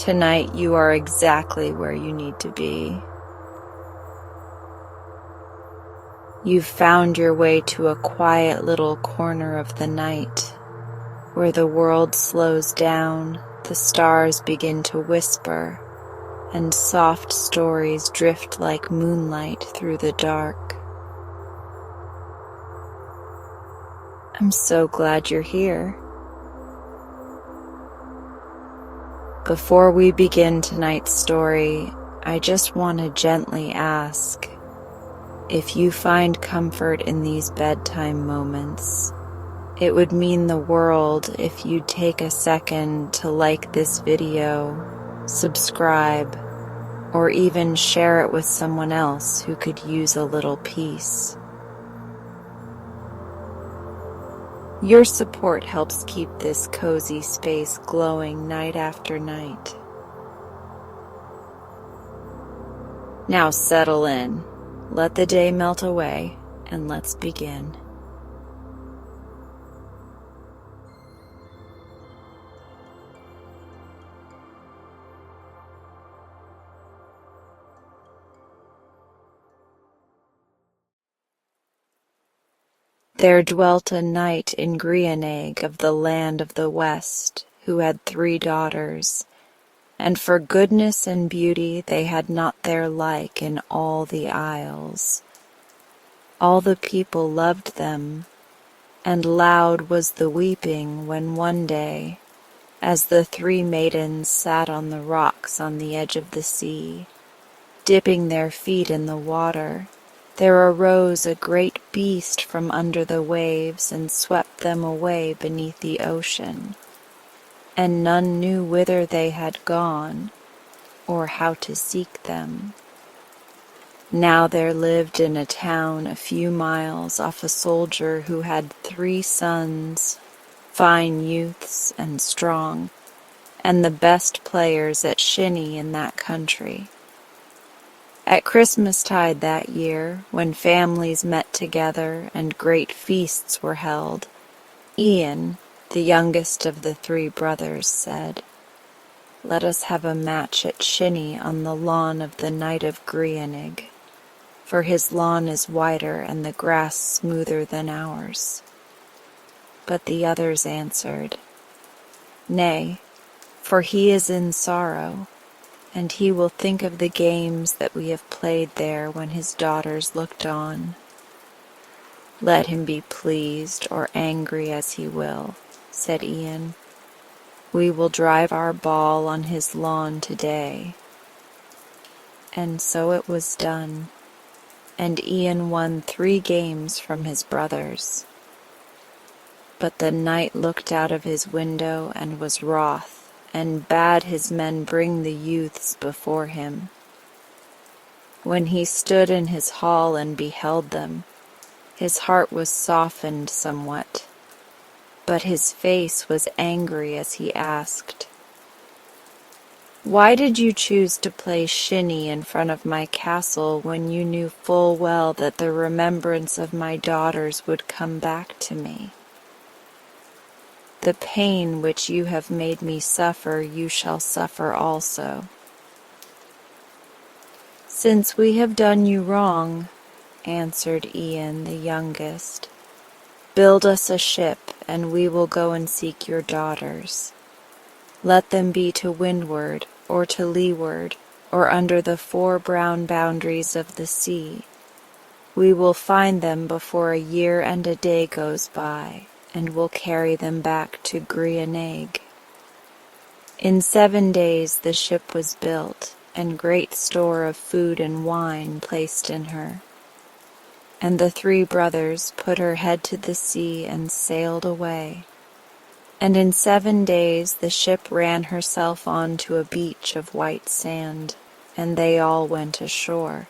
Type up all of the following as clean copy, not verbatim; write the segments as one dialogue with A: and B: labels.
A: Tonight you are exactly where you need to be. You've found your way to a quiet little corner of the night, where the world slows down, the stars begin to whisper, and soft stories drift like moonlight through the dark. I'm so glad you're here. Before we begin tonight's story, I just want to gently ask, if you find comfort in these bedtime moments, it would mean the world if you'd take a second to like this video, subscribe, or even share it with someone else who could use a little peace. Your support helps keep this cozy space glowing night after night. Now settle in, let the day melt away, and let's begin. There dwelt a knight in Grianeg of the land of the west, who had 3 daughters, and for goodness and beauty they had not their like in all the isles. All the people loved them, and loud was the weeping when one day, as the 3 maidens sat on the rocks on the edge of the sea, dipping their feet in the water, there arose a great beast from under the waves and swept them away beneath the ocean, and none knew whither they had gone, or how to seek them. Now there lived in a town a few miles off a soldier who had 3 sons, fine youths and strong, and the best players at shinny in that country. At Christmastide that year, when families met together and great feasts were held, Ian, the youngest of the 3 brothers, said, "Let us have a match at shinny on the lawn of the Knight of Grianeg, for his lawn is wider and the grass smoother than ours." But the others answered, "Nay, for he is in sorrow, and he will think of the games that we have played there when his daughters looked on." "Let him be pleased or angry as he will," said Ian. "We will drive our ball on his lawn today." And so it was done, and Ian won 3 games from his brothers. But the knight looked out of his window and was wroth, and bade his men bring the youths before him. When he stood in his hall and beheld them, his heart was softened somewhat, but his face was angry as he asked, "Why did you choose to play shinny in front of my castle when you knew full well that the remembrance of my daughters would come back to me? The pain which you have made me suffer you shall suffer also." "Since we have done you wrong," answered Ian the youngest, "build us a ship, and we will go and seek your daughters. Let them be to windward, or to leeward, or under the 4 brown boundaries of the sea. We will find them before a year and a day goes by, and will carry them back to Grianeg." In 7 days the ship was built, and great store of food and wine placed in her. And the 3 brothers put her head to the sea and sailed away. And in 7 days the ship ran herself on to a beach of white sand, and they all went ashore.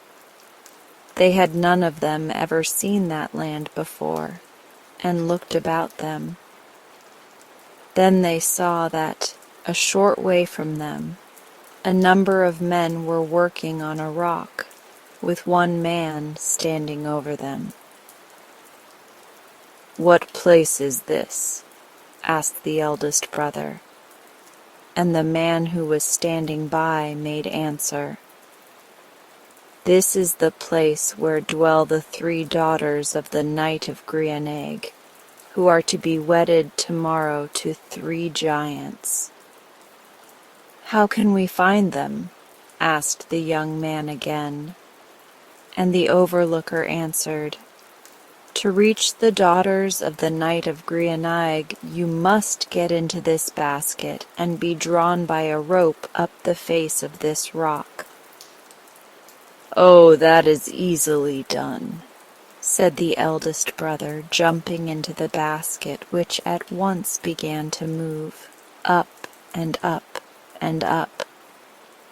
A: They had none of them ever seen that land before, and looked about them. Then they saw that, a short way from them, a number of men were working on a rock, with one man standing over them. "What place is this?" asked the eldest brother. And the man who was standing by made answer, "This is the place where dwell the 3 daughters of the Knight of Grianeg, who are to be wedded tomorrow to 3 giants." "How can we find them?" asked the young man again. And the overlooker answered, "To reach the daughters of the Knight of Grianeg, you must get into this basket and be drawn by a rope up the face of this rock." "Oh, that is easily done," said the eldest brother, jumping into the basket, which at once began to move, up and up and up,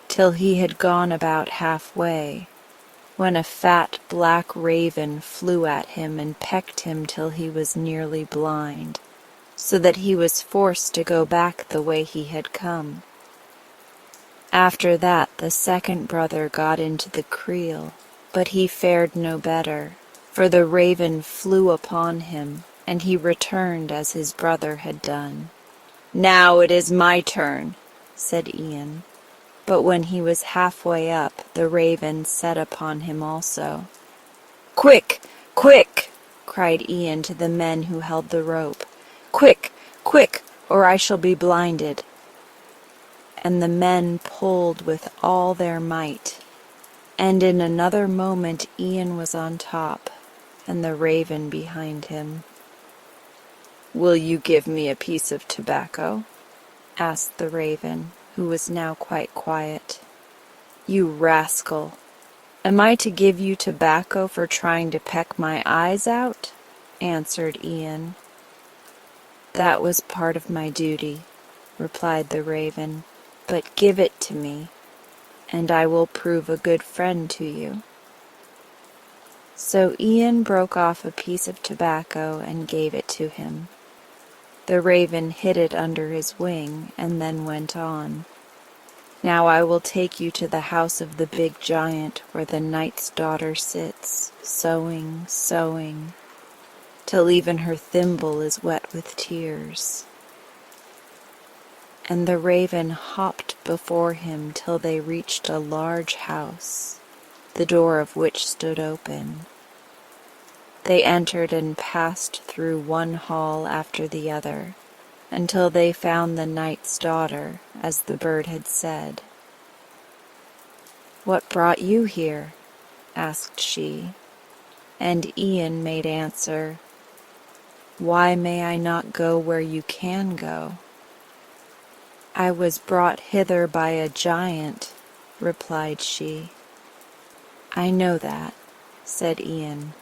A: till he had gone about halfway, when a fat black raven flew at him and pecked him till he was nearly blind, so that he was forced to go back the way he had come. After that the second brother got into the creel, but he fared no better, for the raven flew upon him, and he returned as his brother had done. "Now it is my turn," said Ian. But when he was halfway up, the raven set upon him also. "Quick, quick!" cried Ian to the men who held the rope. "Quick, quick, or I shall be blinded." And the men pulled with all their might, and in another moment Ian was on top, and the raven behind him. "Will you give me a piece of tobacco?" asked the raven, who was now quite quiet. "You rascal! Am I to give you tobacco for trying to peck my eyes out?" answered Ian. "That was part of my duty," replied the raven, "but give it to me, and I will prove a good friend to you." So Ian broke off a piece of tobacco and gave it to him. The raven hid it under his wing and then went on. "Now I will take you to the house of the big giant where the knight's daughter sits, sewing, sewing, till even her thimble is wet with tears." And the raven hopped before him till they reached a large house, the door of which stood open. They entered and passed through one hall after the other, until they found the knight's daughter, as the bird had said. "What brought you here?" asked she, and Ian made answer, "Why may I not go where you can go?" "I was brought hither by a giant," replied she. "I know that," said Ian,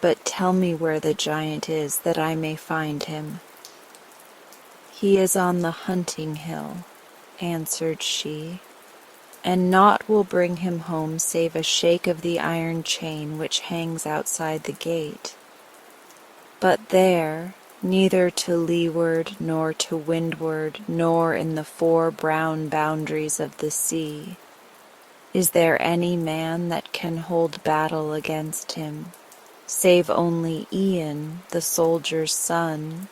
A: "but tell me where the giant is, that I may find him." "He is on the hunting hill," answered she, "and naught will bring him home save a shake of the iron chain which hangs outside the gate. But there, neither to leeward nor to windward, nor in the 4 brown boundaries of the sea, is there any man that can hold battle against him, save only Ian, the soldier's son,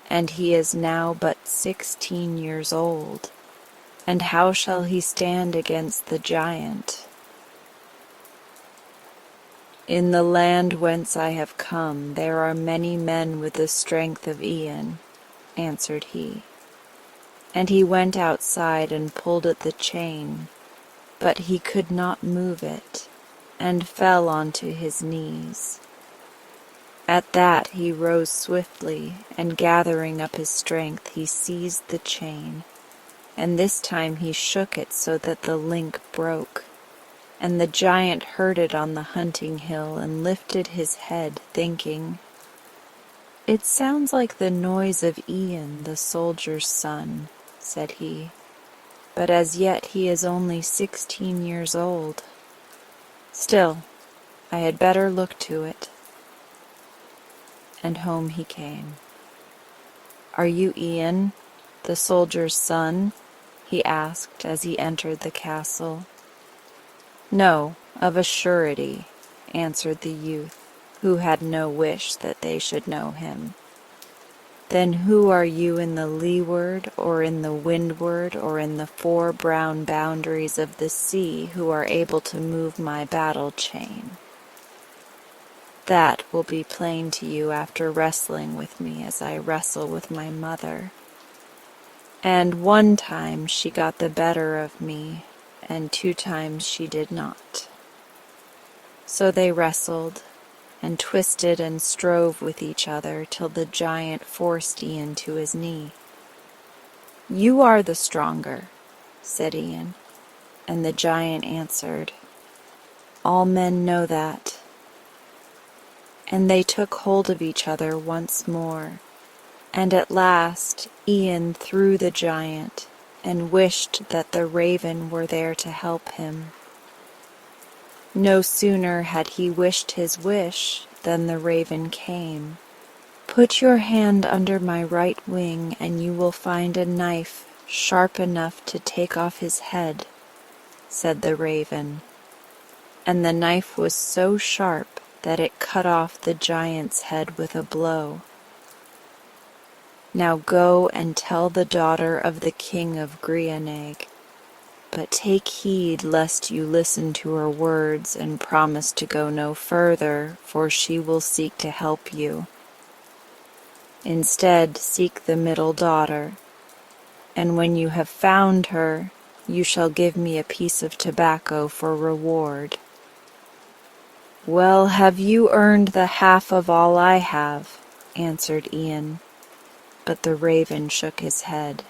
A: and he is now but 16 years old. And how shall he stand against the giant? In the land whence I have come there are many men with the strength of Ian," answered he. And he went outside and pulled at the chain, but he could not move it, and fell onto his knees. At that he rose swiftly, and gathering up his strength he seized the chain, and this time he shook it so that the link broke. And the giant heard it on the hunting hill and lifted his head, thinking, "It sounds like the noise of Ian, the soldier's son," said he, "but as yet he is only 16 years old. Still, I had better look to it." And home he came. "Are you Ian, the soldier's son?" he asked as he entered the castle. "No, of a surety," answered the youth, who had no wish that they should know him. Then who are you in the leeward, or in the windward, or in the 4 brown boundaries of the sea who are able to move my battle chain? That will be plain to you after wrestling with me as I wrestle with my mother. And 1 time she got the better of me, and 2 times she did not. So they wrestled, and twisted and strove with each other till the giant forced Ian to his knee. "You are the stronger," said Ian, and the giant answered, "All men know that." And they took hold of each other once more, and at last Ian threw the giant, and wished that the raven were there to help him. No sooner had he wished his wish than the raven came. "Put your hand under my right wing, and you will find a knife sharp enough to take off his head," said the raven. And the knife was so sharp that it cut off the giant's head with a blow. "Now go and tell the daughter of the king of Grianeg, but take heed lest you listen to her words and promise to go no further, for she will seek to help you. Instead, seek the middle daughter, and when you have found her, you shall give me a piece of tobacco for reward." "Well, have you earned the half of all I have?" answered Ian, but the raven shook his head.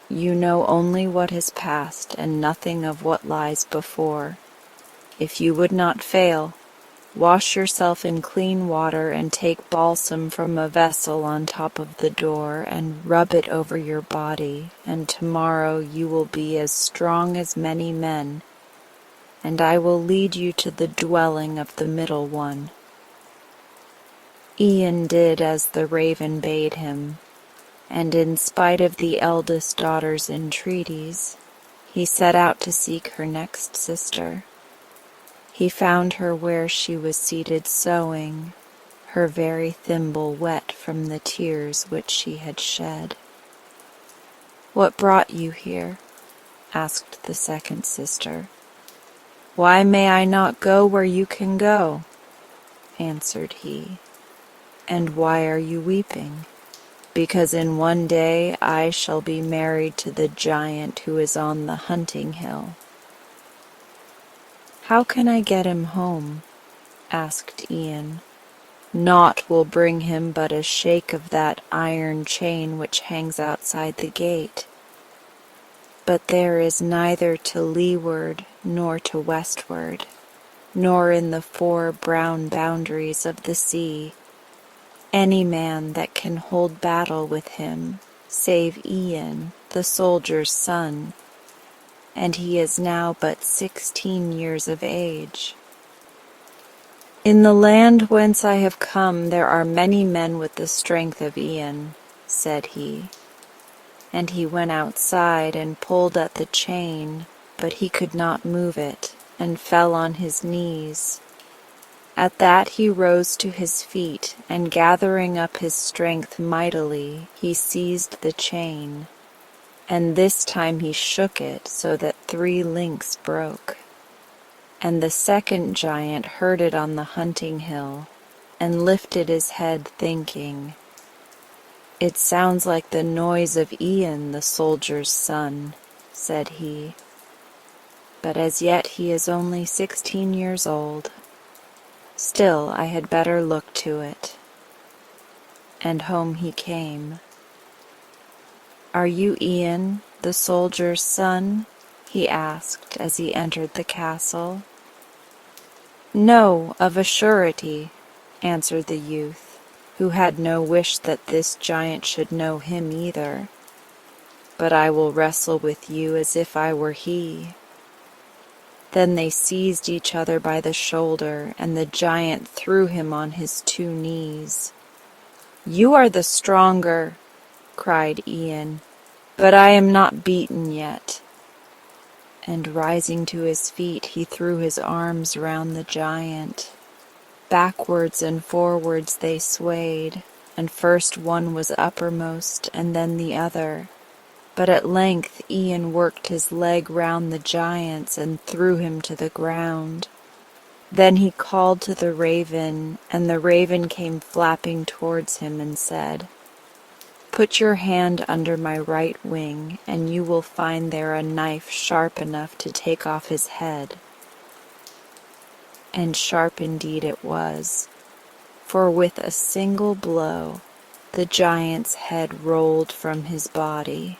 A: "You know only what has passed, and nothing of what lies before. If you would not fail, wash yourself in clean water and take balsam from a vessel on top of the door and rub it over your body, and tomorrow you will be as strong as many men, and I will lead you to the dwelling of the middle one." Ian did as the raven bade him, and in spite of the eldest daughter's entreaties, he set out to seek her next sister. He found her where she was seated sewing, her very thimble wet from the tears which she had shed. "What brought you here?" asked the second sister. "Why may I not go where you can go?" answered he. "And why are you weeping?" "Because in 1 day I shall be married to the giant who is on the hunting hill." "How can I get him home?" asked Ian. "Naught will bring him but a shake of that iron chain which hangs outside the gate. But there is neither to leeward nor to westward, nor in the 4 brown boundaries of the sea, any man that can hold battle with him, save Ian, the soldier's son, and he is now but 16 years of age. In the land whence I have come there are many men with the strength of Ian," said he. And he went outside and pulled at the chain, but he could not move it, and fell on his knees. At that he rose to his feet, and gathering up his strength mightily, he seized the chain. And this time he shook it so that 3 links broke. And the second giant heard it on the hunting hill, and lifted his head thinking, "It sounds like the noise of Ian, the soldier's son," said he. "But as yet he is only 16 years old. Still, I had better look to it." And home he came. "Are you Ian, the soldier's son?" he asked as he entered the castle. "No, of a surety," answered the youth, who had no wish that this giant should know him either. "But I will wrestle with you as if I were he." Then they seized each other by the shoulder, and the giant threw him on his 2 knees. "You are the stronger," cried Ian, "but I am not beaten yet." And rising to his feet, he threw his arms round the giant. Backwards and forwards they swayed, and first one was uppermost and then the other. But at length Ian worked his leg round the giant's and threw him to the ground. Then he called to the raven, and the raven came flapping towards him and said, "Put your hand under my right wing, and you will find there a knife sharp enough to take off his head." And sharp indeed it was, for with a single blow the giant's head rolled from his body.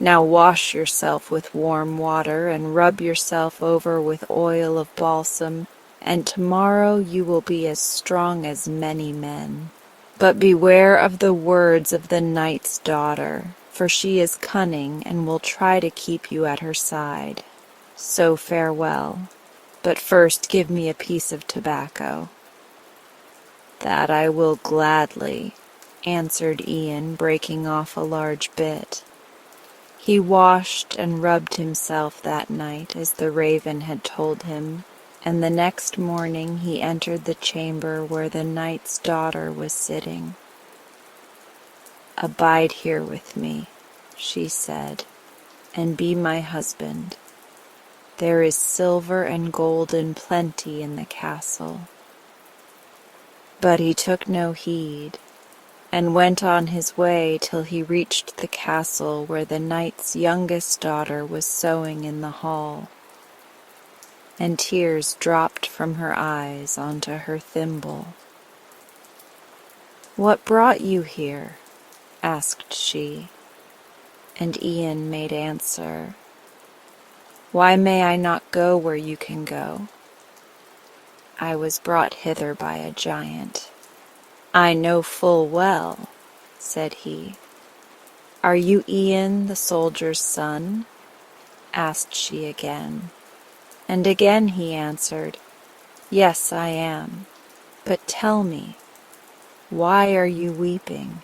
A: "Now wash yourself with warm water and rub yourself over with oil of balsam, and tomorrow you will be as strong as many men. But beware of the words of the knight's daughter, for she is cunning and will try to keep you at her side. So farewell, but first give me a piece of tobacco." "That I will gladly," answered Ian, breaking off a large bit. He washed and rubbed himself that night as the raven had told him, and the next morning he entered the chamber where the knight's daughter was sitting. "Abide here with me," she said, "and be my husband. There is silver and gold in plenty in the castle." But he took no heed, and went on his way till he reached the castle where the knight's youngest daughter was sewing in the hall, and tears dropped from her eyes onto her thimble. "What brought you here?" asked she, and Ian made answer, "Why may I not go where you can go? I was brought hither by a giant." "I know full well," said he. "Are you Ian the soldier's son?" asked she again. And again he answered, "Yes, I am. But tell me, why are you weeping?"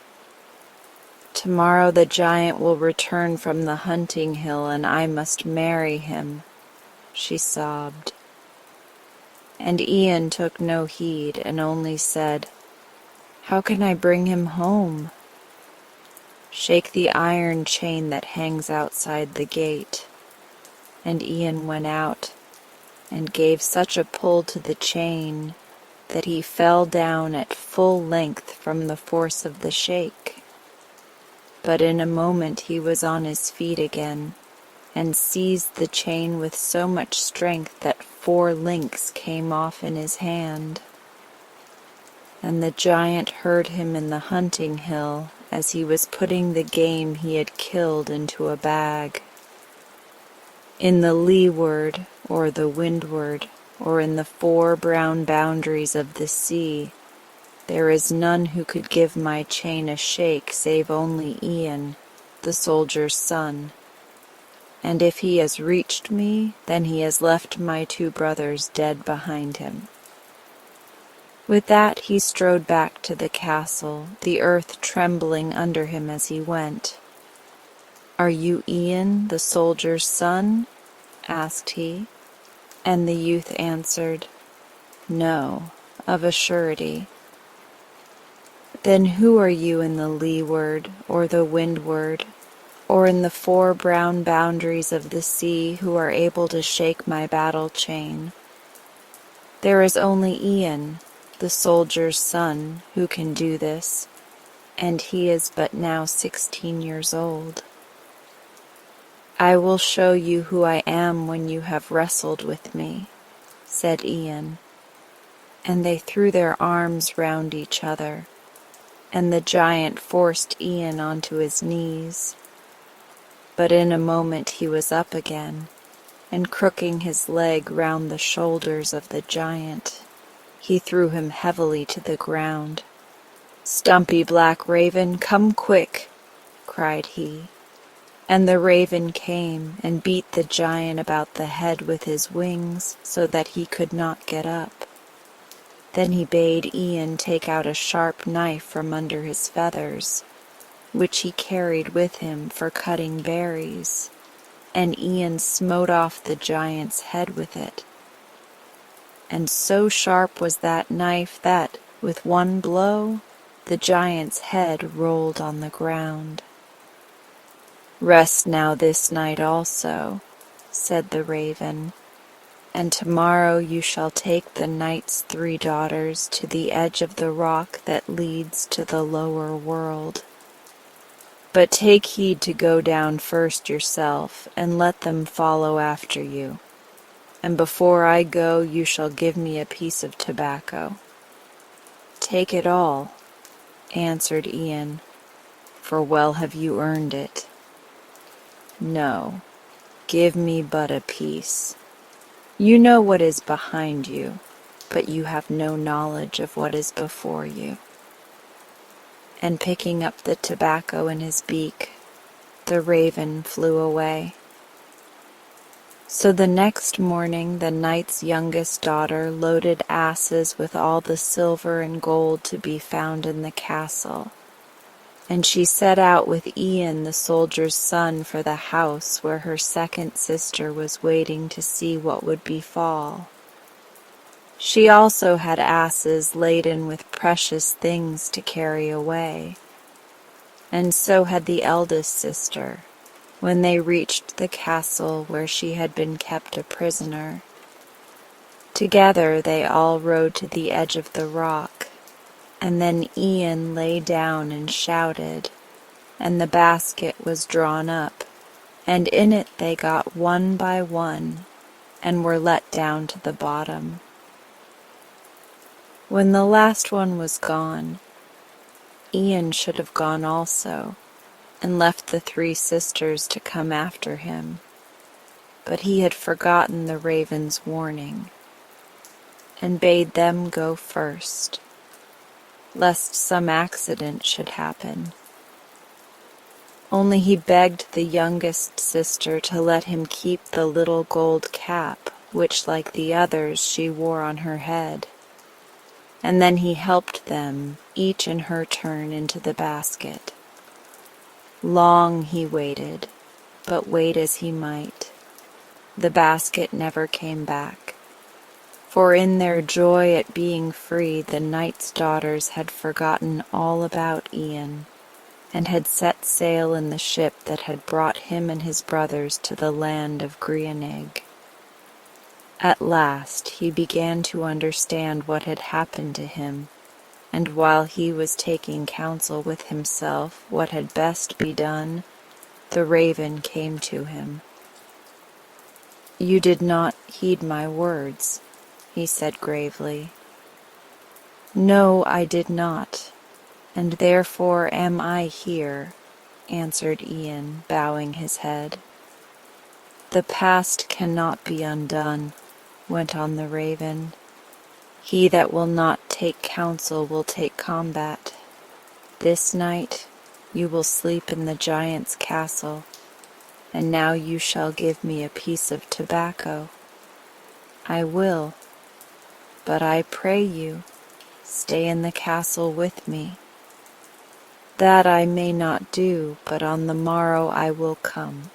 A: "Tomorrow the giant will return from the hunting hill, and I must marry him," she sobbed. And Ian took no heed, and only said, "How can I bring him home?" "Shake the iron chain that hangs outside the gate." And Ian went out, and gave such a pull to the chain that he fell down at full length from the force of the shake. But in a moment he was on his feet again, and seized the chain with so much strength that 4 links came off in his hand. And the giant heard him in the hunting hill as he was putting the game he had killed into a bag. In the leeward, or the windward, or in the 4 brown boundaries of the sea, there is none who could give my chain a shake save only Ian, the soldier's son. And if he has reached me, then he has left my 2 brothers dead behind him." With that he strode back to the castle, the earth trembling under him as he went. "Are you Ian, the soldier's son?" asked he. And the youth answered, "No, of a surety." "Then who are you in the leeward, or the windward, or in the 4 brown boundaries of the sea who are able to shake my battle chain?" "There is only Ian, the soldier's son, who can do this, and he is but now 16 years old." "I will show you who I am when you have wrestled with me," said Ian. And they threw their arms round each other, and the giant forced Ian onto his knees. But in a moment he was up again, and crooking his leg round the shoulders of the giant, he threw him heavily to the ground. "Stumpy black raven, come quick!" cried he. And the raven came and beat the giant about the head with his wings so that he could not get up. Then he bade Ian take out a sharp knife from under his feathers, which he carried with him for cutting berries, and Ian smote off the giant's head with it. And so sharp was that knife that, with one blow, the giant's head rolled on the ground. "Rest now this night also," said the raven, "and tomorrow you shall take the knight's 3 daughters to the edge of the rock that leads to the lower world. But take heed to go down first yourself, and let them follow after you. And before I go you shall give me a piece of tobacco." "Take it all," answered Ian, "for well have you earned it." "No, give me but a piece. You know what is behind you, but you have no knowledge of what is before you." And picking up the tobacco in his beak, the raven flew away. So the next morning the knight's youngest daughter loaded asses with all the silver and gold to be found in the castle, and she set out with Ian the soldier's son for the house where her second sister was waiting to see what would befall. She also had asses laden with precious things to carry away, and so had the eldest sister, when they reached the castle where she had been kept a prisoner. Together they all rode to the edge of the rock, and then Ian lay down and shouted, and the basket was drawn up, and in it they got one by one, and were let down to the bottom. When the last one was gone, Ian should have gone also, and left the 3 sisters to come after him, but he had forgotten the raven's warning, and bade them go first, lest some accident should happen. Only he begged the youngest sister to let him keep the little gold cap, which, like the others, she wore on her head, and then he helped them, each in her turn, into the basket. Long he waited, but wait as he might, the basket never came back, for in their joy at being free the knight's daughters had forgotten all about Ian, and had set sail in the ship that had brought him and his brothers to the land of Grianeg. At last he began to understand what had happened to him, and while he was taking counsel with himself what had best be done, the raven came to him. "You did not heed my words," he said gravely. "No, I did not, and therefore am I here," answered Ian, bowing his head. "The past cannot be undone," went on the raven. "He that will not take counsel will take combat. This night you will sleep in the giant's castle, and now you shall give me a piece of tobacco." "I will, but I pray you, stay in the castle with me." "That I may not do, but on the morrow I will come."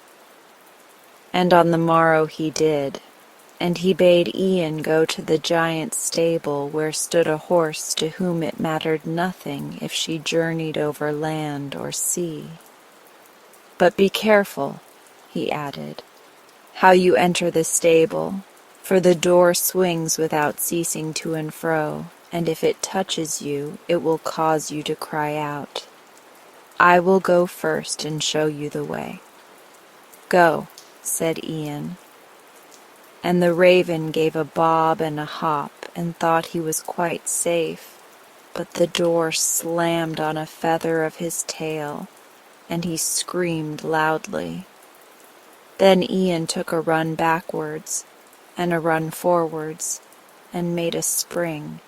A: And on the morrow he did, and he bade Ian go to the giant's stable where stood a horse to whom it mattered nothing if she journeyed over land or sea. "But be careful," he added, "how you enter the stable, for the door swings without ceasing to and fro, and if it touches you, it will cause you to cry out. I will go first and show you the way." "Go," said Ian, and the raven gave a bob and a hop and thought he was quite safe, but the door slammed on a feather of his tail, and he screamed loudly. Then Ian took a run backwards and a run forwards, and made a spring,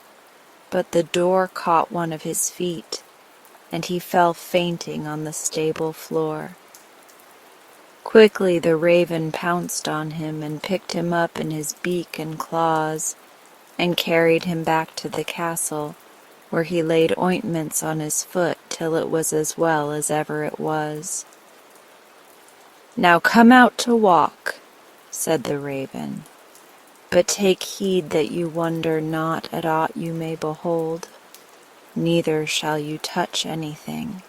A: but the door caught one of his feet, and he fell fainting on the stable floor. Quickly the raven pounced on him and picked him up in his beak and claws, and carried him back to the castle, where he laid ointments on his foot till it was as well as ever it was. "Now come out to walk," said the raven, "but take heed that you wonder not at aught you may behold." neither shall you touch anything.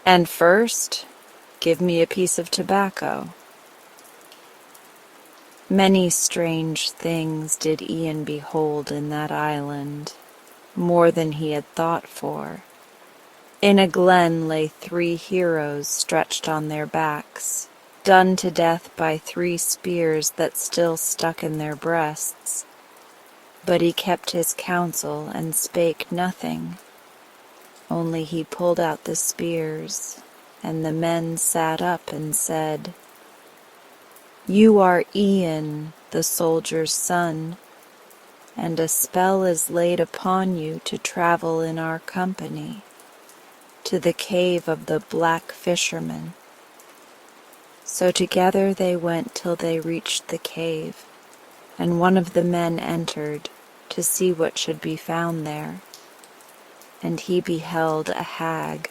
A: And first, give me a piece of tobacco." Many strange things did Ian behold in that island, more than he had thought for. In a glen lay 3 heroes stretched on their backs, done to death by 3 spears that still stuck in their breasts. But he kept his counsel and spake nothing, only he pulled out the spears, and the men sat up and said, "You are Ian, the soldier's son, and a spell is laid upon you to travel in our company to the cave of the black fisherman." So together they went till they reached the cave, and one of the men entered to see what should be found there. And he beheld a hag,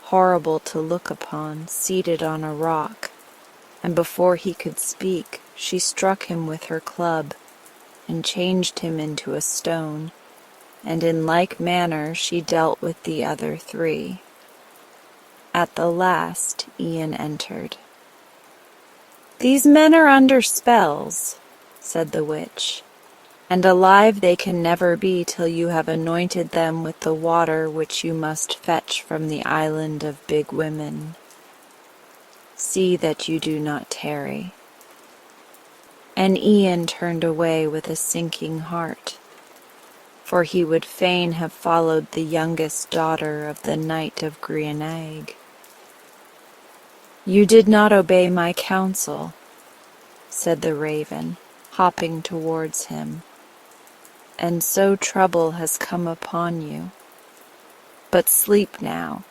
A: horrible to look upon, seated on a rock, and before he could speak, she struck him with her club, and changed him into a stone, and in like manner she dealt with the other 3. At the last Ian entered. "These men are under spells," said the witch, "and alive they can never be till you have anointed them with the water which you must fetch from the island of big women. See that you do not tarry." And Ian turned away with a sinking heart, for he would fain have followed the youngest daughter of the Knight of Grianag. "You did not obey my counsel," said the raven, hopping towards him, "and so trouble has come upon you. But sleep now,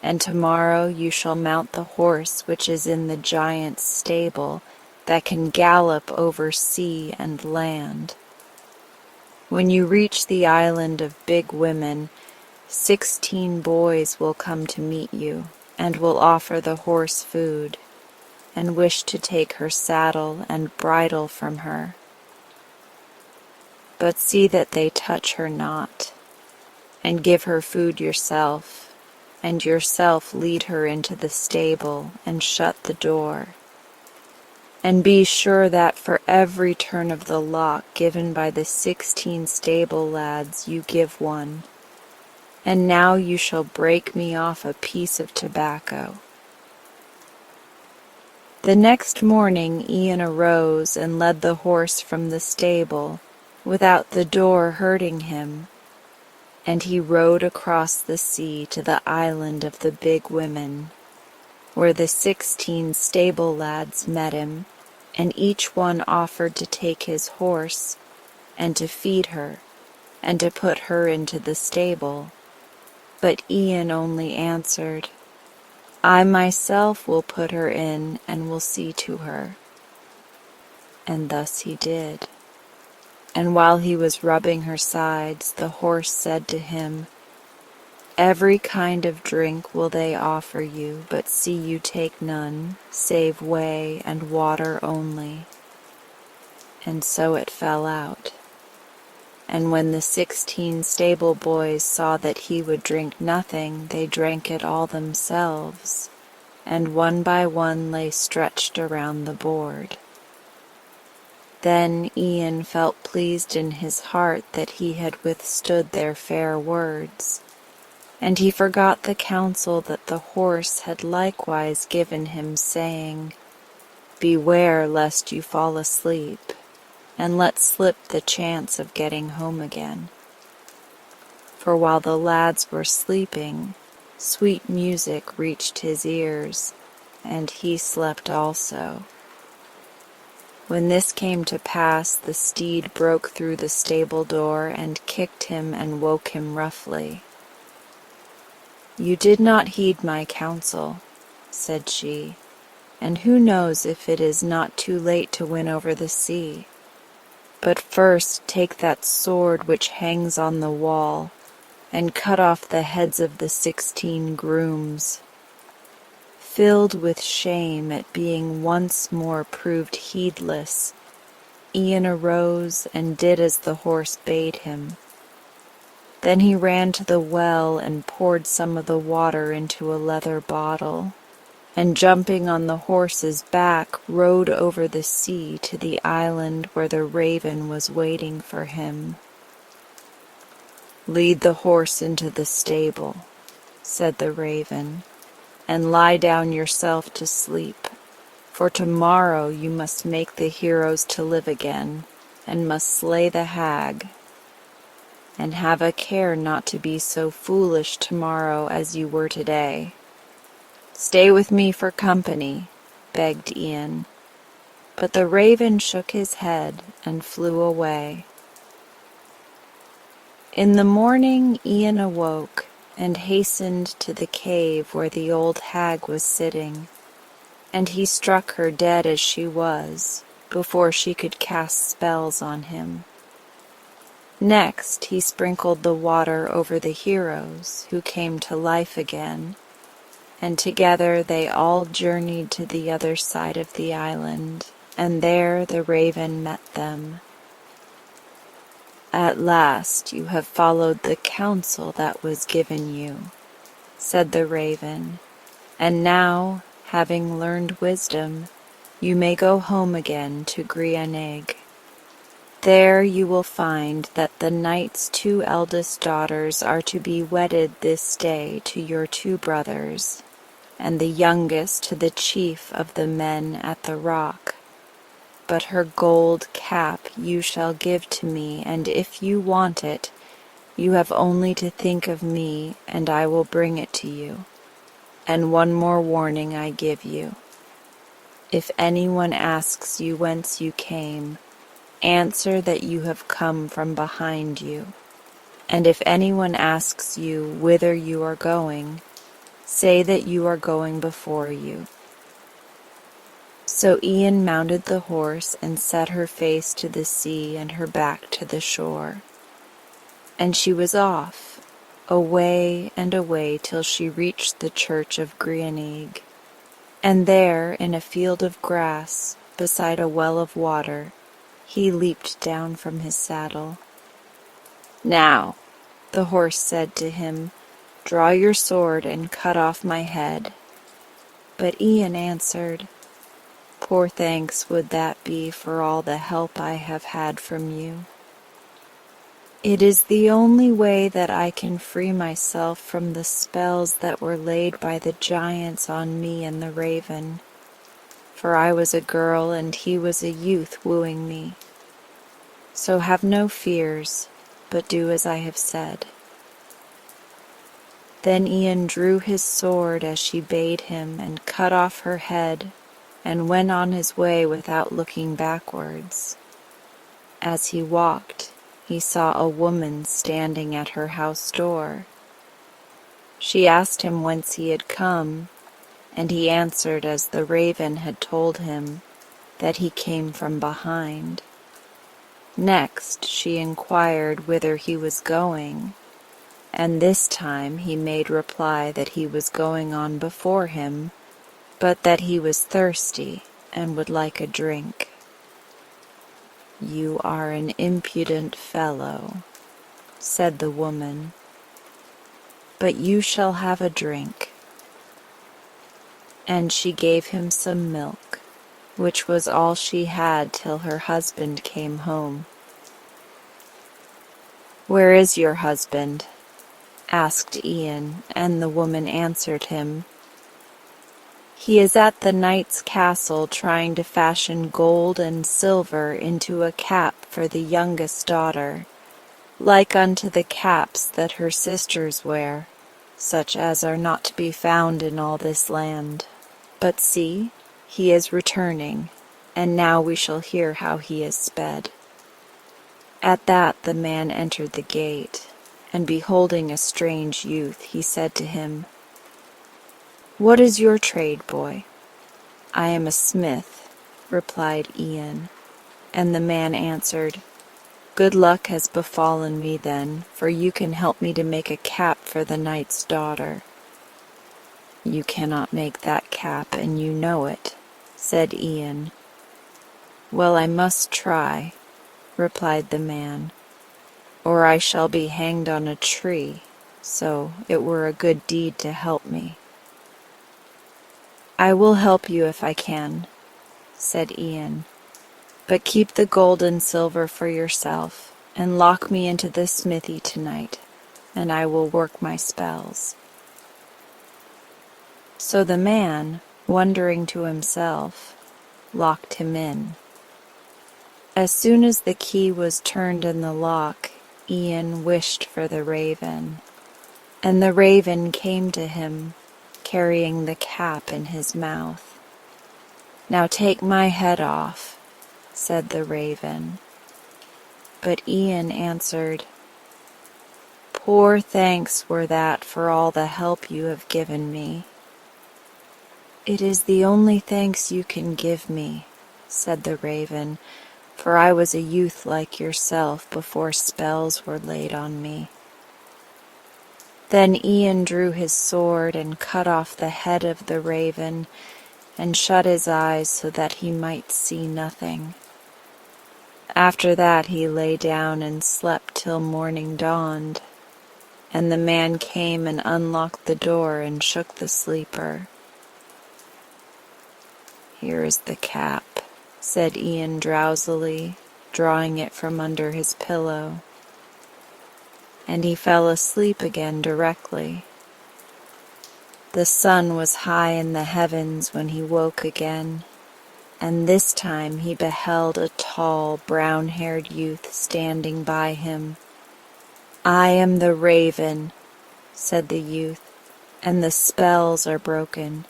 A: and tomorrow you shall mount the horse which is in the giant's stable that can gallop over sea and land. When you reach the island of big women, 16 boys will come to meet you, and will offer the horse food, and wish to take her saddle and bridle from her. But see that they touch her not, and give her food yourself, and yourself lead her into the stable and shut the door. And be sure that for every turn of the lock given by the 16 stable lads you give one. And now you shall break me off a piece of tobacco." The next morning Ian arose and led the horse from the stable, without the door hurting him, and he rode across the sea to the island of the big women, where the 16 stable lads met him, and each one offered to take his horse, and to feed her, and to put her into the stable. But Ian only answered, "I myself will put her in and will see to her." And thus he did. And while he was rubbing her sides, the horse said to him, "Every kind of drink will they offer you, but see you take none, save whey and water only." And so it fell out. And when the 16 stable boys saw that he would drink nothing, they drank it all themselves, and one by one lay stretched around the board. Then Ian felt pleased in his heart that he had withstood their fair words, and he forgot the counsel that the horse had likewise given him, saying, "Beware lest you fall asleep, and let slip the chance of getting home again." For while the lads were sleeping, sweet music reached his ears, and he slept also. When this came to pass, the steed broke through the stable door and kicked him and woke him roughly. "You did not heed my counsel," said she, "and who knows if it is not too late to win over the sea? But first take that sword which hangs on the wall, and cut off the heads of the 16 grooms." Filled with shame at being once more proved heedless, Ian arose and did as the horse bade him. Then he ran to the well and poured some of the water into a leather bottle, and jumping on the horse's back, rode over the sea to the island where the raven was waiting for him. "Lead the horse into the stable," said the raven, "and lie down yourself to sleep, for tomorrow you must make the heroes to live again, and must slay the hag. And have a care not to be so foolish tomorrow as you were today." "Stay with me for company," begged Ian, but the raven shook his head and flew away. In the morning Ian awoke and hastened to the cave where the old hag was sitting, and he struck her dead as she was, before she could cast spells on him. Next he sprinkled the water over the heroes, who came to life again, and together they all journeyed to the other side of the island, and there the raven met them. "At last you have followed the counsel that was given you," said the raven, "and now, having learned wisdom, you may go home again to Grianeg. There you will find that the knight's 2 eldest daughters are to be wedded this day to your 2 brothers, and the youngest to the chief of the men at the rock. But her gold cap you shall give to me, and if you want it, you have only to think of me, and I will bring it to you. And one more warning I give you. If anyone asks you whence you came, answer that you have come from behind you. And if anyone asks you whither you are going, say that you are going before you." So Ian mounted the horse and set her face to the sea and her back to the shore. And she was off, away and away till she reached the church of Grianeg. And there, in a field of grass, beside a well of water, he leaped down from his saddle. "Now," the horse said to him, "draw your sword and cut off my head." But Ian answered, "Poor thanks would that be for all the help I have had from you. It is the only way that I can free myself from the spells that were laid by the giants on me and the raven, for I was a girl and he was a youth wooing me. So have no fears, but do as I have said." Then Ian drew his sword as she bade him and cut off her head, and went on his way without looking backwards. As he walked, he saw a woman standing at her house door. She asked him whence he had come, and he answered as the raven had told him, that he came from behind. Next she inquired whither he was going, and this time he made reply that he was going on before him, but that he was thirsty and would like a drink. "You are an impudent fellow," said the woman, "but you shall have a drink." And she gave him some milk, which was all she had till her husband came home. "Where is your husband?" asked Ian, and the woman answered him, "He is at the knight's castle trying to fashion gold and silver into a cap for the youngest daughter, like unto the caps that her sisters wear, such as are not to be found in all this land. But see, he is returning, and now we shall hear how he is sped." At that the man entered the gate, and beholding a strange youth, he said to him, "What is your trade, boy?" "I am a smith," replied Ian, and the man answered, "Good luck has befallen me then, for you can help me to make a cap for the knight's daughter." "You cannot make that cap, and you know it," said Ian. "Well, I must try," replied the man, or I shall be hanged on a tree, so it were a good deed to help me." "I will help you if I can," said Ian, "but keep the gold and silver for yourself, and lock me into the smithy tonight, and I will work my spells." So the man, wondering to himself, locked him in. As soon as the key was turned in the lock, Ian wished for the raven, and the raven came to him, carrying the cap in his mouth. "Now take my head off," said the raven. But Ian answered, "Poor thanks were that for all the help you have given me." "It is the only thanks you can give me," said the raven, "for I was a youth like yourself before spells were laid on me." Then Ian drew his sword and cut off the head of the raven and shut his eyes so that he might see nothing. After that he lay down and slept till morning dawned, and the man came and unlocked the door and shook the sleeper. "Here is the cap," said Ian drowsily, drawing it from under his pillow. And he fell asleep again directly. The sun was high in the heavens when he woke again, and this time he beheld a tall, brown-haired youth standing by him. "I am the raven," said the youth, "and the spells are broken.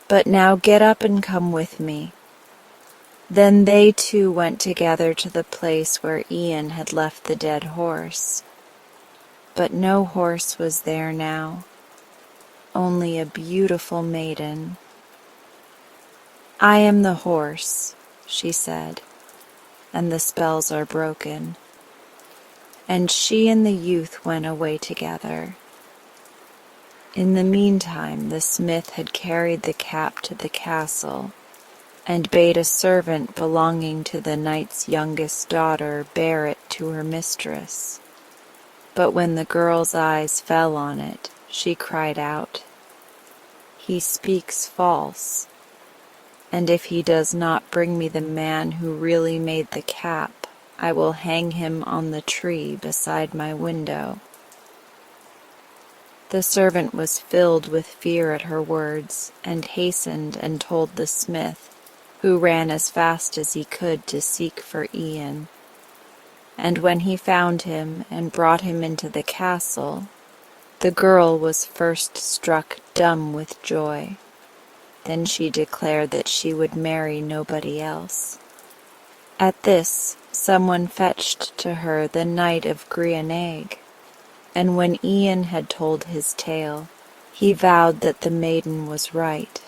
A: But now get up and come with me." Then they two went together to the place where Ian had left the dead horse. But no horse was there now, only a beautiful maiden. "I am the horse," she said, "and the spells are broken." And she and the youth went away together. In the meantime the smith had carried the cap to the castle, and bade a servant belonging to the knight's youngest daughter bear it to her mistress. But when the girl's eyes fell on it, she cried out, "He speaks false, and if he does not bring me the man who really made the cap, I will hang him on the tree beside my window." The servant was filled with fear at her words, and hastened and told the smith, who ran as fast as he could to seek for Ian. And when he found him and brought him into the castle, the girl was first struck dumb with joy. Then she declared that she would marry nobody else. At this, someone fetched to her the Knight of Grianag, and when Ian had told his tale, he vowed that the maiden was right,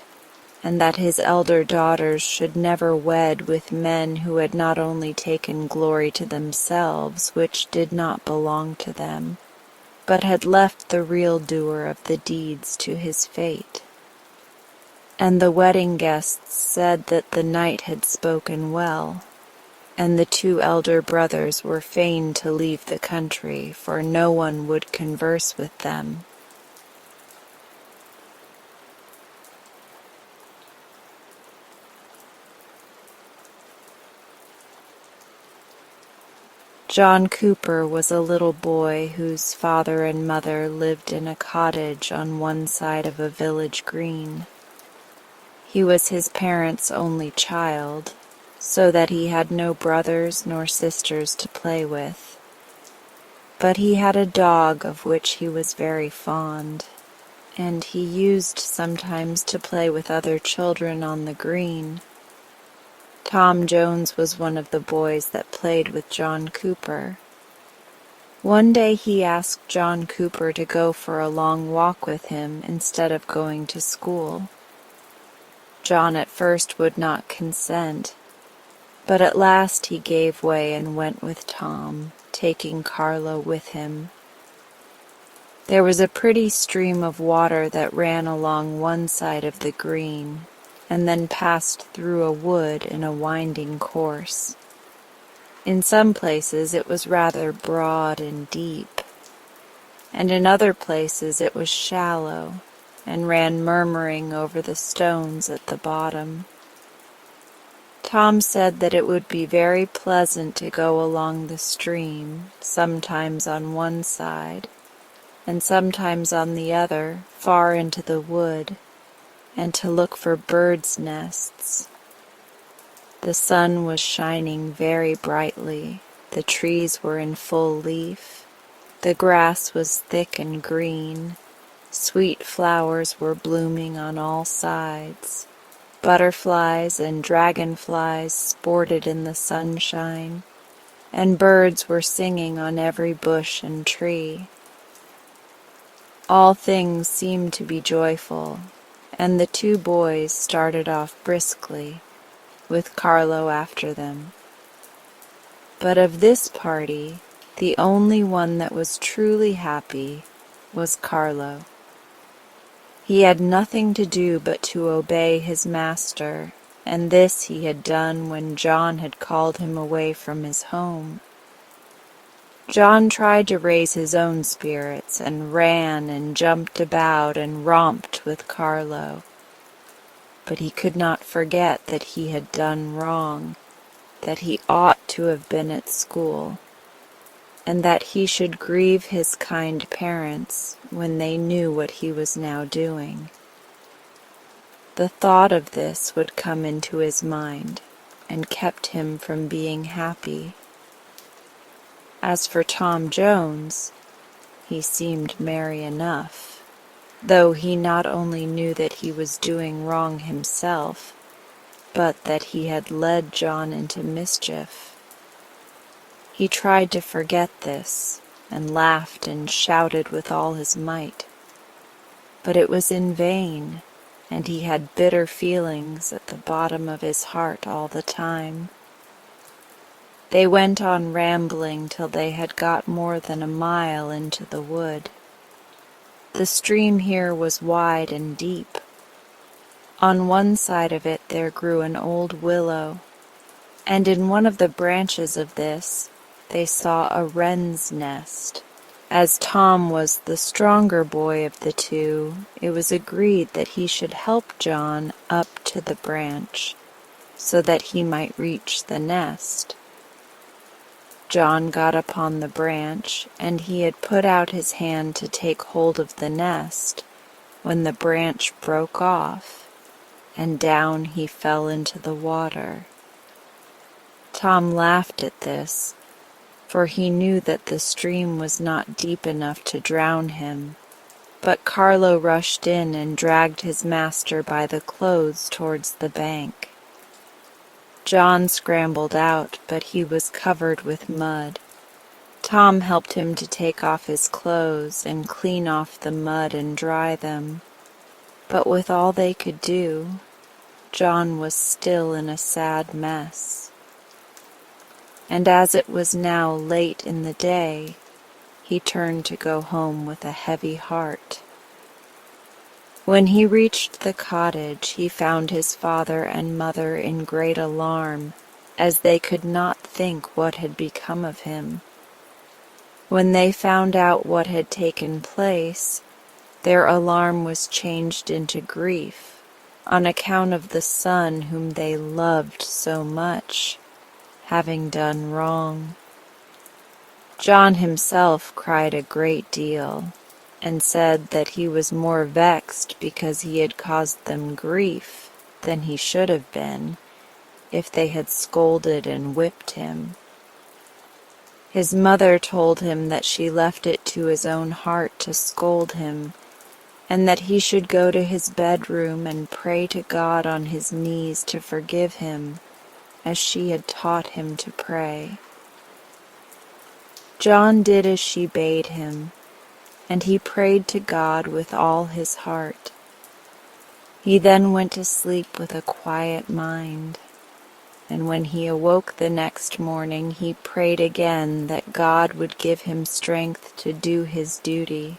A: and that his elder daughters should never wed with men who had not only taken glory to themselves, which did not belong to them, but had left the real doer of the deeds to his fate. And the wedding guests said that the knight had spoken well, and the two elder brothers were fain to leave the country, for no one would converse with them. John Cooper was a little boy whose father and mother lived in a cottage on one side of a village green. He was his parents' only child, so that he had no brothers nor sisters to play with. But he had a dog of which he was very fond, and he used sometimes to play with other children on the green. Tom Jones was one of the boys that played with John Cooper. One day he asked John Cooper to go for a long walk with him instead of going to school. John at first would not consent, but at last he gave way and went with Tom, taking Carlo with him. There was a pretty stream of water that ran along one side of the green, and then passed through a wood in a winding course. In some places it was rather broad and deep, and in other places it was shallow and ran murmuring over the stones at the bottom. Tom said that it would be very pleasant to go along the stream, sometimes on one side, and sometimes on the other, far into the wood, and to look for birds' nests. The sun was shining very brightly, the trees were in full leaf, the grass was thick and green, sweet flowers were blooming on all sides, butterflies and dragonflies sported in the sunshine, and birds were singing on every bush and tree. All things seemed to be joyful, and the two boys started off briskly, with Carlo after them. But of this party, the only one that was truly happy was Carlo. He had nothing to do but to obey his master, and this he had done when John had called him away from his home. John tried to raise his own spirits, and ran and jumped about and romped with Carlo. But he could not forget that he had done wrong, that he ought to have been at school, and that he should grieve his kind parents when they knew what he was now doing. The thought of this would come into his mind, and kept him from being happy. As for Tom Jones, he seemed merry enough, though he not only knew that he was doing wrong himself, but that he had led John into mischief. He tried to forget this, and laughed and shouted with all his might. But it was in vain, and he had bitter feelings at the bottom of his heart all the time. They went on rambling till they had got more than a mile into the wood. The stream here was wide and deep. On one side of it there grew an old willow, and in one of the branches of this they saw a wren's nest. As Tom was the stronger boy of the two, it was agreed that he should help John up to the branch, so that he might reach the nest. John got upon the branch, and he had put out his hand to take hold of the nest, when the branch broke off, and down he fell into the water. Tom laughed at this, for he knew that the stream was not deep enough to drown him, but Carlo rushed in and dragged his master by the clothes towards the bank. John scrambled out, but he was covered with mud. Tom helped him to take off his clothes and clean off the mud and dry them, but with all they could do, John was still in a sad mess. And as it was now late in the day, he turned to go home with a heavy heart. When he reached the cottage, he found his father and mother in great alarm, as they could not think what had become of him. When they found out what had taken place, their alarm was changed into grief, on account of the son whom they loved so much, having done wrong. John himself cried a great deal, and said that he was more vexed because he had caused them grief than he should have been if they had scolded and whipped him. His mother told him that she left it to his own heart to scold him, and that he should go to his bedroom and pray to God on his knees to forgive him, as she had taught him to pray. John did as she bade him, and he prayed to God with all his heart. He then went to sleep with a quiet mind, and when he awoke the next morning he prayed again that God would give him strength to do his duty,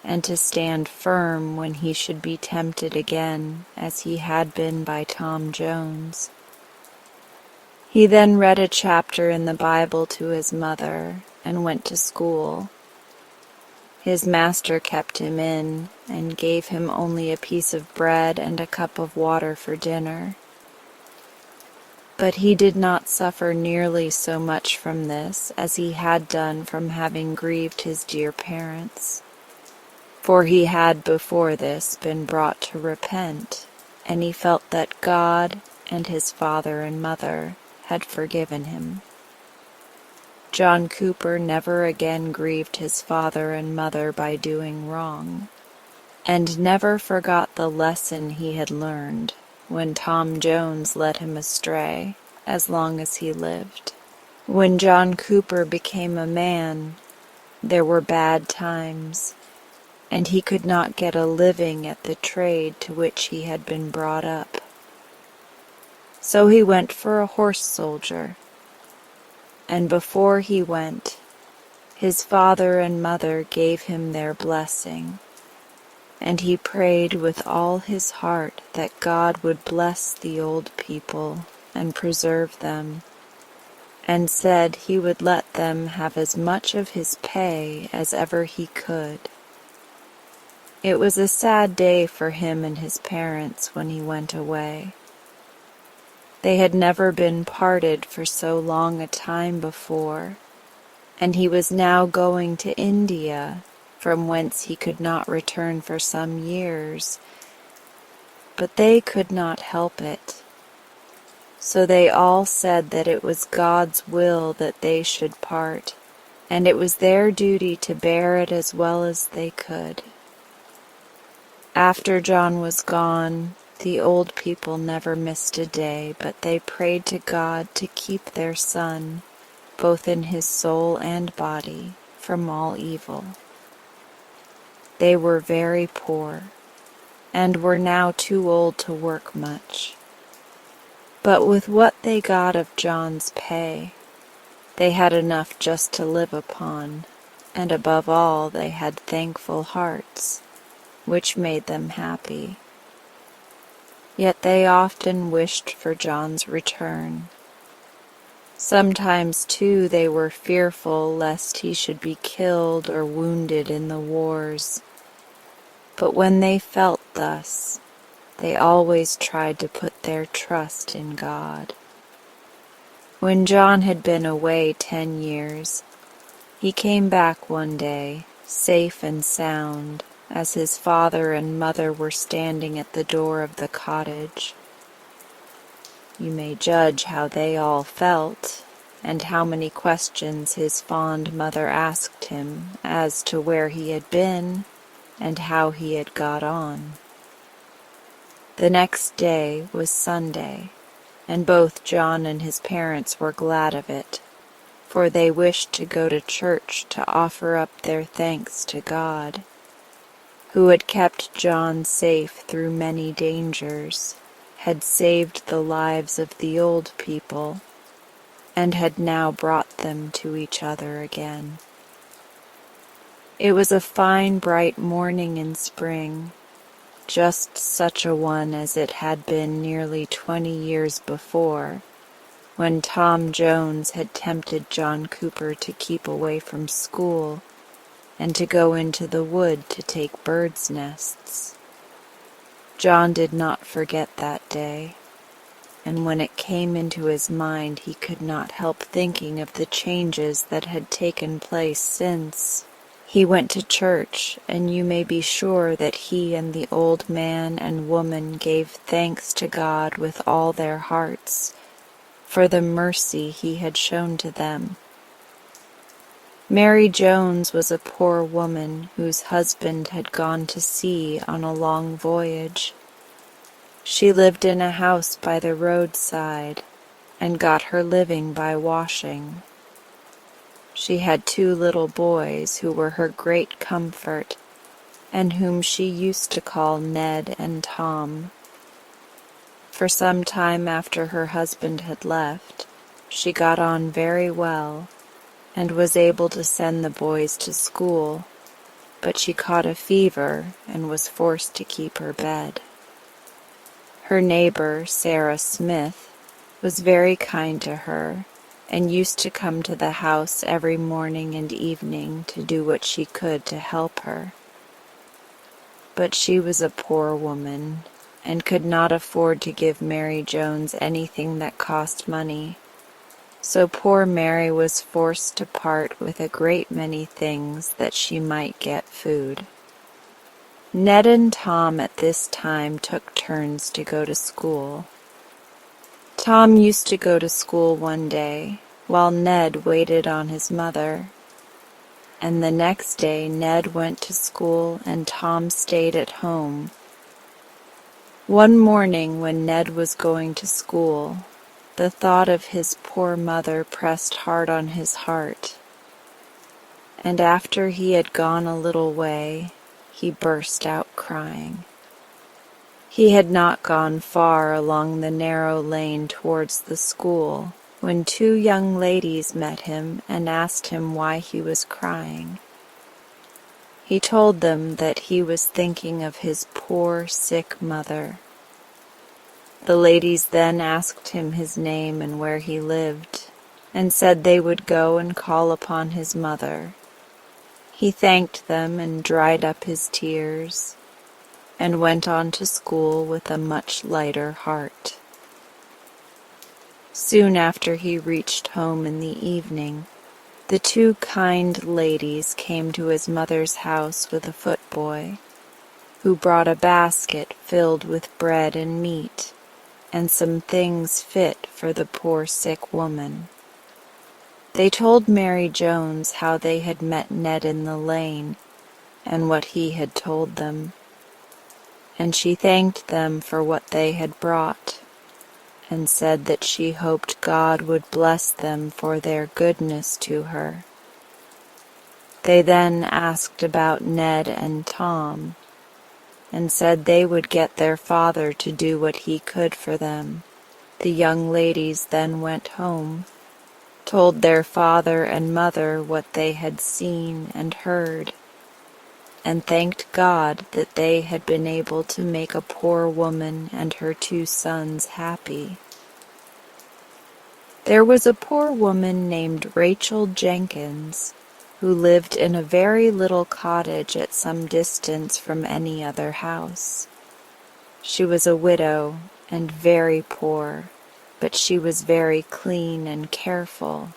A: and to stand firm when he should be tempted again, as he had been by Tom Jones. He then read a chapter in the Bible to his mother and went to school. His master kept him in and gave him only a piece of bread and a cup of water for dinner. But he did not suffer nearly so much from this as he had done from having grieved his dear parents. For he had before this been brought to repent, and he felt that God and his father and mother had forgiven him. John Cooper never again grieved his father and mother by doing wrong, and never forgot the lesson he had learned when Tom Jones led him astray as long as he lived. When John Cooper became a man, there were bad times, and he could not get a living at the trade to which he had been brought up. So he went for a horse soldier, and before he went, his father and mother gave him their blessing, and he prayed with all his heart that God would bless the old people and preserve them, and said he would let them have as much of his pay as ever he could. It was a sad day for him and his parents when he went away. They had never been parted for so long a time before, and he was now going to India, from whence he could not return for some years. But they could not help it. So they all said that it was God's will that they should part, and it was their duty to bear it as well as they could. After John was gone, the old people never missed a day, but they prayed to God to keep their son, both in his soul and body, from all evil. They were very poor, and were now too old to work much. But with what they got of John's pay, they had enough just to live upon, and above all they had thankful hearts, which made them happy. Yet they often wished for John's return. Sometimes, too, they were fearful lest he should be killed or wounded in the wars. But when they felt thus, they always tried to put their trust in God. When John had been away 10 years, he came back one day, safe and sound, as his father and mother were standing at the door of the cottage. You may judge how they all felt, and how many questions his fond mother asked him as to where he had been and how he had got on. The next day was Sunday, and both John and his parents were glad of it, for they wished to go to church to offer up their thanks to God, who had kept John safe through many dangers, had saved the lives of the old people, and had now brought them to each other again. It was a fine bright morning in spring, just such a one as it had been nearly 20 years before, when Tom Jones had tempted John Cooper to keep away from school and to go into the wood to take birds' nests. John did not forget that day, and when it came into his mind he could not help thinking of the changes that had taken place since. He went to church, and you may be sure that he and the old man and woman gave thanks to God with all their hearts for the mercy he had shown to them. Mary Jones was a poor woman whose husband had gone to sea on a long voyage. She lived in a house by the roadside and got her living by washing. She had 2 little boys who were her great comfort, and whom she used to call Ned and Tom. For some time after her husband had left, she got on very well, and was able to send the boys to school, but she caught a fever and was forced to keep her bed. Her neighbor, Sarah Smith, was very kind to her and used to come to the house every morning and evening to do what she could to help her. But she was a poor woman and could not afford to give Mary Jones anything that cost money, so poor Mary was forced to part with a great many things that she might get food. Ned and Tom at this time took turns to go to school. Tom used to go to school one day, while Ned waited on his mother, and the next day Ned went to school and Tom stayed at home. One morning when Ned was going to school, the thought of his poor mother pressed hard on his heart, and after he had gone a little way, he burst out crying. He had not gone far along the narrow lane towards the school when two young ladies met him and asked him why he was crying. He told them that he was thinking of his poor sick mother. The ladies then asked him his name and where he lived, and said they would go and call upon his mother. He thanked them and dried up his tears, and went on to school with a much lighter heart. Soon after he reached home in the evening, the two kind ladies came to his mother's house with a footboy, who brought a basket filled with bread and meat, and some things fit for the poor sick woman. They told Mary Jones how they had met Ned in the lane, and what he had told them, and she thanked them for what they had brought, and said that she hoped God would bless them for their goodness to her. They then asked about Ned and Tom, and said they would get their father to do what he could for them. The young ladies then went home, told their father and mother what they had seen and heard, and thanked God that they had been able to make a poor woman and her two sons happy. There was a poor woman named Rachel Jenkins, who lived in a very little cottage at some distance from any other house. She was a widow and very poor, but she was very clean and careful,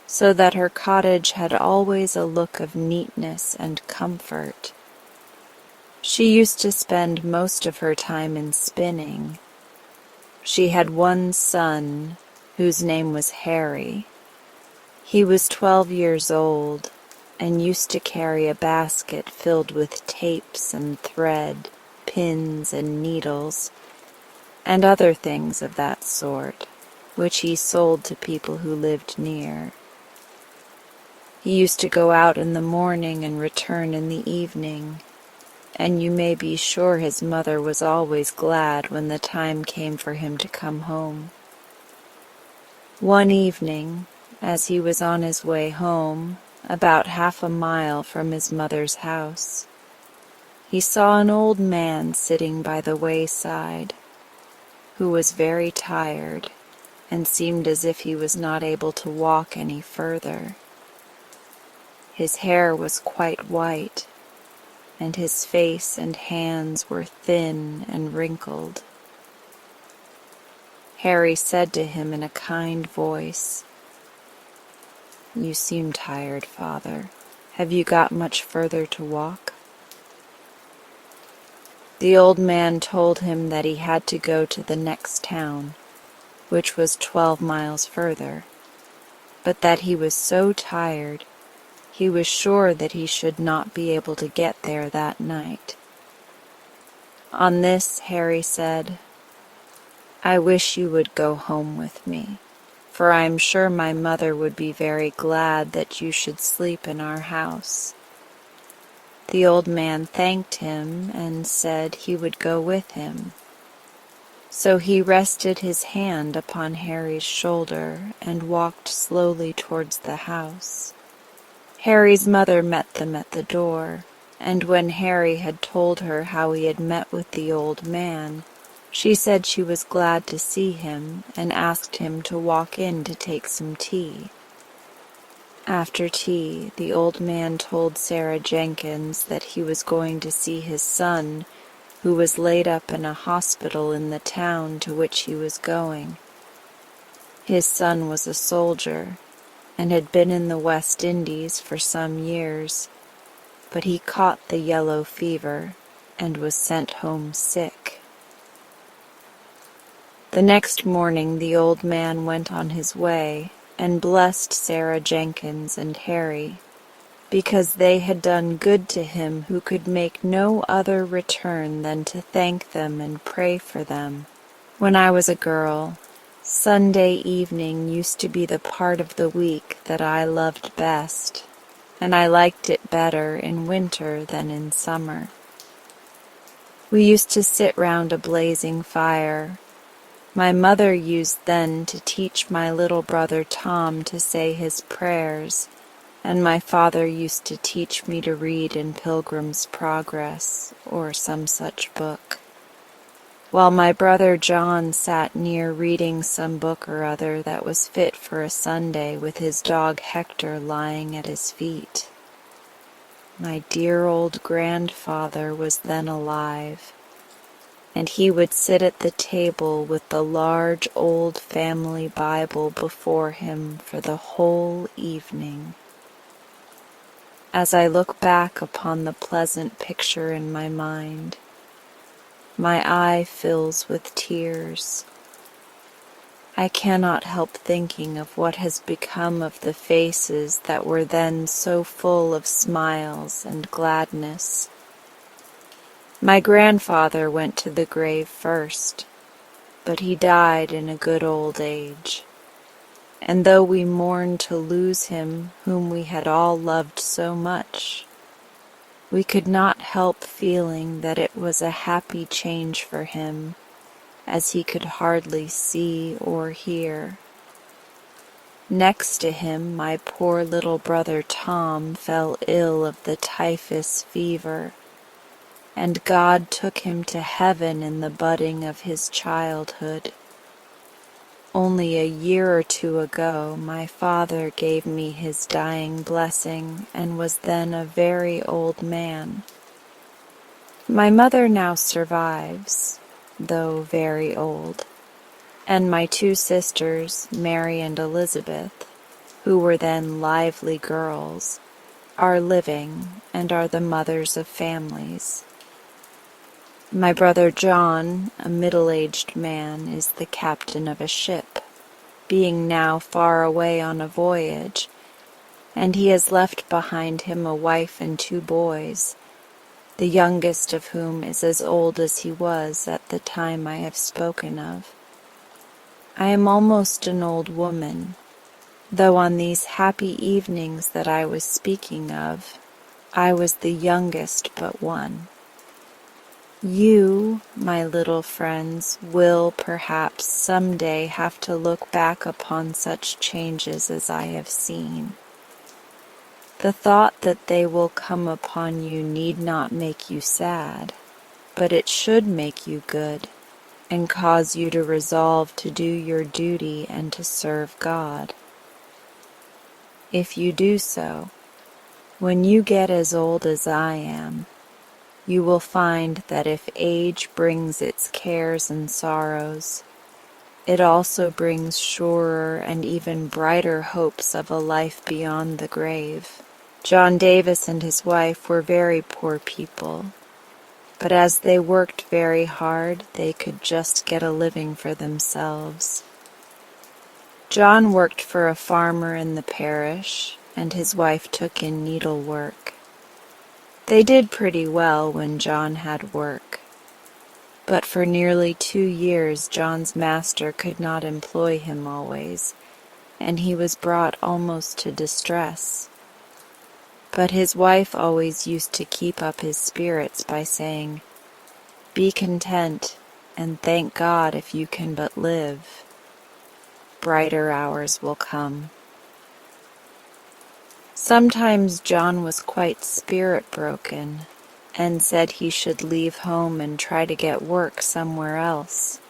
A: so that her cottage had always a look of neatness and comfort. She used to spend most of her time in spinning. She had one son, whose name was Harry. He was 12 years old, and used to carry a basket filled with tapes and thread, pins and needles, and other things of that sort, which he sold to people who lived near. He used to go out in the morning and return in the evening, and you may be sure his mother was always glad when the time came for him to come home. One evening, as he was on his way home, about half a mile from his mother's house, he saw an old man sitting by the wayside, who was very tired and seemed as if he was not able to walk any further. His hair was quite white, and his face and hands were thin and wrinkled. Harry said to him in a kind voice, "You seem tired, Father. Have you got much further to walk?" The old man told him that he had to go to the next town, which was 12 miles further, but that he was so tired he was sure that he should not be able to get there that night. On this, Harry said, "I wish you would go home with me, for I am sure my mother would be very glad that you should sleep in our house." The old man thanked him and said he would go with him. So he rested his hand upon Harry's shoulder and walked slowly towards the house. Harry's mother met them at the door, and when Harry had told her how he had met with the old man, She said she was glad to see him and asked him to walk in to take some tea. After tea, the old man told Sarah Jenkins that he was going to see his son, who was laid up in a hospital in the town to which he was going. His son was a soldier and had been in the West Indies for some years, but he caught the yellow fever and was sent home sick. The next morning the old man went on his way and blessed Sarah Jenkins and Harry, because they had done good to him who could make no other return than to thank them and pray for them. When I was a girl, Sunday evening used to be the part of the week that I loved best, and I liked it better in winter than in summer. We used to sit round a blazing fire. My mother used then to teach my little brother Tom to say his prayers, and my father used to teach me to read in Pilgrim's Progress or some such book, while my brother John sat near reading some book or other that was fit for a Sunday with his dog Hector lying at his feet. My dear old grandfather was then alive, and he would sit at the table with the large old family Bible before him for the whole evening. As I look back upon the pleasant picture in my mind, my eye fills with tears. I cannot help thinking of what has become of the faces that were then so full of smiles and gladness. My grandfather went to the grave first, but he died in a good old age, and though we mourned to lose him whom we had all loved so much, we could not help feeling that it was a happy change for him, as he could hardly see or hear. Next to him, my poor little brother Tom fell ill of the typhus fever, and God took him to heaven in the budding of his childhood. Only a year or two ago, my father gave me his dying blessing and was then a very old man. My mother now survives, though very old, and my two sisters, Mary and Elizabeth, who were then lively girls, are living and are the mothers of families. My brother John, a middle-aged man, is the captain of a ship, being now far away on a voyage, and he has left behind him a wife and two boys, the youngest of whom is as old as he was at the time I have spoken of. I am almost an old woman, though on these happy evenings that I was speaking of, I was the youngest but one. You, my little friends, will perhaps some day have to look back upon such changes as I have seen. The thought that they will come upon you need not make you sad, but it should make you good, and cause you to resolve to do your duty and to serve God. If you do so, when you get as old as I am, you will find that if age brings its cares and sorrows, it also brings surer and even brighter hopes of a life beyond the grave. John Davis and his wife were very poor people, but as they worked very hard, they could just get a living for themselves. John worked for a farmer in the parish, and his wife took in needlework. They did pretty well when John had work, but for nearly 2 years John's master could not employ him always, and he was brought almost to distress. But his wife always used to keep up his spirits by saying, "Be content, and thank God if you can but live. Brighter hours will come." Sometimes John was quite spirit-broken, and said he should leave home and try to get work somewhere else.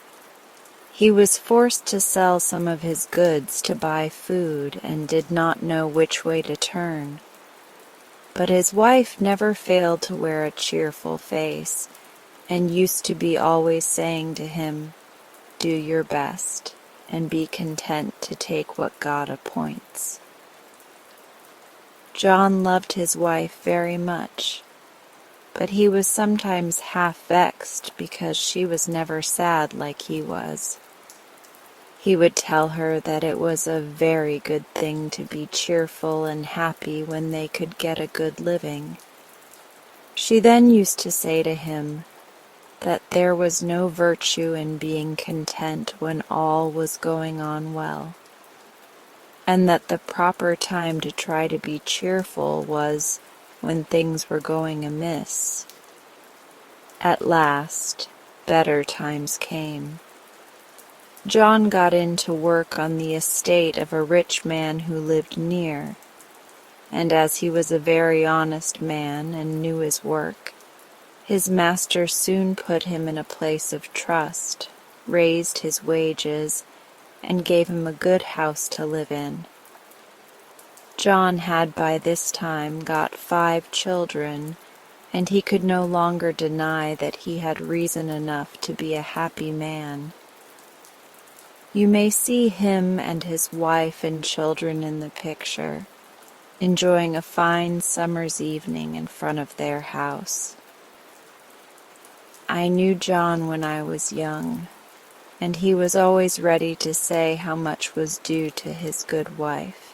A: He was forced to sell some of his goods to buy food and did not know which way to turn. But his wife never failed to wear a cheerful face and used to be always saying to him, "Do your best and be content to take what God appoints." John loved his wife very much, but he was sometimes half vexed because she was never sad like he was. He would tell her that it was a very good thing to be cheerful and happy when they could get a good living. She then used to say to him that there was no virtue in being content when all was going on well, and that the proper time to try to be cheerful was when things were going amiss. At last, better times came. John got into work on the estate of a rich man who lived near, and as he was a very honest man and knew his work, his master soon put him in a place of trust, raised his wages, and gave him a good house to live in. John had by this time got 5 children, and he could no longer deny that he had reason enough to be a happy man. You may see him and his wife and children in the picture, enjoying a fine summer's evening in front of their house. I knew John when I was young, and he was always ready to say how much was due to his good wife.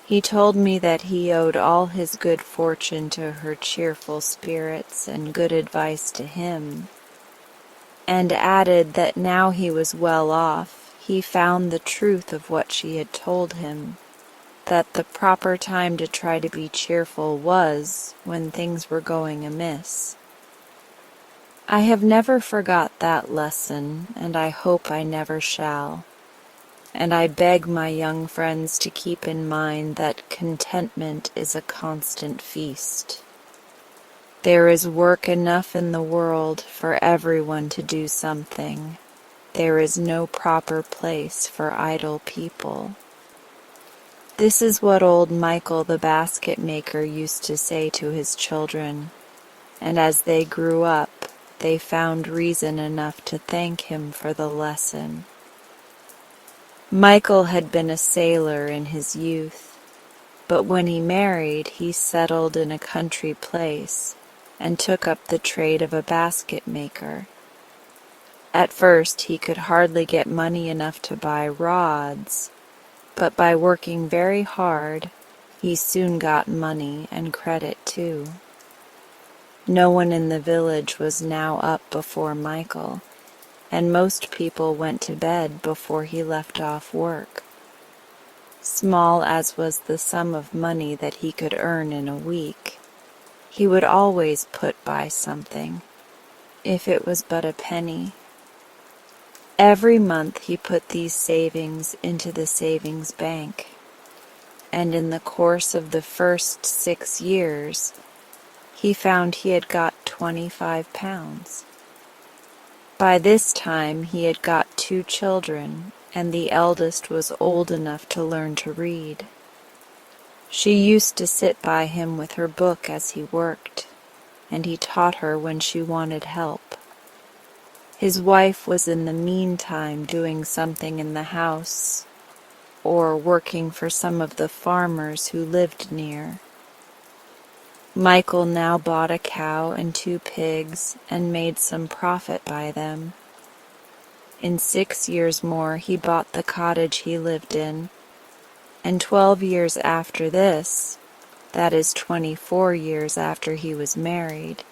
A: He told me that he owed all his good fortune to her cheerful spirits and good advice to him, and added that now he was well off, he found the truth of what she had told him, that the proper time to try to be cheerful was when things were going amiss. I have never forgot that lesson, and I hope I never shall, and I beg my young friends to keep in mind that contentment is a constant feast. There is work enough in the world for everyone to do something. There is no proper place for idle people. This is what old Michael the basket maker used to say to his children, and as they grew up, they found reason enough to thank him for the lesson. Michael had been a sailor in his youth, but when he married, he settled in a country place and took up the trade of a basket maker. At first he could hardly get money enough to buy rods, but by working very hard, he soon got money and credit too. No one in the village was now up before Michael, and most people went to bed before he left off work. Small as was the sum of money that he could earn in a week, he would always put by something, if it was but a penny. Every month he put these savings into the savings bank, and in the course of the first 6 years, he found he had got 25 pounds. By this time he had got 2 children, and the eldest was old enough to learn to read. She used to sit by him with her book as he worked, and he taught her when she wanted help. His wife was in the meantime doing something in the house, or working for some of the farmers who lived near. Michael now bought a cow and 2 pigs and made some profit by them. In 6 years more he bought the cottage he lived in, and 12 years after this, that is 24 years after he was married,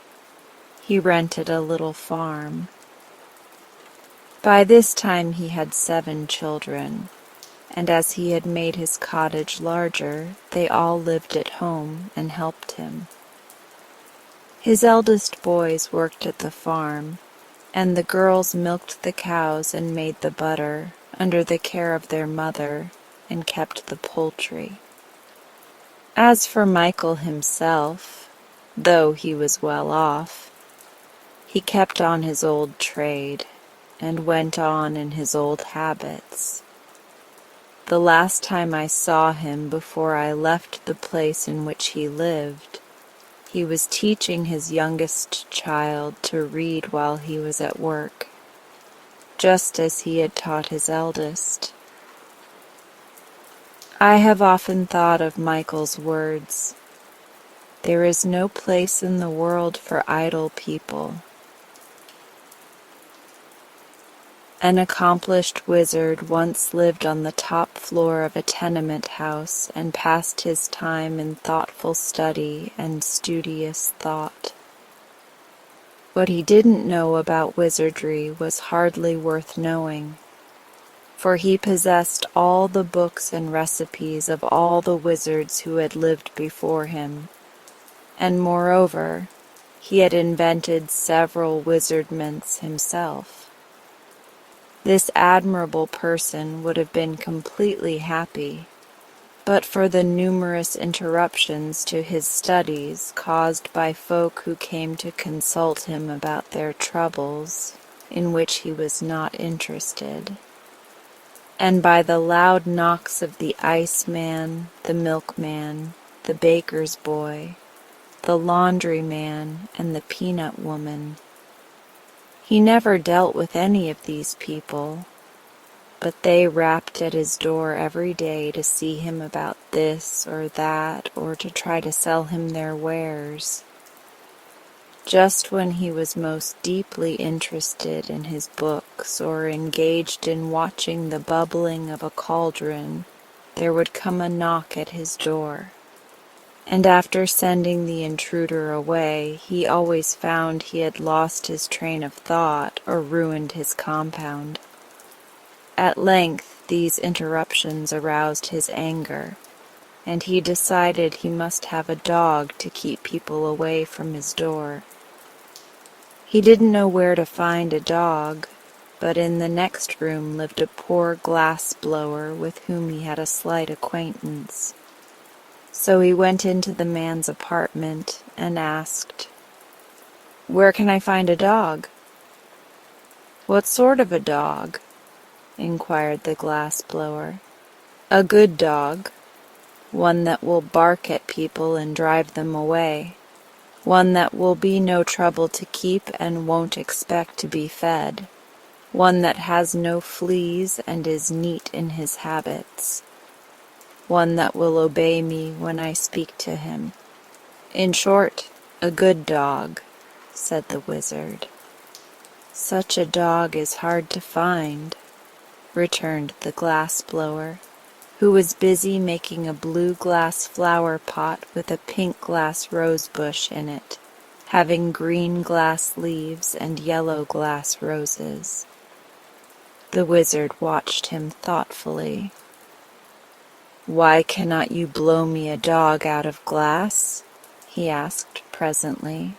A: he rented a little farm. By this time he had 7 children, and as he had made his cottage larger, they all lived at home and helped him. His eldest boys worked at the farm, and the girls milked the cows and made the butter under the care of their mother and kept the poultry. As for Michael himself, though he was well off. He kept on his old trade, and went on in his old habits. The last time I saw him before I left the place in which he lived, he was teaching his youngest child to read while he was at work, just as he had taught his eldest. I have often thought of Michael's words, "There is no place in the world for idle people." An accomplished wizard once lived on the top floor of a tenement house and passed his time in thoughtful study and studious thought. What he didn't know about wizardry was hardly worth knowing, for he possessed all the books and recipes of all the wizards who had lived before him, and moreover, he had invented several wizardments himself. This admirable person would have been completely happy, but for the numerous interruptions to his studies caused by folk who came to consult him about their troubles, in which he was not interested, and by the loud knocks of the iceman, the milkman, the baker's boy, the laundryman, and the peanut woman. He never dealt with any of these people, but they rapped at his door every day to see him about this or that, or to try to sell him their wares. Just when he was most deeply interested in his books or engaged in watching the bubbling of a cauldron, there would come a knock at his door. And after sending the intruder away, he always found he had lost his train of thought or ruined his compound. At length these interruptions aroused his anger, and he decided he must have a dog to keep people away from his door. He didn't know where to find a dog, but in the next room lived a poor glass blower with whom he had a slight acquaintance. So he went into the man's apartment and asked, "Where can I find a dog?" "What sort of a dog?" inquired the glass blower. "A good dog, one that will bark at people and drive them away, one that will be no trouble to keep and won't expect to be fed, one that has no fleas and is neat in his habits, one that will obey me when I speak to him. In short, a good dog," said the wizard. "Such a dog is hard to find," returned the glass blower, who was busy making a blue glass flower pot with a pink glass rose bush in it, having green glass leaves and yellow glass roses. The wizard watched him thoughtfully. "Why cannot you blow me a dog out of glass?" he asked presently.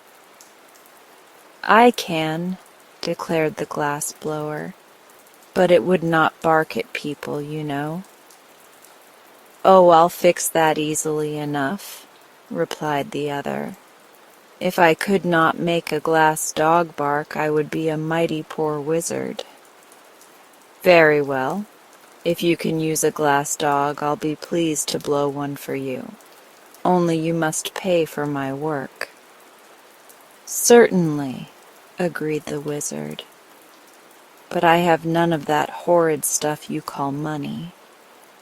A: "I can," declared the glass blower, "but it would not bark at people, you know." "Oh, I'll fix that easily enough," replied the other. "If I could not make a glass dog bark, I would be a mighty poor wizard." "Very well. If you can use a glass dog, I'll be pleased to blow one for you. Only you must pay for my work." "Certainly," agreed the wizard. "But I have none of that horrid stuff you call money.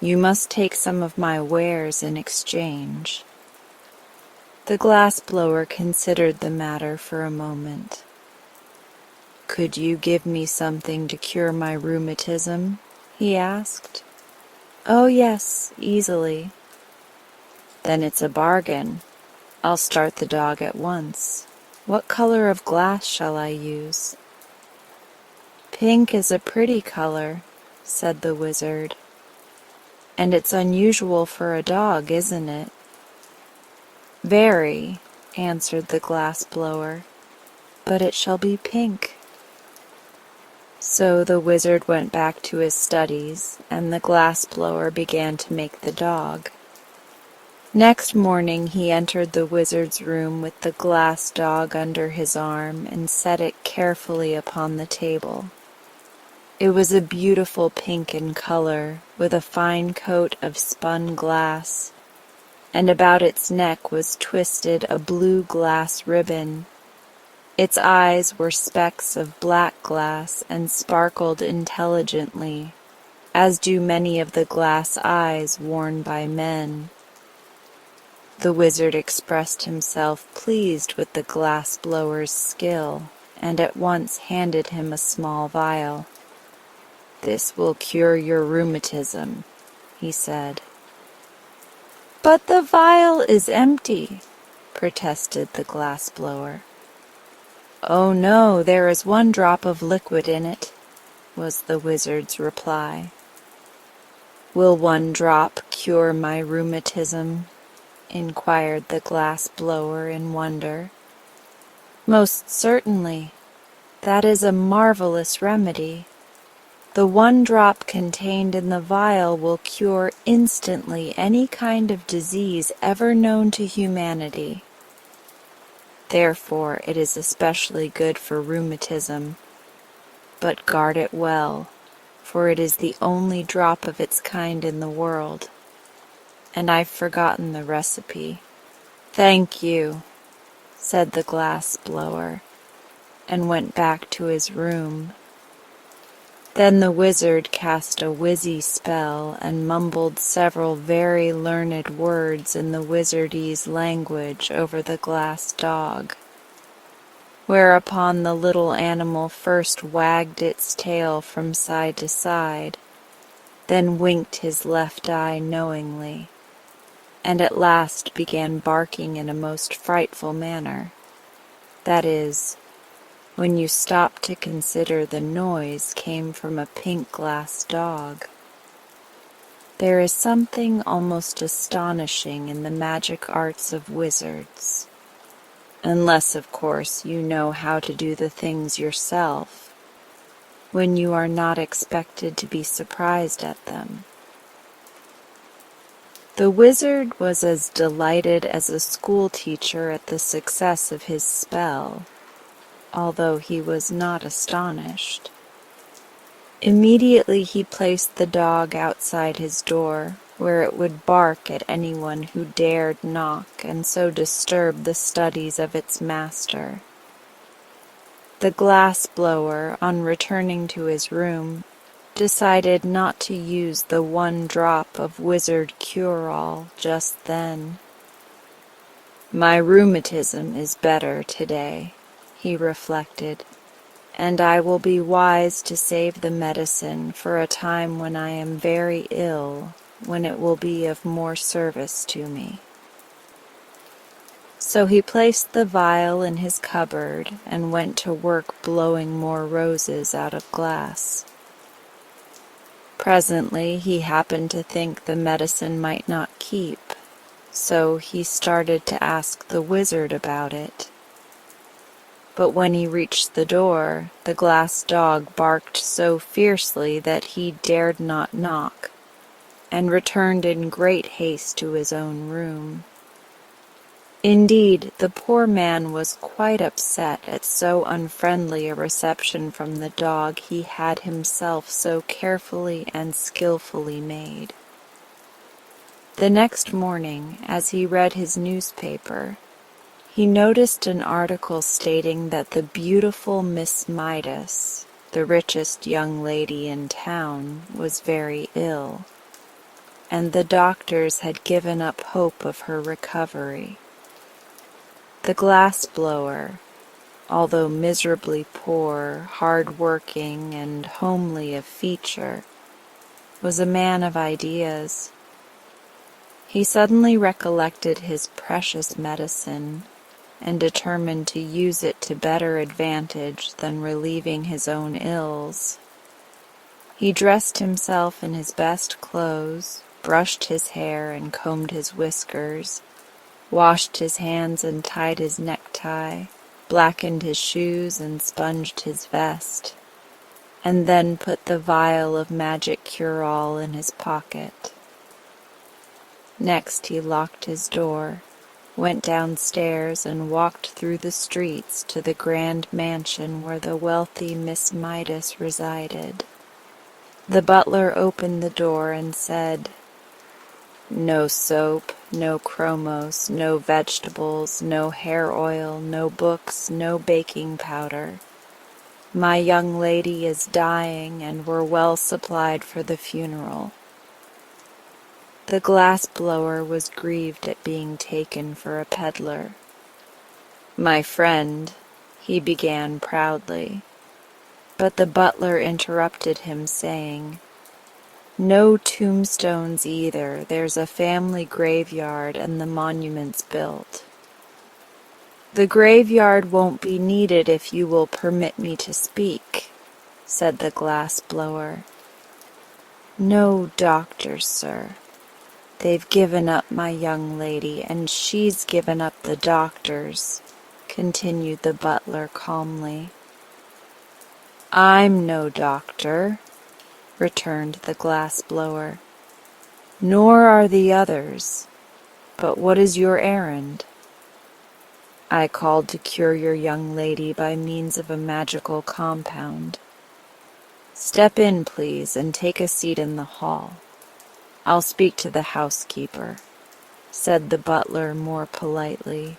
A: You must take some of my wares in exchange." The glass blower considered the matter for a moment. "Could you give me something to cure my rheumatism?" he asked. "Oh, yes, easily." "Then it's a bargain. I'll start the dog at once. What color of glass shall I use?" "Pink is a pretty color," said the wizard. "And it's unusual for a dog, isn't it?" "Very," answered the glass blower, "but it shall be pink." So the wizard went back to his studies, and the glass blower began to make the dog. Next morning he entered the wizard's room with the glass dog under his arm and set it carefully upon the table. It was a beautiful pink in color, with a fine coat of spun glass, and about its neck was twisted a blue glass ribbon. Its eyes were specks of black glass and sparkled intelligently, as do many of the glass eyes worn by men. The wizard expressed himself pleased with the glass blower's skill, and at once handed him a small vial. "This will cure your rheumatism," he said. "But the vial is empty," protested the glass blower. "Oh no, there is one drop of liquid in it," was the wizard's reply. "Will one drop cure my rheumatism?" inquired the glass blower in wonder. "Most certainly. That is a marvelous remedy. The one drop contained in the vial will cure instantly any kind of disease ever known to humanity. Therefore it is especially good for rheumatism. But guard it well, for it is the only drop of its kind in the world, and I've forgotten the recipe." "Thank you," said the glass blower, and went back to his room. Then the wizard cast a wizzy spell and mumbled several very learned words in the wizardese language over the glass dog, whereupon the little animal first wagged its tail from side to side, then winked his left eye knowingly, and at last began barking in a most frightful manner. That is, when you stop to consider the noise came from a pink glass dog. There is something almost astonishing in the magic arts of wizards, unless, of course, you know how to do the things yourself, when you are not expected to be surprised at them. The wizard was as delighted as a schoolteacher at the success of his spell, although he was not astonished. Immediately he placed the dog outside his door, where it would bark at anyone who dared knock and so disturb the studies of its master. The glass blower, on returning to his room, decided not to use the one drop of wizard cure-all just then. "My rheumatism is better today," he reflected, "and I will be wise to save the medicine for a time when I am very ill, when it will be of more service to me." So he placed the vial in his cupboard and went to work blowing more roses out of glass. Presently he happened to think the medicine might not keep, so he started to ask the wizard about it. But when he reached the door, the glass dog barked so fiercely that he dared not knock, and returned in great haste to his own room. Indeed, the poor man was quite upset at so unfriendly a reception from the dog he had himself so carefully and skillfully made. The next morning, as he read his newspaper, he noticed an article stating that the beautiful Miss Midas, the richest young lady in town, was very ill, and the doctors had given up hope of her recovery. The glass blower, although miserably poor, hard-working, and homely of feature, was a man of ideas. He suddenly recollected his precious medicine, and determined to use it to better advantage than relieving his own ills. He dressed himself in his best clothes, brushed his hair and combed his whiskers, washed his hands and tied his necktie, blackened his shoes and sponged his vest, and then put the vial of magic cure-all in his pocket. Next he locked his door, went downstairs, and walked through the streets to the grand mansion where the wealthy Miss Midas resided. The butler opened the door and said, "No soap, no chromos, no vegetables, no hair oil, no books, no baking powder. My young lady is dying, and we're well supplied for the funeral." The glass-blower was grieved at being taken for a peddler. "My friend," he began proudly, but the butler interrupted him, saying, "No tombstones either. There's a family graveyard and the monument's built." "The graveyard won't be needed if you will permit me to speak," said the glass-blower. "No doctors, sir. They've given up my young lady, and she's given up the doctors," continued the butler calmly. "I'm no doctor," returned the glass-blower, "nor are the others. But what is your errand?" "I called to cure your young lady by means of a magical compound." "Step in, please, and take a seat in the hall. I'll speak to the housekeeper," said the butler more politely.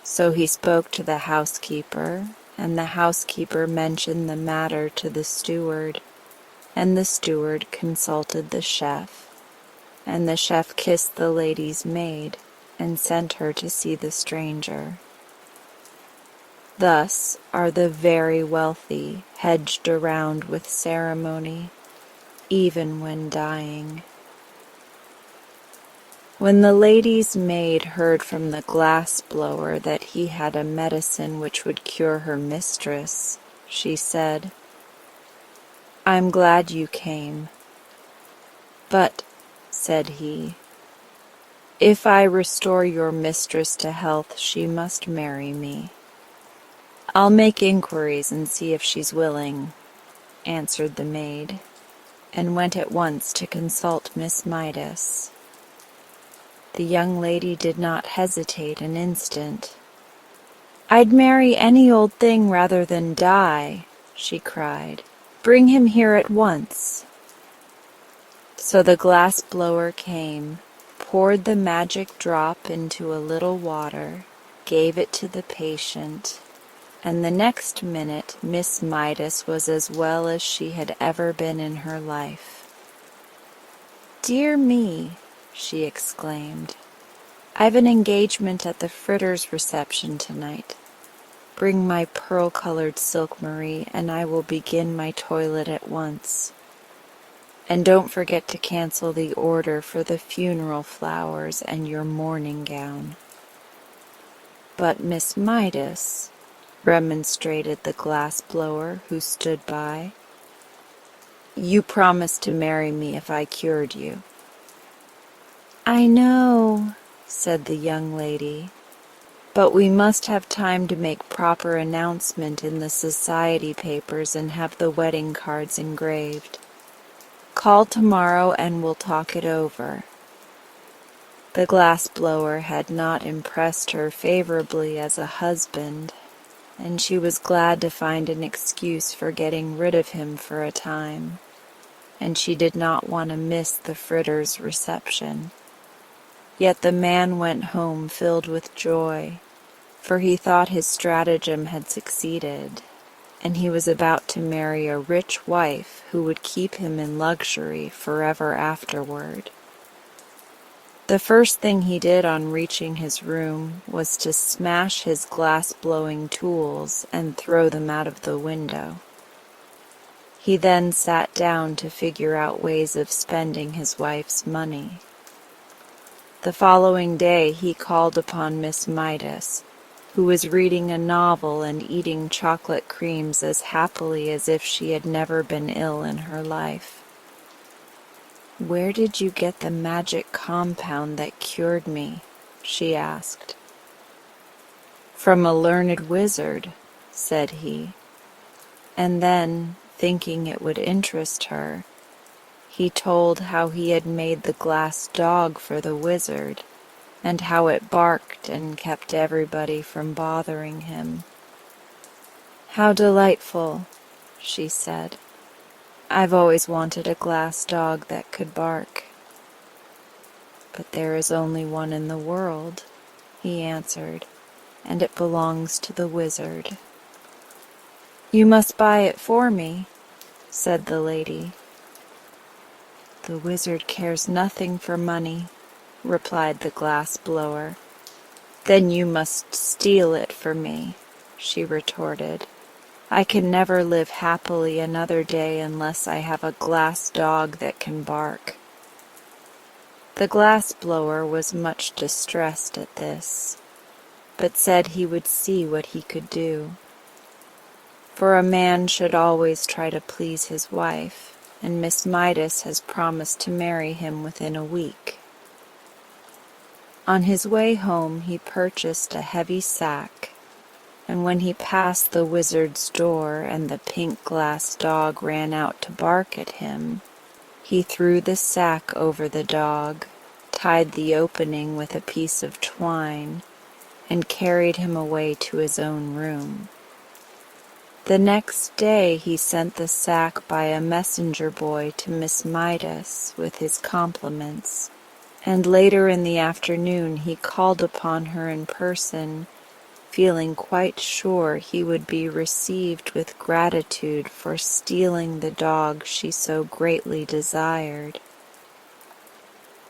A: So he spoke to the housekeeper, and the housekeeper mentioned the matter to the steward, and the steward consulted the chef, and the chef kissed the lady's maid and sent her to see the stranger. Thus are the very wealthy hedged around with ceremony, even when dying. When the lady's maid heard from the glass-blower that he had a medicine which would cure her mistress, she said, "I'm glad you came." "But," said he, "if I restore your mistress to health, she must marry me." "I'll make inquiries and see if she's willing," answered the maid, and went at once to consult Miss Midas. The young lady did not hesitate an instant. "I'd marry any old thing rather than die," she cried. "Bring him here at once." So the glass-blower came, poured the magic drop into a little water, gave it to the patient, and the next minute Miss Midas was as well as she had ever been in her life. "Dear me," she exclaimed, "I've an engagement at the Fritters' reception tonight. Bring my pearl-colored silk, Marie, and I will begin my toilet at once. And don't forget to cancel the order for the funeral flowers and your mourning gown." "But Miss Midas," remonstrated the glass-blower who stood by, "you promised to marry me if I cured you." "I know," said the young lady, "but we must have time to make proper announcement in the society papers and have the wedding cards engraved. Call tomorrow and we'll talk it over." The glass-blower had not impressed her favorably as a husband, and she was glad to find an excuse for getting rid of him for a time, and she did not want to miss the Fritters' reception. Yet the man went home filled with joy, for he thought his stratagem had succeeded, and he was about to marry a rich wife who would keep him in luxury forever afterward. The first thing he did on reaching his room was to smash his glass-blowing tools and throw them out of the window. He then sat down to figure out ways of spending his wife's money. The following day he called upon Miss Midas, who was reading a novel and eating chocolate creams as happily as if she had never been ill in her life. "Where did you get the magic compound that cured me?" she asked. "From a learned wizard," said he. And then, thinking it would interest her, He told how he had made the glass dog for the wizard, and how it barked and kept everybody from bothering him. "How delightful," she said. "I've always wanted a glass dog that could bark." "But there is only one in the world," he answered, "and it belongs to the wizard." "You must buy it for me," said the lady. "The wizard cares nothing for money," replied the glass blower. "Then you must steal it for me," she retorted. "I can never live happily another day unless I have a glass dog that can bark." The glass blower was much distressed at this, but said he would see what he could do. For a man should always try to please his wife, and Miss Midas has promised to marry him within a week. On his way home he purchased a heavy sack, and when he passed the wizard's door and the pink glass dog ran out to bark at him, he threw the sack over the dog, tied the opening with a piece of twine, and carried him away to his own room. The next day he sent the sack by a messenger boy to Miss Midas with his compliments, and later in the afternoon he called upon her in person, feeling quite sure he would be received with gratitude for stealing the dog she so greatly desired.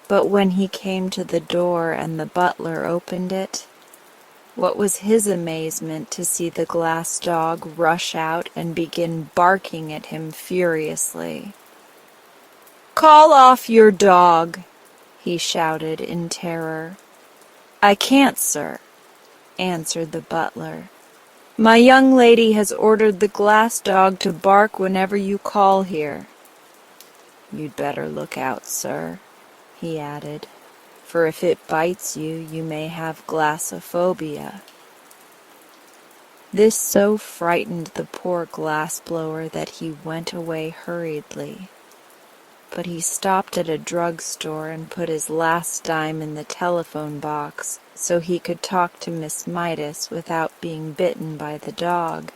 A: But when he came to the door and the butler opened it, what was his amazement to see the glass dog rush out and begin barking at him furiously. "Call off your dog!" he shouted in terror. "I can't, sir," answered the butler. "My young lady has ordered the glass dog to bark whenever you call here." "You'd better look out, sir," he added, "for if it bites you, you may have glassophobia." This so frightened the poor glass blower that he went away hurriedly. But he stopped at a drugstore and put his last dime in the telephone box so he could talk to Miss Midas without being bitten by the dog.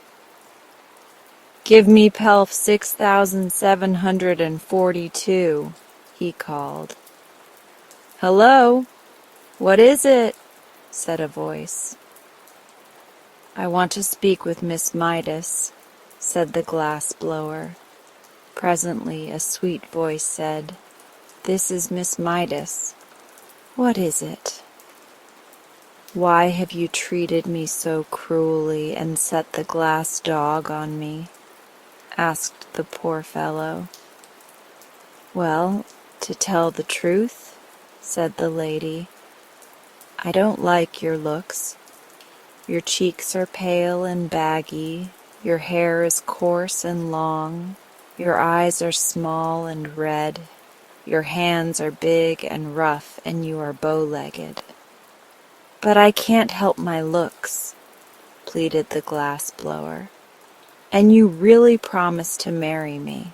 A: "Give me Pelf 6742, he called. "Hello? What is it?" said a voice. "I want to speak with Miss Midas," said the glass blower. Presently a sweet voice said, "This is Miss Midas. What is it?" "Why have you treated me so cruelly and set the glass dog on me?" asked the poor fellow. "Well, to tell the truth," said the lady, "I don't like your looks. Your cheeks are pale and baggy, your hair is coarse and long, your eyes are small and red, your hands are big and rough, and you are bow-legged." "But I can't help my looks," pleaded the glass blower, "and you really promised to marry me."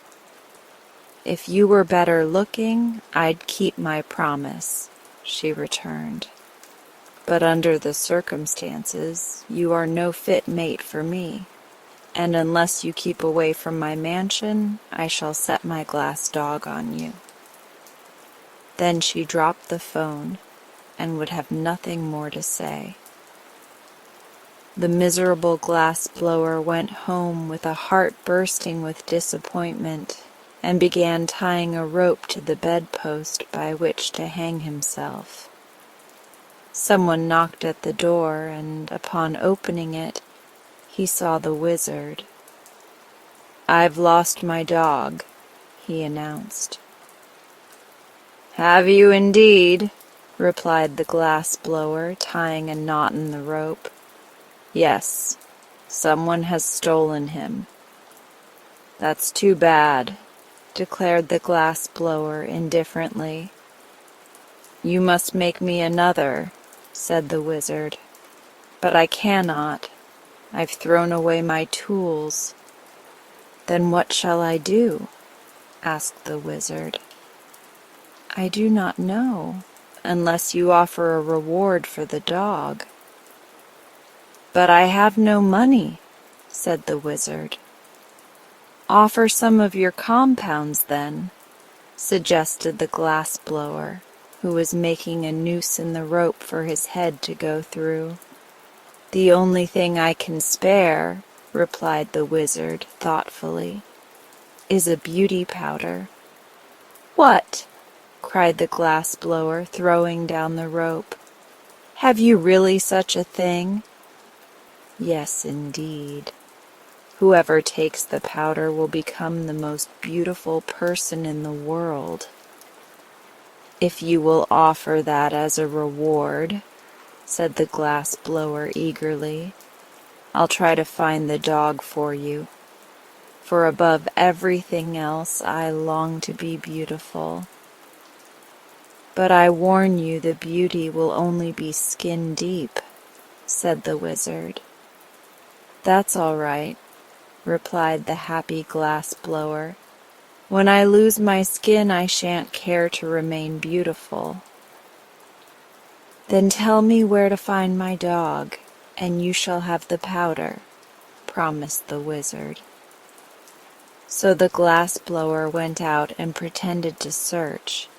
A: "If you were better looking, I'd keep my promise," she returned. "But under the circumstances, you are no fit mate for me, and unless you keep away from my mansion, I shall set my glass dog on you." Then she dropped the phone and would have nothing more to say. The miserable glass blower went home with a heart bursting with disappointment, and began tying a rope to the bedpost by which to hang himself. Someone knocked at the door, and upon opening it, he saw the wizard. "I've lost my dog," he announced. "Have you indeed?" replied the glass blower, tying a knot in the rope. "Yes, someone has stolen him." "That's too bad," declared the glass blower indifferently. "You must make me another," said the wizard. "But I cannot. I've thrown away my tools." "Then what shall I do?" asked the wizard. I do not know, unless you offer a reward for the dog. But I have no money, said the wizard. Offer some of your compounds, then, suggested the glass blower, who was making a noose in the rope for his head to go through. The only thing I can spare, replied the wizard thoughtfully, is a beauty powder. What? Cried the glass blower, throwing down the rope. Have you really such a thing? Yes, indeed. Whoever takes the powder will become the most beautiful person in the world. If you will offer that as a reward, said the glass blower eagerly, I'll try to find the dog for you. For above everything else, I long to be beautiful. But I warn you the beauty will only be skin deep, said the wizard. That's all right, replied the happy glass blower. When I lose my skin, I shan't care to remain beautiful. Then tell me where to find my dog, and you shall have the powder, promised the wizard. So the glass blower went out and pretended to search,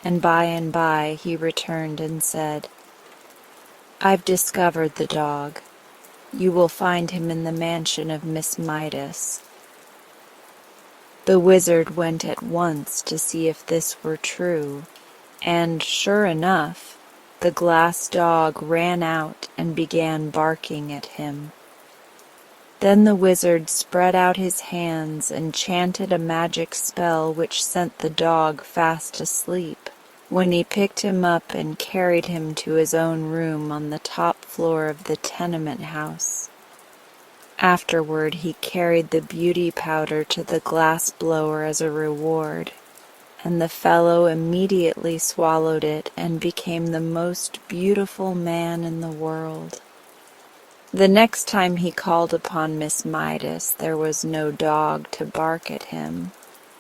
A: and by he returned and said, I've discovered the dog. You will find him in the mansion of Miss Midas. The wizard went at once to see if this were true, and, sure enough, the glass dog ran out and began barking at him. Then the wizard spread out his hands and chanted a magic spell which sent the dog fast asleep, when he picked him up and carried him to his own room on the top floor of the tenement house. Afterward he carried the beauty powder to the glass blower as a reward, and the fellow immediately swallowed it and became the most beautiful man in the world. The next time he called upon Miss Midas, there was no dog to bark at him,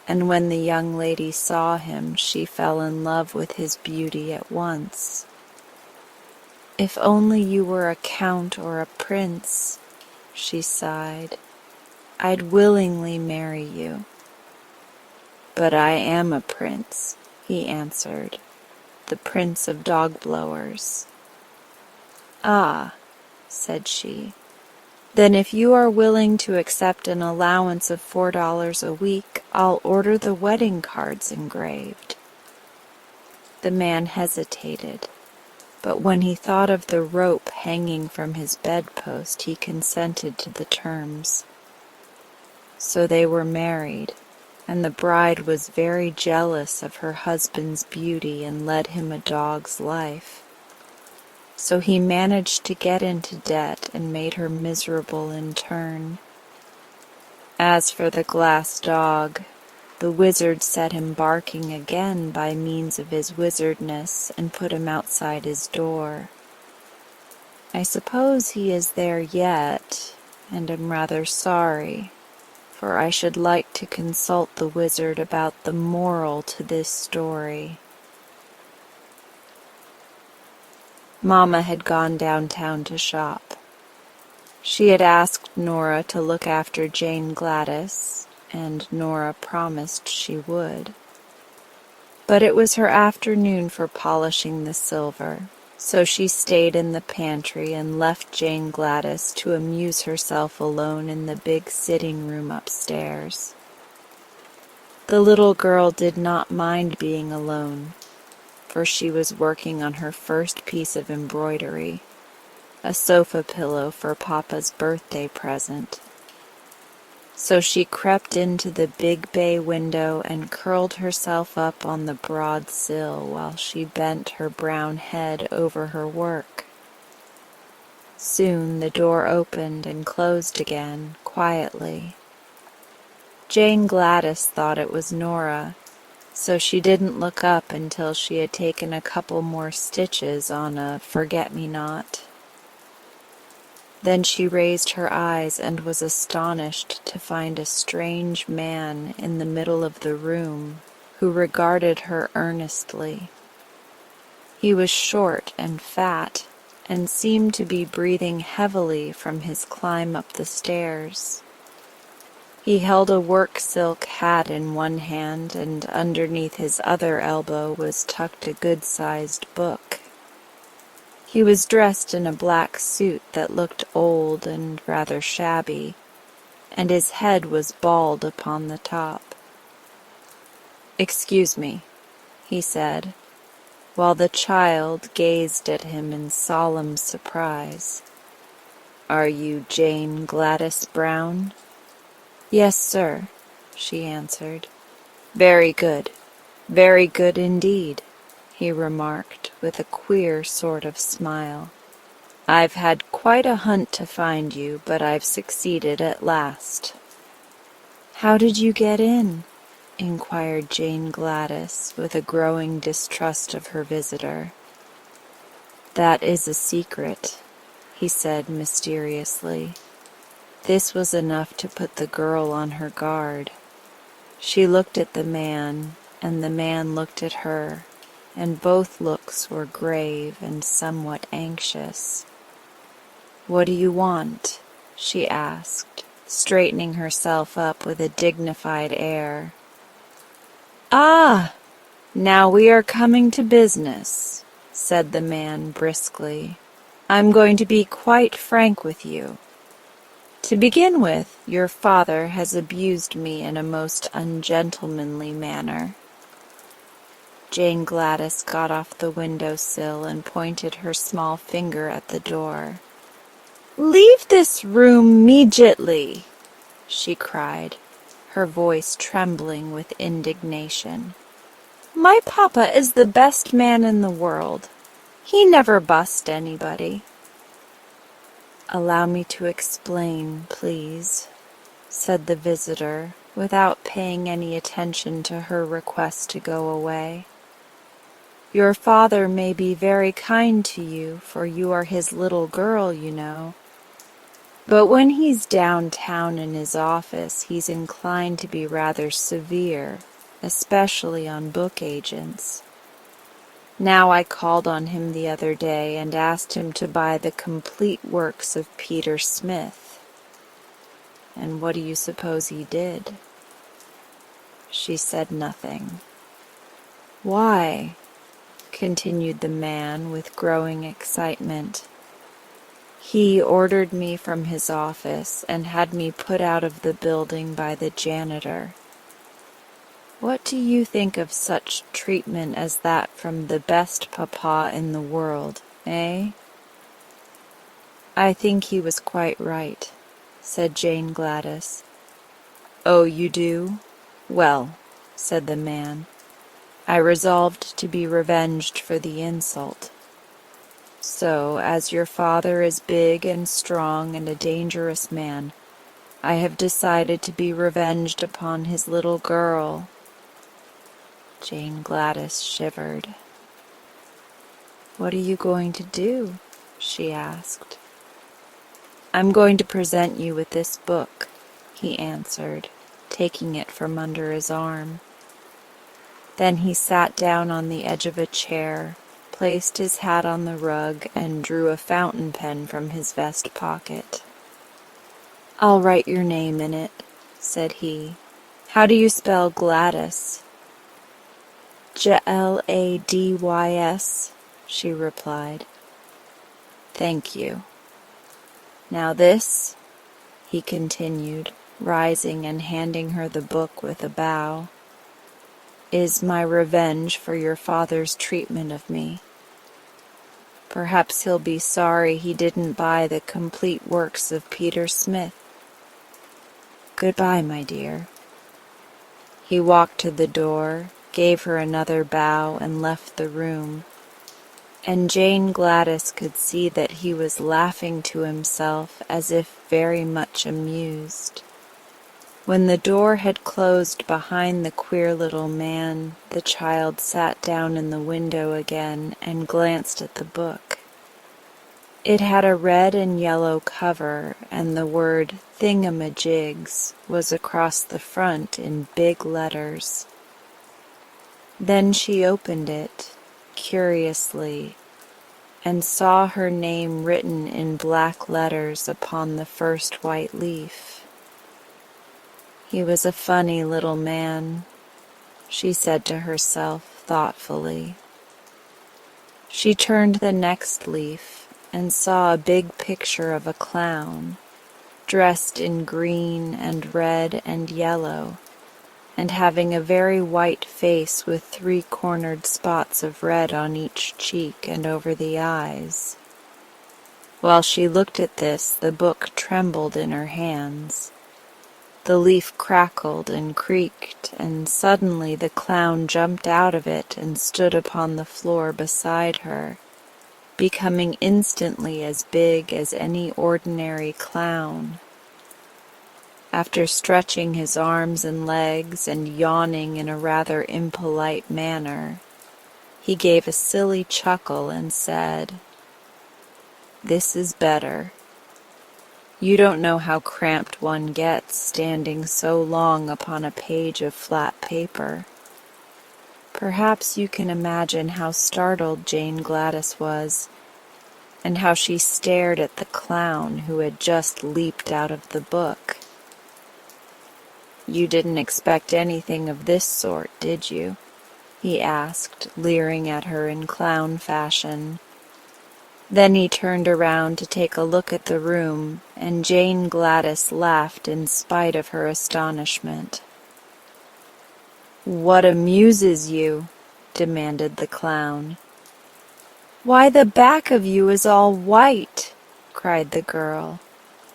A: and when the young lady saw him, she fell in love with his beauty at once. If only you were a count or a prince, she sighed, I'd willingly marry you. But I am a prince, he answered, the prince of dog blowers. Ah, said she, then if you are willing to accept an allowance of $4 a week, I'll order the wedding cards engraved. The man hesitated, but when he thought of the rope hanging from his bedpost, he consented to the terms. So they were married, and the bride was very jealous of her husband's beauty and led him a dog's life. So he managed to get into debt and made her miserable in turn. As for the glass dog, the wizard set him barking again by means of his wizardness and put him outside his door. I suppose he is there yet, and am rather sorry, for I should like to consult the wizard about the moral to this story. Mamma had gone downtown to shop. She had asked Nora to look after Jane Gladys, and Nora promised she would. But it was her afternoon for polishing the silver, so she stayed in the pantry and left Jane Gladys to amuse herself alone in the big sitting room upstairs. The little girl did not mind being alone, for she was working on her first piece of embroidery, a sofa pillow for Papa's birthday present. So she crept into the big bay window and curled herself up on the broad sill while she bent her brown head over her work. Soon the door opened and closed again, quietly. Jane Gladys thought it was Nora, so she didn't look up until she had taken a couple more stitches on a forget-me-not. Then she raised her eyes and was astonished to find a strange man in the middle of the room who regarded her earnestly. He was short and fat and seemed to be breathing heavily from his climb up the stairs. He held a work silk hat in one hand, and underneath his other elbow was tucked a good-sized book. He was dressed in a black suit that looked old and rather shabby, and his head was bald upon the top. "Excuse me," he said, while the child gazed at him in solemn surprise. "Are you Jane Gladys Brown?" "Yes, sir," she answered. Very good indeed," he remarked with a queer sort of smile. "I've had quite a hunt to find you, but I've succeeded at last." "How did you get in?" inquired Jane Gladys with a growing distrust of her visitor. "That is a secret," he said mysteriously. This was enough to put the girl on her guard. She looked at the man, and the man looked at her, and both looks were grave and somewhat anxious. "What do you want?" she asked, straightening herself up with a dignified air. "Ah, now we are coming to business," said the man briskly. "I'm going to be quite frank with you. To begin with, your father has abused me in a most ungentlemanly manner." Jane Gladys got off the window-sill and pointed her small finger at the door. "Leave this room immediately," she cried, her voice trembling with indignation. "My papa is the best man in the world. He never bust anybody." "Allow me to explain, please," said the visitor, without paying any attention to her request to go away. "Your father may be very kind to you, for you are his little girl, you know. But when he's downtown in his office, he's inclined to be rather severe, especially on book agents. Now I called on him the other day and asked him to buy the complete works of Peter Smith. And what do you suppose he did?" She said nothing. "Why?" continued the man with growing excitement. "He ordered me from his office and had me put out of the building by the janitor. What do you think of such treatment as that from the best papa in the world, eh?" "I think he was quite right," said Jane Gladys. "Oh, you do? Well," said the man, "I resolved to be revenged for the insult. So, as your father is big and strong and a dangerous man, I have decided to be revenged upon his little girl." Jane Gladys shivered. "What are you going to do?" she asked. "I'm going to present you with this book," he answered, taking it from under his arm. Then he sat down on the edge of a chair, placed his hat on the rug, and drew a fountain pen from his vest pocket. "I'll write your name in it," said he. "How do you spell Gladys?" "Gladys," she replied. "Thank you. Now this," he continued, rising and handing her the book with a bow, "is my revenge for your father's treatment of me. Perhaps he'll be sorry he didn't buy the complete works of Peter Smith. Goodbye, my dear." He walked to the door, gave her another bow, and left the room, and Jane Gladys could see that he was laughing to himself as if very much amused. When the door had closed behind the queer little man, the child sat down in the window again and glanced at the book. It had a red and yellow cover, and the word "Thingamajigs" was across the front in big letters. Then she opened it, curiously, and saw her name written in black letters upon the first white leaf. He was a funny little man, she said to herself thoughtfully. She turned the next leaf and saw a big picture of a clown, dressed in green and red and yellow, and having a very white face with 3-cornered spots of red on each cheek and over the eyes. While she looked at this, the book trembled in her hands. The leaf crackled and creaked, and suddenly the clown jumped out of it and stood upon the floor beside her, becoming instantly as big as any ordinary clown. After stretching his arms and legs and yawning in a rather impolite manner, he gave a silly chuckle and said, "This is better. You don't know how cramped one gets standing so long upon a page of flat paper." Perhaps you can imagine how startled Jane Gladys was, and how she stared at the clown who had just leaped out of the book. "You didn't expect anything of this sort, did you?" he asked, leering at her in clown fashion. Then he turned around to take a look at the room, and Jane Gladys laughed in spite of her astonishment. "What amuses you?" demanded the clown. "Why, the back of you is all white," cried the girl.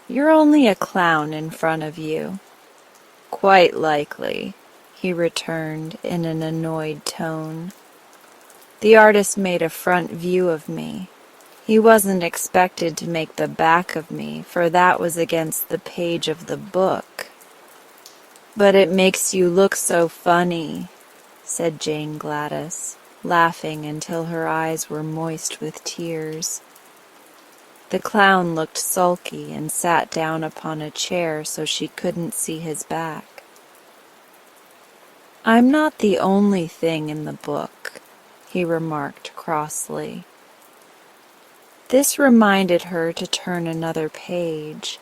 A: "You're only a clown in front of you." "Quite likely," he returned in an annoyed tone. "The artist made a front view of me. He wasn't expected to make the back of me, for that was against the page of the book." "But it makes you look so funny," said Jane Gladys, laughing until her eyes were moist with tears. The clown looked sulky and sat down upon a chair so she couldn't see his back. "I'm not the only thing in the book," he remarked crossly. This reminded her to turn another page,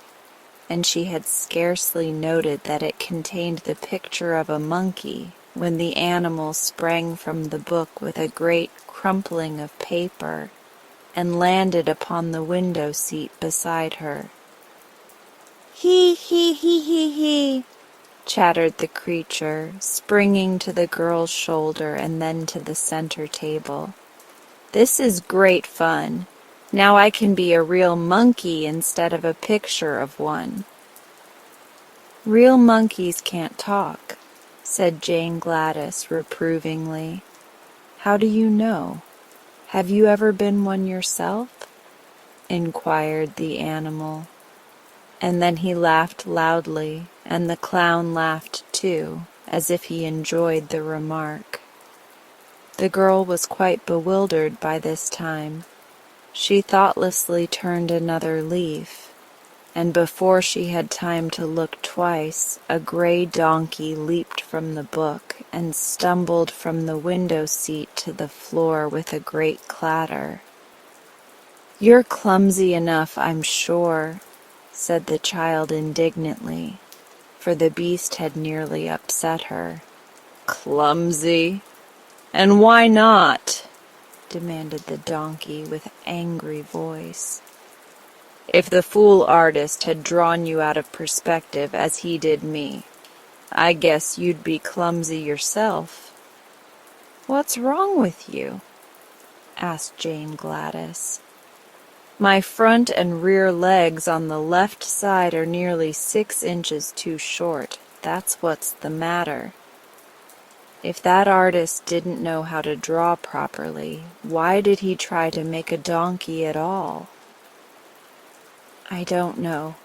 A: and she had scarcely noted that it contained the picture of a monkey when the animal sprang from the book with a great crumpling of paper and landed upon the window seat beside her. "Hee hee hee hee hee," chattered the creature, springing to the girl's shoulder and then to the center table. "This is great fun. Now I can be a real monkey instead of a picture of one." "Real monkeys can't talk," said Jane Gladys reprovingly. "How do you know? Have you ever been one yourself?" inquired the animal. And then he laughed loudly, and the clown laughed too, as if he enjoyed the remark. The girl was quite bewildered by this time. She thoughtlessly turned another leaf, and before she had time to look twice, a gray donkey leaped from the book and stumbled from the window seat to the floor with a great clatter. "You're clumsy enough, I'm sure," said the child indignantly, for the beast had nearly upset her. "Clumsy? And why not?" demanded the donkey with angry voice. "If the fool artist had drawn you out of perspective as he did me, I guess you'd be clumsy yourself." "What's wrong with you?" asked Jane Gladys. "My front and rear legs on the left side are nearly 6 inches too short. That's what's the matter. If that artist didn't know how to draw properly, why did he try to make a donkey at all?" "I don't know,"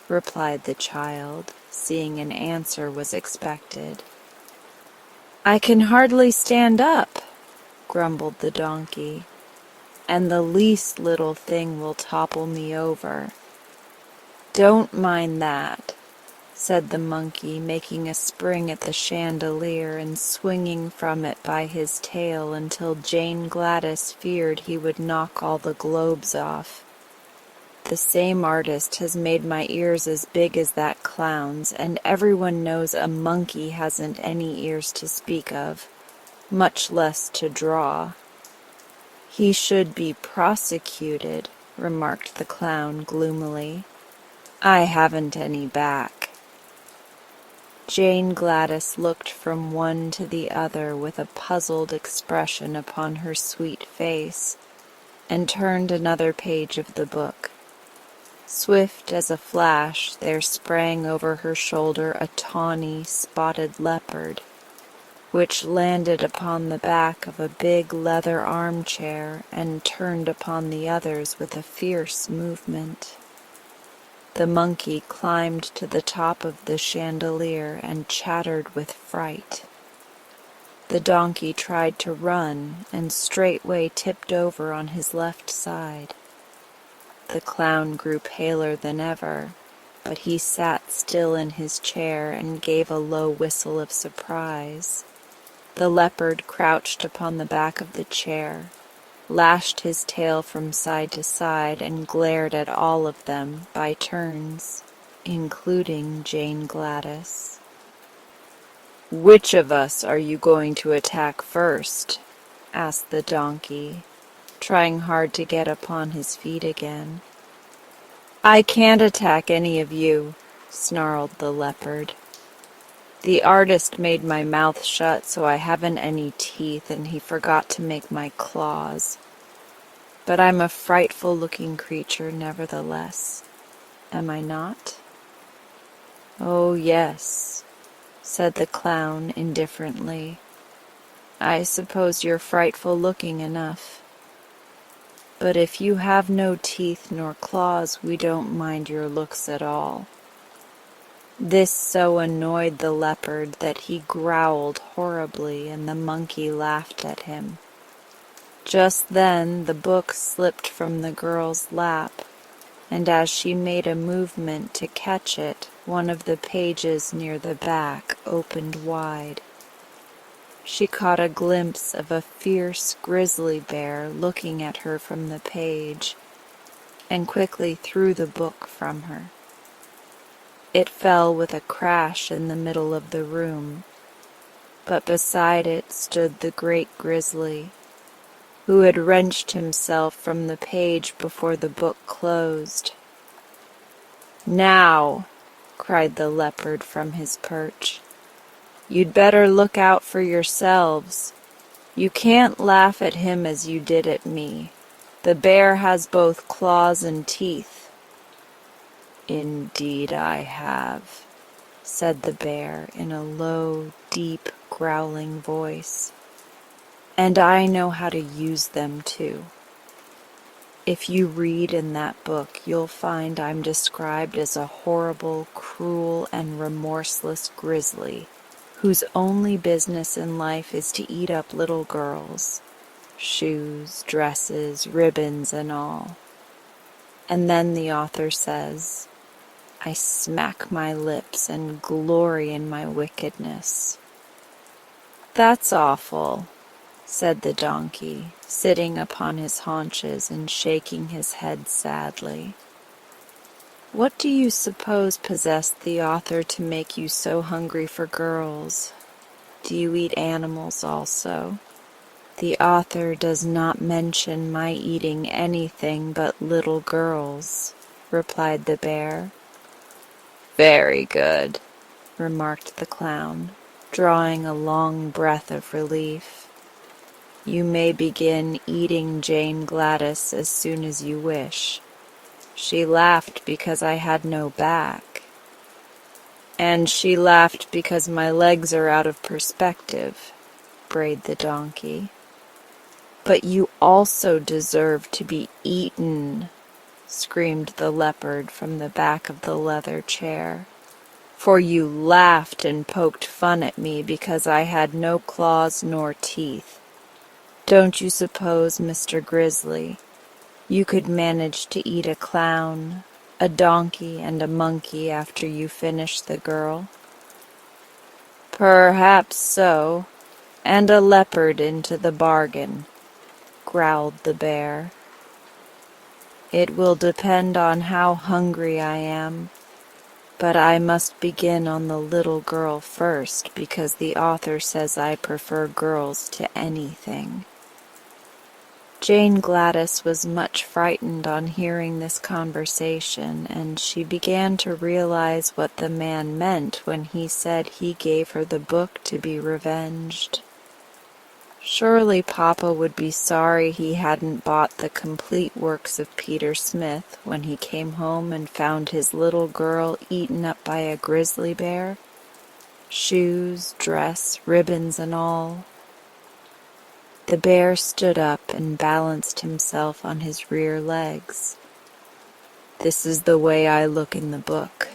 A: replied the child, seeing an answer was expected. "I can hardly stand up," grumbled the donkey. and the least little thing will topple me over. Don't mind that, said the monkey, making a spring at the chandelier and swinging from it by his tail until Jane Gladys feared he would knock all the globes off. The same artist has made my ears as big as that clown's, and everyone knows a monkey hasn't any ears to speak of, much less to draw. He should be prosecuted, remarked the clown gloomily. I haven't any back. Jane Gladys looked from one to the other with a puzzled expression upon her sweet face, and turned another page of the book. Swift as a flash there sprang over her shoulder a tawny, spotted leopard, which landed upon the back of a big leather armchair and turned upon the others with a fierce movement. The monkey climbed to the top of the chandelier and chattered with fright. The donkey tried to run and straightway tipped over on his left side. The clown grew paler than ever, but he sat still in his chair and gave a low whistle of surprise. The leopard crouched upon the back of the chair, lashed his tail from side to side, and glared at all of them by turns, including Jane Gladys. "Which of us are you going to attack first?" asked the donkey, trying hard to get upon his feet again. "I can't attack any of you," snarled the leopard. "The artist made my mouth shut so I haven't any teeth, and he forgot to make my claws. But I'm a frightful-looking creature nevertheless, am I not?" "Oh, yes," said the clown indifferently. "I suppose you're frightful-looking enough. But if you have no teeth nor claws, we don't mind your looks at all." This so annoyed the leopard that he growled horribly, and the monkey laughed at him. Just then the book slipped from the girl's lap, and as she made a movement to catch it, one of the pages near the back opened wide. She caught a glimpse of a fierce grizzly bear looking at her from the page, and quickly threw the book from her. It fell with a crash in the middle of the room, but beside it stood the great grizzly, who had wrenched himself from the page before the book closed. "Now," cried the leopard from his perch, "you'd better look out for yourselves. You can't laugh at him as you did at me. The bear has both claws and teeth." "Indeed I have," said the bear in a low, deep, growling voice. "And I know how to use them too. If you read in that book, you'll find I'm described as a horrible, cruel, and remorseless grizzly, whose only business in life is to eat up little girls, shoes, dresses, ribbons, and all." And then the author says, "I smack my lips and glory in my wickedness." "That's awful," said the donkey, sitting upon his haunches and shaking his head sadly. "What do you suppose possessed the author to make you so hungry for girls? Do you eat animals also?" "The author does not mention my eating anything but little girls," replied the bear. "Very good," remarked the clown, drawing a long breath of relief. "You may begin eating Jane Gladys as soon as you wish. She laughed because I had no back." "And she laughed because my legs are out of perspective," brayed the donkey. "But you also deserve to be eaten," screamed the leopard from the back of the leather chair. "For you laughed and poked fun at me because I had no claws nor teeth. Don't you suppose, Mr. Grizzly, you could manage to eat a clown, a donkey, and a monkey after you finish the girl?" "Perhaps so, and a leopard into the bargain," growled the bear. "It will depend on how hungry I am, but I must begin on the little girl first because the author says I prefer girls to anything." Jane Gladys was much frightened on hearing this conversation, and she began to realize what the man meant when he said he gave her the book to be revenged. Surely Papa would be sorry he hadn't bought the complete works of Peter Smith when he came home and found his little girl eaten up by a grizzly bear, shoes, dress, ribbons, and all. The bear stood up and balanced himself on his rear legs. "This is the way I look in the book,"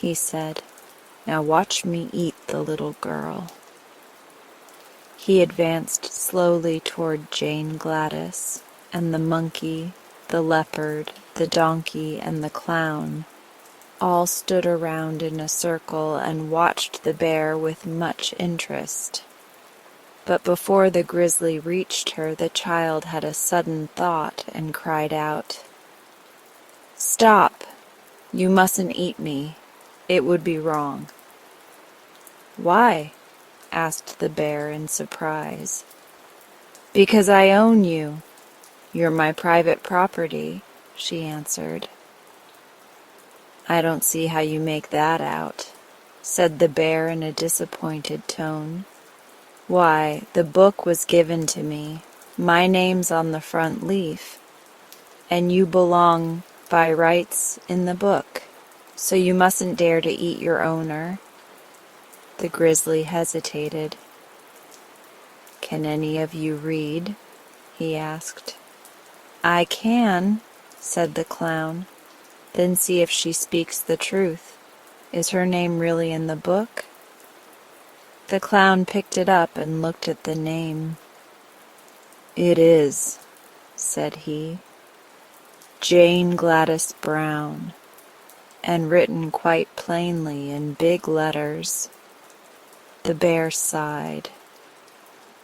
A: he said. "Now watch me eat the little girl." He advanced slowly toward Jane Gladys, and the monkey, the leopard, the donkey, and the clown all stood around in a circle and watched the bear with much interest. But before the grizzly reached her, the child had a sudden thought and cried out, "Stop! You mustn't eat me. It would be wrong." "Why?" asked the bear in surprise. "Because I own you. You're my private property," she answered. "I don't see how you make that out," said the bear in a disappointed tone. "Why, the book was given to me. My name's on the front leaf, and you belong by rights in the book, so you mustn't dare to eat your owner." The grizzly hesitated. "Can any of you read?" he asked. "I can," said the clown. "Then see if she speaks the truth. Is her name really in the book?" The clown picked it up and looked at the name. "It is," said he. "Jane Gladys Brown," and written quite plainly in big letters. The bear sighed.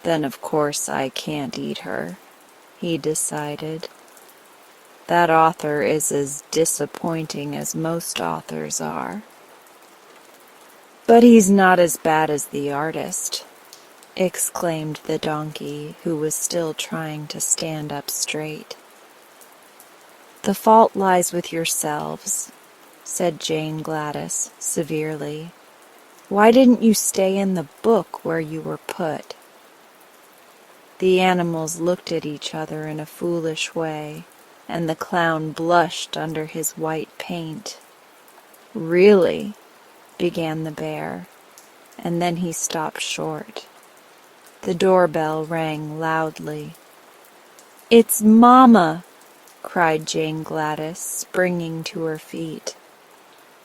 A: "Then of course I can't eat her," he decided. "That author is as disappointing as most authors are. But he's not as bad as the artist," exclaimed the donkey, who was still trying to stand up straight. "The fault lies with yourselves," said Jane Gladys severely. "Why didn't you stay in the book where you were put?" The animals looked at each other in a foolish way, and the clown blushed under his white paint. "Really," began the bear, and then he stopped short. The doorbell rang loudly. "It's Mama!" cried Jane Gladys, springing to her feet.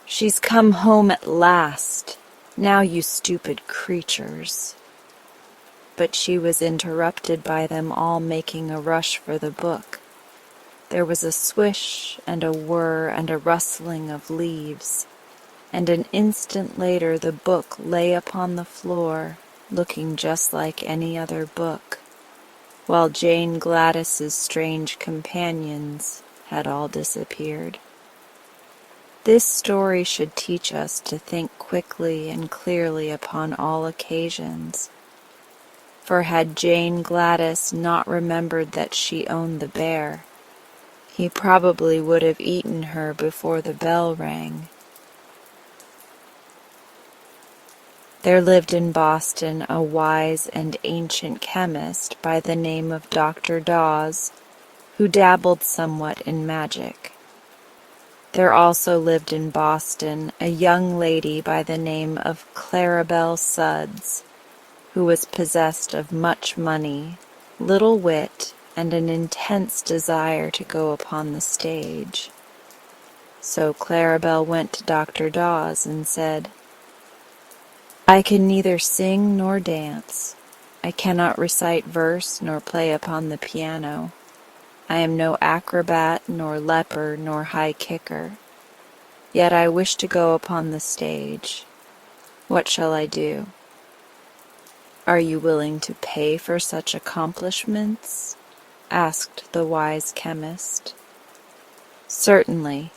A: "She's come home at last. Now, you stupid creatures." But she was interrupted by them all making a rush for the book. There was a swish and a whir and a rustling of leaves, and an instant later the book lay upon the floor, looking just like any other book, while Jane Gladys's strange companions had all disappeared. This story should teach us to think quickly and clearly upon all occasions. For had Jane Gladys not remembered that she owned the bear, he probably would have eaten her before the bell rang. There lived in Boston a wise and ancient chemist by the name of Dr. Dawes, who dabbled somewhat in magic. There also lived in Boston a young lady by the name of Claribel Sudds, who was possessed of much money, little wit, and an intense desire to go upon the stage. So Claribel went to Dr. Dawes and said, "I can neither sing nor dance. I cannot recite verse nor play upon the piano. I am no acrobat, nor leper, nor high kicker. Yet I wish to go upon the stage. What shall I do?" "Are you willing to pay for such accomplishments?" asked the wise chemist. "Certainly,"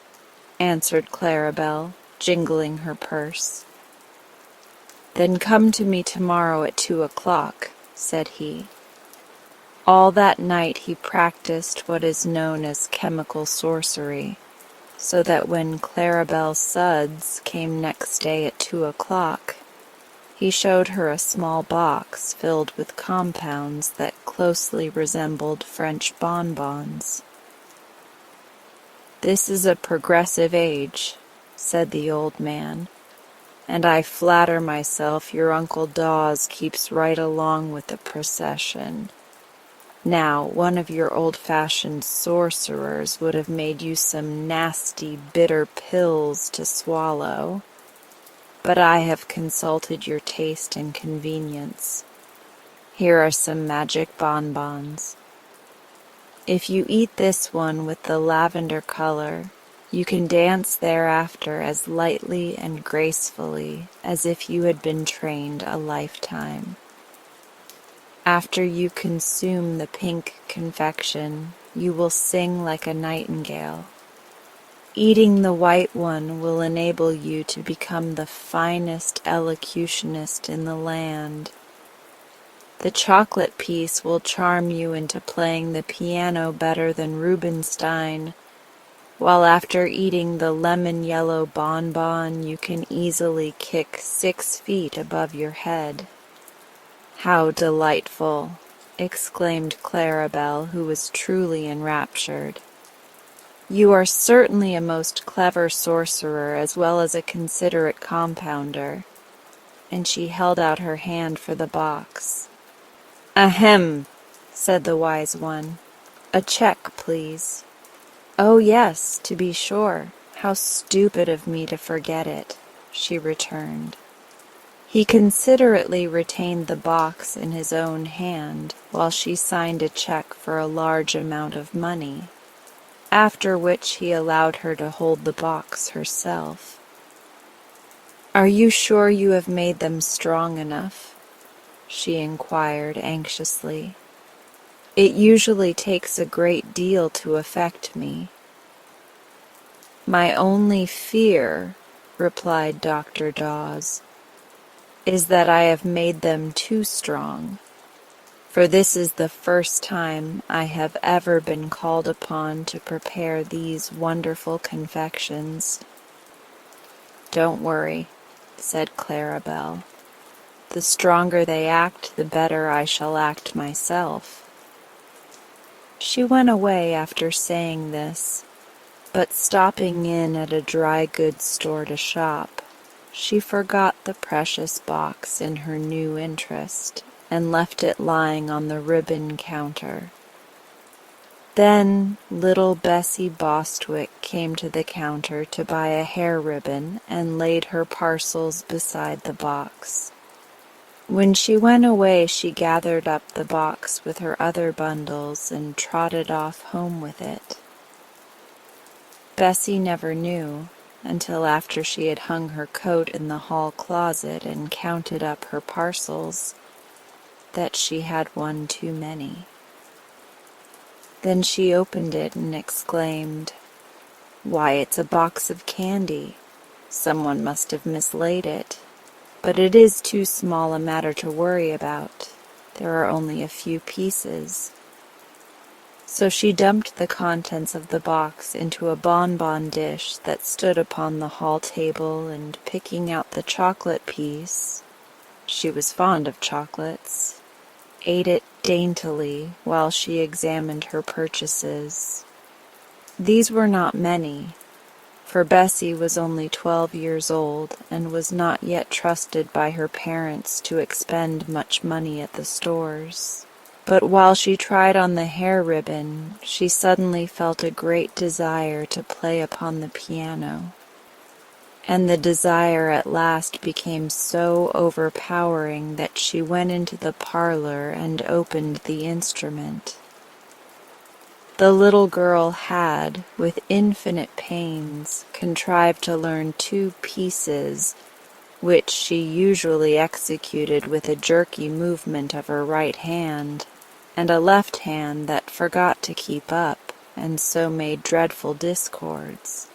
A: answered Clarabelle, jingling her purse. "Then come to me tomorrow at 2 o'clock," said he. All that night he practiced what is known as chemical sorcery, so that when Clarabelle Sudds came next day at 2 o'clock, he showed her a small box filled with compounds that closely resembled French bonbons. "This is a progressive age," said the old man, "and I flatter myself your Uncle Dawes keeps right along with the procession. Now, one of your old-fashioned sorcerers would have made you some nasty, bitter pills to swallow, but I have consulted your taste and convenience. Here are some magic bonbons. If you eat this one with the lavender color, you can dance thereafter as lightly and gracefully as if you had been trained a lifetime. After you consume the pink confection, you will sing like a nightingale. Eating the white one will enable you to become the finest elocutionist in the land. The chocolate piece will charm you into playing the piano better than Rubinstein, while after eating the lemon-yellow bonbon you can easily kick 6 feet above your head." "How delightful!" exclaimed Clarabelle, who was truly enraptured. "You are certainly a most clever sorcerer as well as a considerate compounder," and she held out her hand for the box. "Ahem!" said the wise one. "A check, please." "Oh, yes, to be sure. How stupid of me to forget it," she returned. He considerately retained the box in his own hand while she signed a check for a large amount of money, after which he allowed her to hold the box herself. "Are you sure you have made them strong enough?" she inquired anxiously. "It usually takes a great deal to affect me." "My only fear," replied Dr. Dawes, "is that I have made them too strong, for this is the first time I have ever been called upon to prepare these wonderful confections." "Don't worry," said Clarabelle. "The stronger they act, the better I shall act myself." She went away after saying this, but stopping in at a dry goods store to shop, she forgot the precious box in her new interest and left it lying on the ribbon counter. Then little Bessie Bostwick came to the counter to buy a hair ribbon and laid her parcels beside the box. When she went away, she gathered up the box with her other bundles and trotted off home with it. Bessie never knew, until after she had hung her coat in the hall closet and counted up her parcels, that she had one too many. Then she opened it and exclaimed, "Why, it's a box of candy. Someone must have mislaid it. But it is too small a matter to worry about. There are only a few pieces." So she dumped the contents of the box into a bonbon dish that stood upon the hall table, and picking out the chocolate piece, she was fond of chocolates, ate it daintily while she examined her purchases. These were not many, for Bessie was only 12 years old and was not yet trusted by her parents to expend much money at the stores. But while she tried on the hair ribbon, she suddenly felt a great desire to play upon the piano, and the desire at last became so overpowering that she went into the parlor and opened the instrument. The little girl had, with infinite pains, contrived to learn 2 pieces, which she usually executed with a jerky movement of her right hand, and a left hand that forgot to keep up, and so made dreadful discords.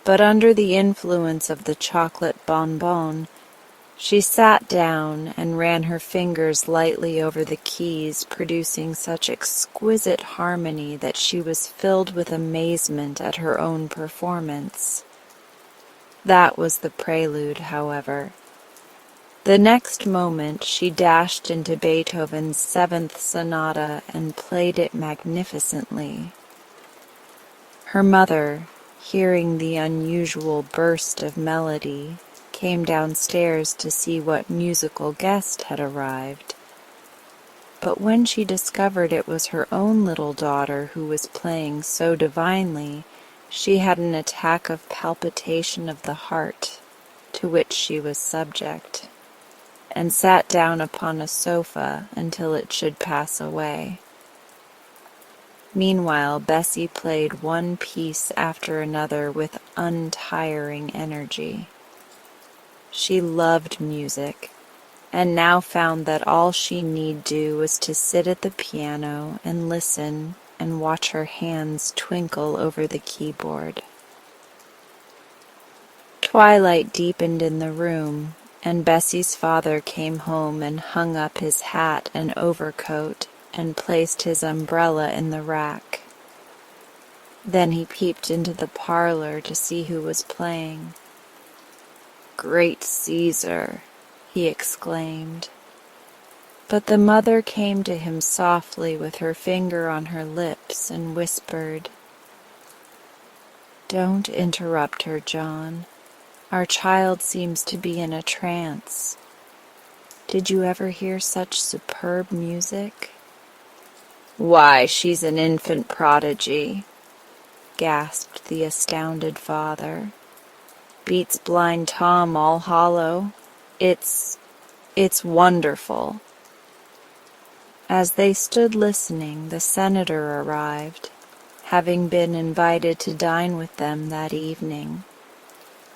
A: But under the influence of the chocolate bonbon, she sat down and ran her fingers lightly over the keys, producing such exquisite harmony that she was filled with amazement at her own performance. That was the prelude, however. The next moment she dashed into Beethoven's 7th Sonata and played it magnificently. Her mother, hearing the unusual burst of melody, came downstairs to see what musical guest had arrived. But when she discovered it was her own little daughter who was playing so divinely, she had an attack of palpitation of the heart, to which she was subject, and sat down upon a sofa until it should pass away. Meanwhile, Bessie played one piece after another with untiring energy. She loved music, and now found that all she need do was to sit at the piano and listen and watch her hands twinkle over the keyboard. Twilight deepened in the room, and Bessie's father came home and hung up his hat and overcoat and placed his umbrella in the rack. Then he peeped into the parlor to see who was playing. "Great Caesar!" he exclaimed. But the mother came to him softly with her finger on her lips and whispered, "Don't interrupt her, John. Our child seems to be in a trance. Did you ever hear such superb music?" "Why, she's an infant prodigy," gasped the astounded father. "Beats Blind Tom all hollow. It's wonderful." As they stood listening, the senator arrived, having been invited to dine with them that evening,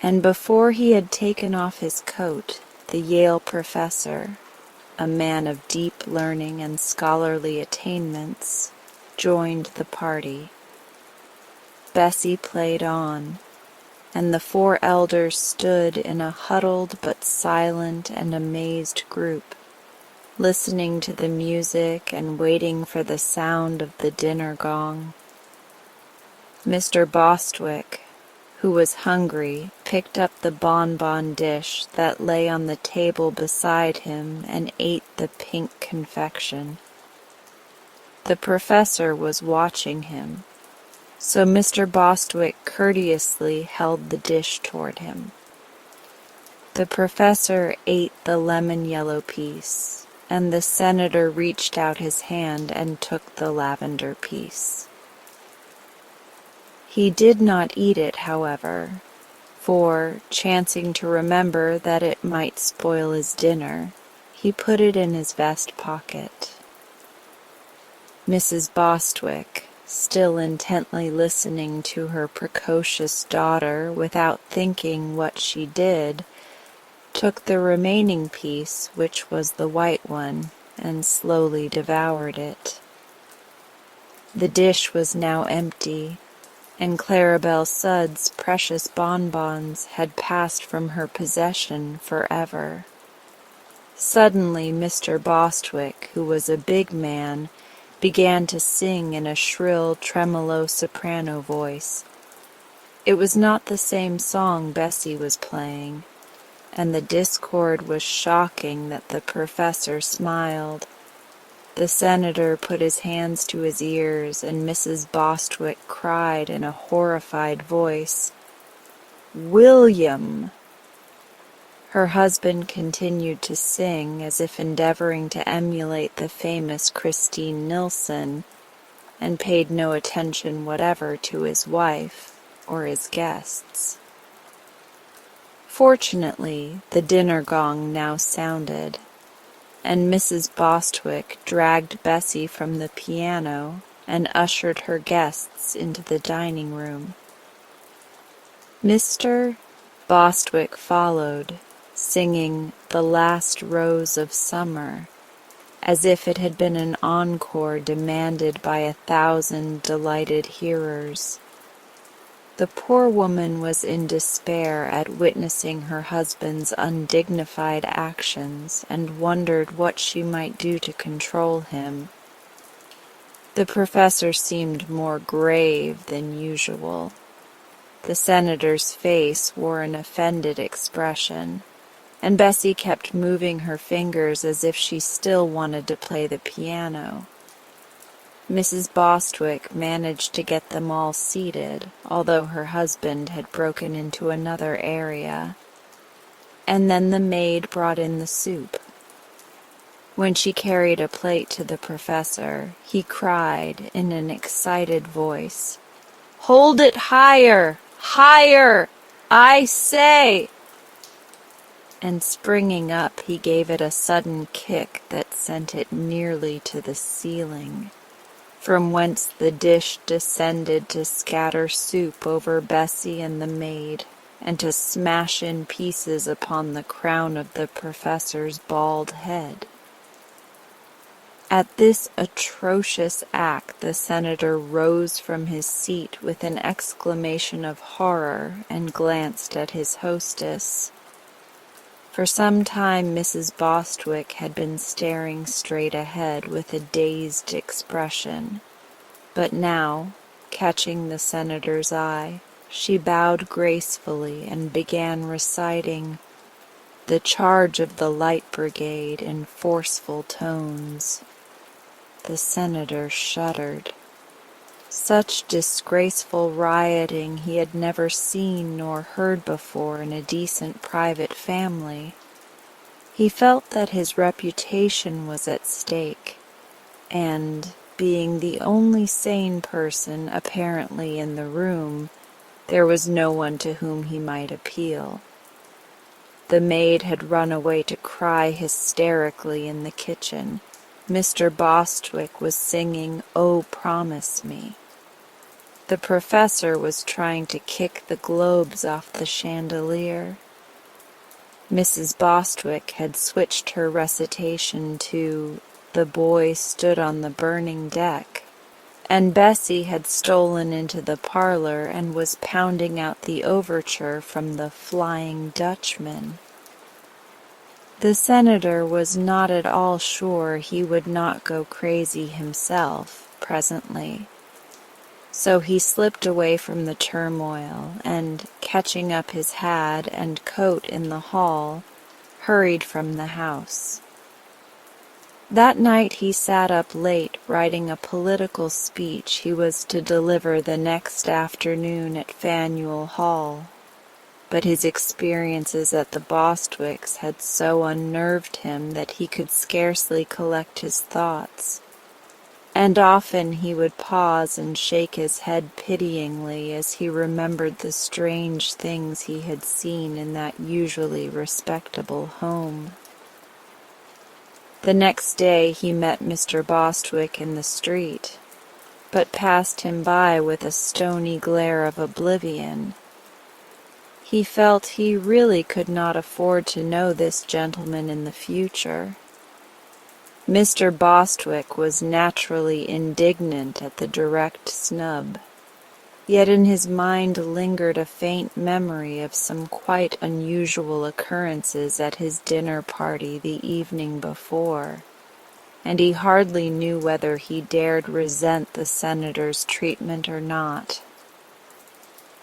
A: and before he had taken off his coat, the Yale professor, a man of deep learning and scholarly attainments, joined the party. Bessie played on, and the 4 elders stood in a huddled but silent and amazed group, listening to the music and waiting for the sound of the dinner gong. Mr. Bostwick, who was hungry, picked up the bonbon dish that lay on the table beside him and ate the pink confection. The professor was watching him, so Mr. Bostwick courteously held the dish toward him. The professor ate the lemon-yellow piece, and the senator reached out his hand and took the lavender piece. He did not eat it, however, for, chancing to remember that it might spoil his dinner, he put it in his vest pocket. Mrs. Bostwick, still intently listening to her precocious daughter without thinking what she did, took the remaining piece, which was the white one, and slowly devoured it. The dish was now empty, and Claribel Sudd's precious bonbons had passed from her possession forever. Suddenly Mr. Bostwick, who was a big man, began to sing in a shrill tremolo soprano voice. It was not the same song Bessie was playing, and the discord was shocking that the professor smiled. The senator put his hands to his ears, and Mrs. Bostwick cried in a horrified voice, "William!" Her husband continued to sing, as if endeavoring to emulate the famous Christine Nilsson, and paid no attention whatever to his wife or his guests. Fortunately, the dinner gong now sounded, and Mrs. Bostwick dragged Bessie from the piano and ushered her guests into the dining room. Mr. Bostwick followed, singing "The Last Rose of Summer," as if it had been an encore demanded by 1,000 delighted hearers. The poor woman was in despair at witnessing her husband's undignified actions and wondered what she might do to control him. The professor seemed more grave than usual. The senator's face wore an offended expression, and Bessie kept moving her fingers as if she still wanted to play the piano. Mrs. Bostwick managed to get them all seated, although her husband had broken into another area, and then the maid brought in the soup. When she carried a plate to the professor, he cried in an excited voice, "Hold it higher! Higher! I say!" And springing up, he gave it a sudden kick that sent it nearly to the ceiling, from whence the dish descended to scatter soup over Bessie and the maid, and to smash in pieces upon the crown of the professor's bald head. At this atrocious act the senator rose from his seat with an exclamation of horror and glanced at his hostess. For some time Mrs. Bostwick had been staring straight ahead with a dazed expression, but now, catching the senator's eye, she bowed gracefully and began reciting "The Charge of the Light Brigade" in forceful tones. The senator shuddered. Such disgraceful rioting he had never seen nor heard before in a decent private family. He felt that his reputation was at stake, and, being the only sane person apparently in the room, there was no one to whom he might appeal. The maid had run away to cry hysterically in the kitchen. Mr. Bostwick was singing "Oh, Promise Me." The professor was trying to kick the globes off the chandelier. Mrs. Bostwick had switched her recitation to "The Boy Stood on the Burning Deck," and Bessie had stolen into the parlor and was pounding out the overture from the "Flying Dutchman." The senator was not at all sure he would not go crazy himself presently, so he slipped away from the turmoil and, catching up his hat and coat in the hall, hurried from the house. That night he sat up late writing a political speech he was to deliver the next afternoon at Faneuil Hall. But his experiences at the Bostwicks had so unnerved him that he could scarcely collect his thoughts, and often he would pause and shake his head pityingly as he remembered the strange things he had seen in that usually respectable home. The next day he met Mr. Bostwick in the street, but passed him by with a stony glare of oblivion. He felt he really could not afford to know this gentleman in the future. Mr. Bostwick was naturally indignant at the direct snub, yet in his mind lingered a faint memory of some quite unusual occurrences at his dinner party the evening before, and he hardly knew whether he dared resent the senator's treatment or not.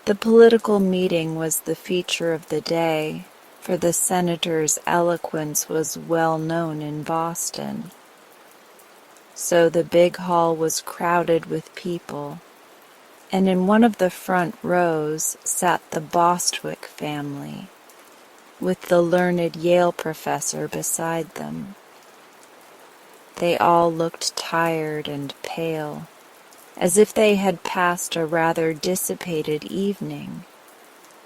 A: The political meeting was the feature of the day, for the senator's eloquence was well known in Boston. So the big hall was crowded with people, and in one of the front rows sat the Bostwick family, with the learned Yale professor beside them. They all looked tired and pale, as if they had passed a rather dissipated evening.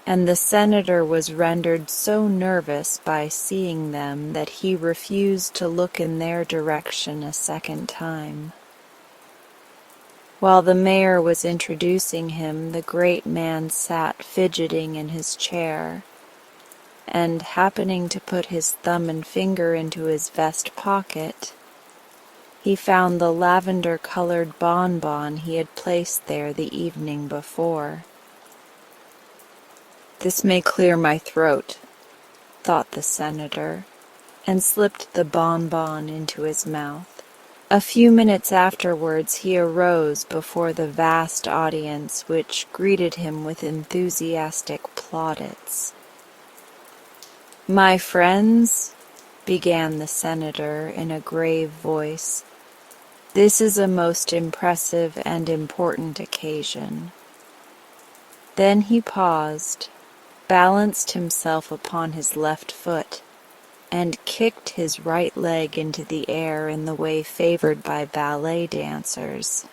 A: and the senator was rendered so nervous by seeing them that he refused to look in their direction a second time. While the mayor was introducing him, the great man sat fidgeting in his chair, and happening to put his thumb and finger into his vest pocket, he found the lavender-colored bonbon he had placed there the evening before. "This may clear my throat," thought the senator, and slipped the bonbon into his mouth. A few minutes afterwards he arose before the vast audience which greeted him with enthusiastic plaudits. "My friends," began the senator in a grave voice, "this is a most impressive and important occasion." Then he paused, balanced himself upon his left foot, and kicked his right leg into the air in the way favored by ballet dancers.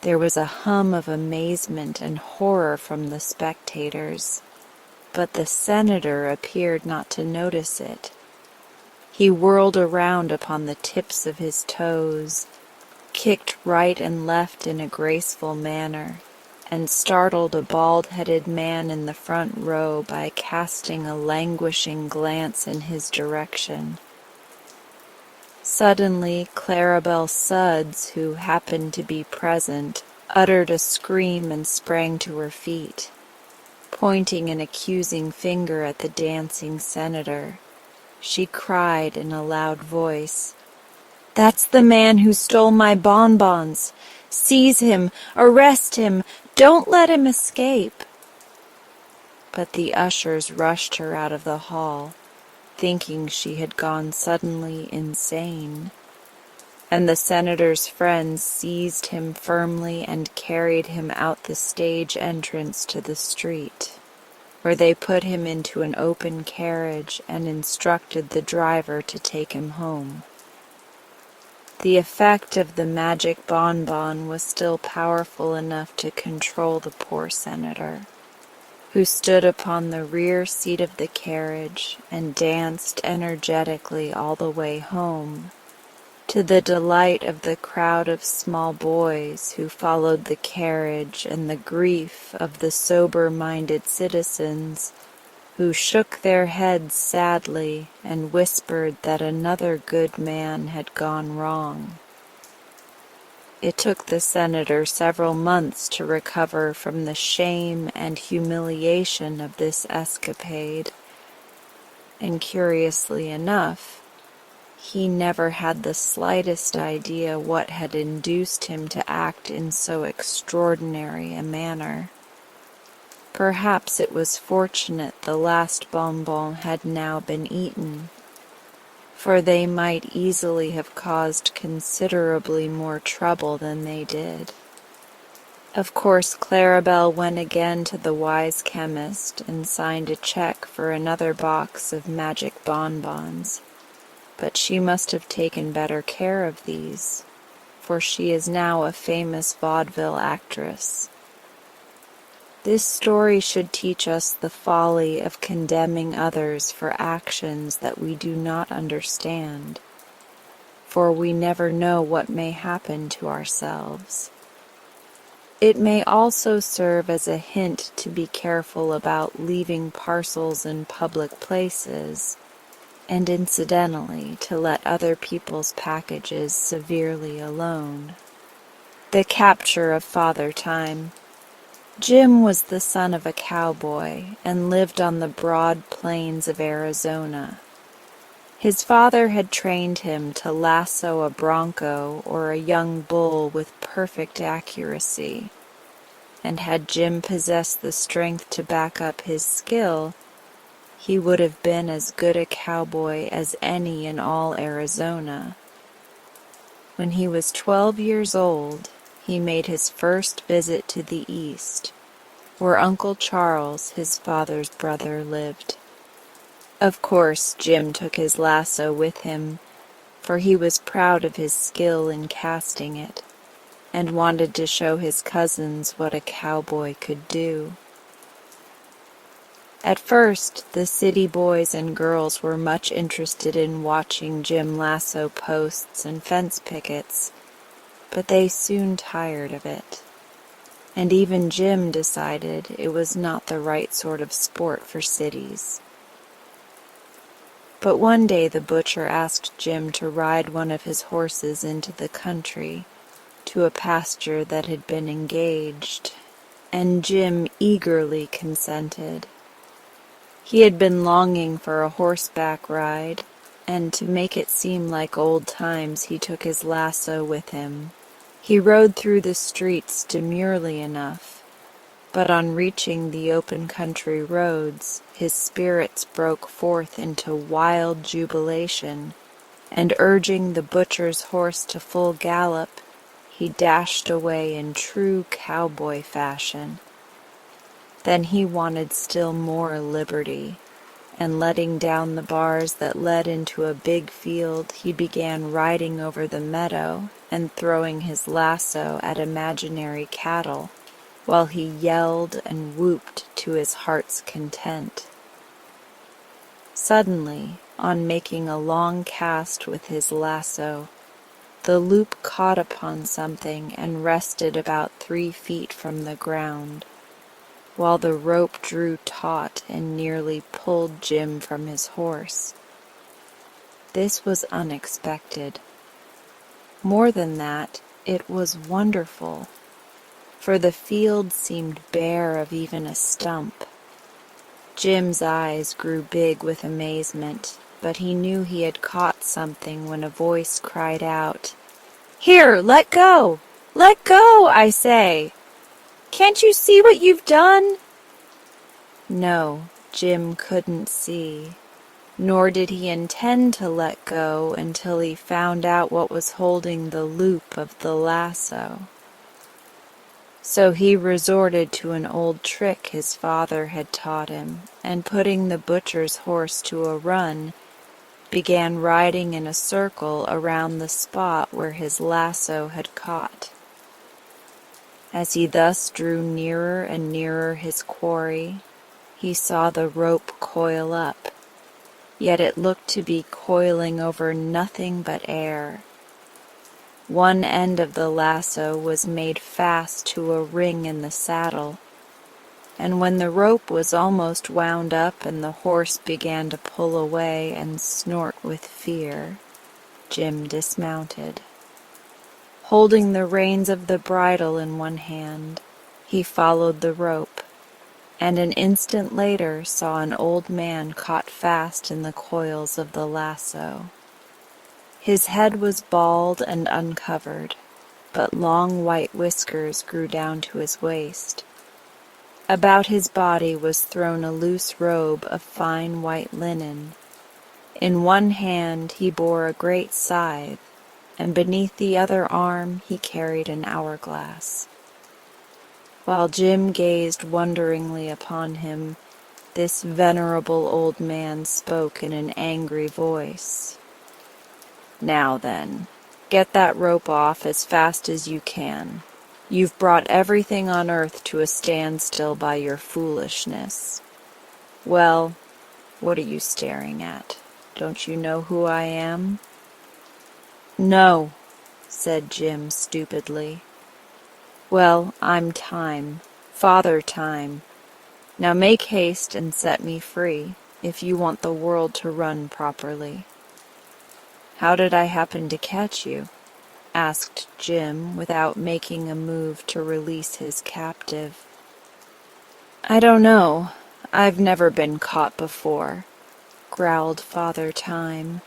A: There was a hum of amazement and horror from the spectators, but the senator appeared not to notice it. He whirled around upon the tips of his toes, kicked right and left in a graceful manner, and startled a bald-headed man in the front row by casting a languishing glance in his direction. Suddenly, Clarabelle Sudds, who happened to be present, uttered a scream and sprang to her feet, pointing an accusing finger at the dancing senator. She cried in a loud voice, "That's the man who stole my bonbons! Seize him! Arrest him! Don't let him escape!" But the ushers rushed her out of the hall, thinking she had gone suddenly insane, and the senator's friends seized him firmly and carried him out the stage entrance to the street, where they put him into an open carriage and instructed the driver to take him home. The effect of the magic bonbon was still powerful enough to control the poor senator, who stood upon the rear seat of the carriage and danced energetically all the way home, to the delight of the crowd of small boys who followed the carriage and the grief of the sober-minded citizens who shook their heads sadly and whispered that another good man had gone wrong. It took the senator several months to recover from the shame and humiliation of this escapade, and curiously enough, he never had the slightest idea what had induced him to act in so extraordinary a manner. Perhaps it was fortunate the last bonbon had now been eaten, for they might easily have caused considerably more trouble than they did. Of course, Clarabelle went again to the wise chemist and signed a check for another box of magic bonbons, but she must have taken better care of these, for she is now a famous vaudeville actress. This story should teach us the folly of condemning others for actions that we do not understand, for we never know what may happen to ourselves. It may also serve as a hint to be careful about leaving parcels in public places, and incidentally to let other people's packages severely alone. The capture of Father Time. Jim was the son of a cowboy and lived on the broad plains of Arizona. His father had trained him to lasso a bronco or a young bull with perfect accuracy, and had Jim possessed the strength to back up his skill, he would have been as good a cowboy as any in all Arizona. When he was 12 years old, he made his first visit to the East, where Uncle Charles, his father's brother, lived. Of course, Jim took his lasso with him, for he was proud of his skill in casting it, and wanted to show his cousins what a cowboy could do. At first, the city boys and girls were much interested in watching Jim lasso posts and fence pickets, but they soon tired of it, and even Jim decided it was not the right sort of sport for cities. But one day the butcher asked Jim to ride one of his horses into the country, to a pasture that had been engaged, and Jim eagerly consented. He had been longing for a horseback ride, and to make it seem like old times he took his lasso with him. He rode through the streets demurely enough, but on reaching the open country roads, his spirits broke forth into wild jubilation, and urging the butcher's horse to full gallop, he dashed away in true cowboy fashion. Then he wanted still more liberty, and letting down the bars that led into a big field, he began riding over the meadow and throwing his lasso at imaginary cattle, while he yelled and whooped to his heart's content. Suddenly, on making a long cast with his lasso, the loop caught upon something and rested about 3 feet from the ground, while the rope drew taut and nearly pulled Jim from his horse. This was unexpected. More than that, it was wonderful, for the field seemed bare of even a stump. Jim's eyes grew big with amazement, but he knew he had caught something when a voice cried out, "Here, let go! Let go, I say! Can't you see what you've done?" No, Jim couldn't see, nor did he intend to let go until he found out what was holding the loop of the lasso. So he resorted to an old trick his father had taught him, and putting the butcher's horse to a run, began riding in a circle around the spot where his lasso had caught. As he thus drew nearer and nearer his quarry, he saw the rope coil up, yet it looked to be coiling over nothing but air. One end of the lasso was made fast to a ring in the saddle, and when the rope was almost wound up and the horse began to pull away and snort with fear, Jim dismounted. Holding the reins of the bridle in one hand, he followed the rope, and an instant later saw an old man caught fast in the coils of the lasso. His head was bald and uncovered, but long white whiskers grew down to his waist. About his body was thrown a loose robe of fine white linen. In one hand he bore a great scythe, and beneath the other arm he carried an hourglass. While Jim gazed wonderingly upon him, this venerable old man spoke in an angry voice. "Now then, get that rope off as fast as you can. You've brought everything on earth to a standstill by your foolishness. Well, what are you staring at? Don't you know who I am?" "No," said Jim stupidly. "Well, I'm Time, Father Time. Now make haste and set me free, if you want the world to run properly." "How did I happen to catch you?" asked Jim, without making a move to release his captive. "I don't know. I've never been caught before," growled Father Time.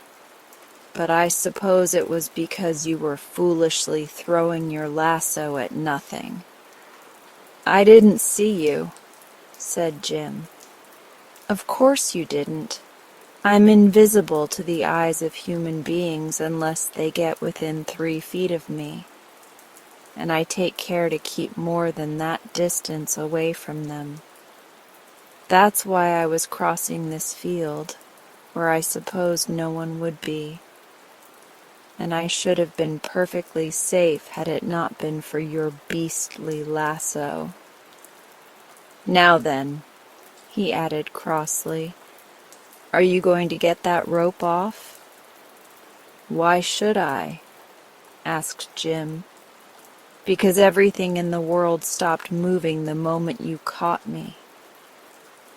A: "But I suppose it was because you were foolishly throwing your lasso at nothing." "I didn't see you," said Jim. "Of course you didn't. I'm invisible to the eyes of human beings unless they get within 3 feet of me, and I take care to keep more than that distance away from them. That's why I was crossing this field, where I supposed no one would be, and I should have been perfectly safe had it not been for your beastly lasso. Now then, he added crossly. "Are you going to get that rope off?" "Why should I?" asked Jim. "Because everything in the world stopped moving the moment you caught me.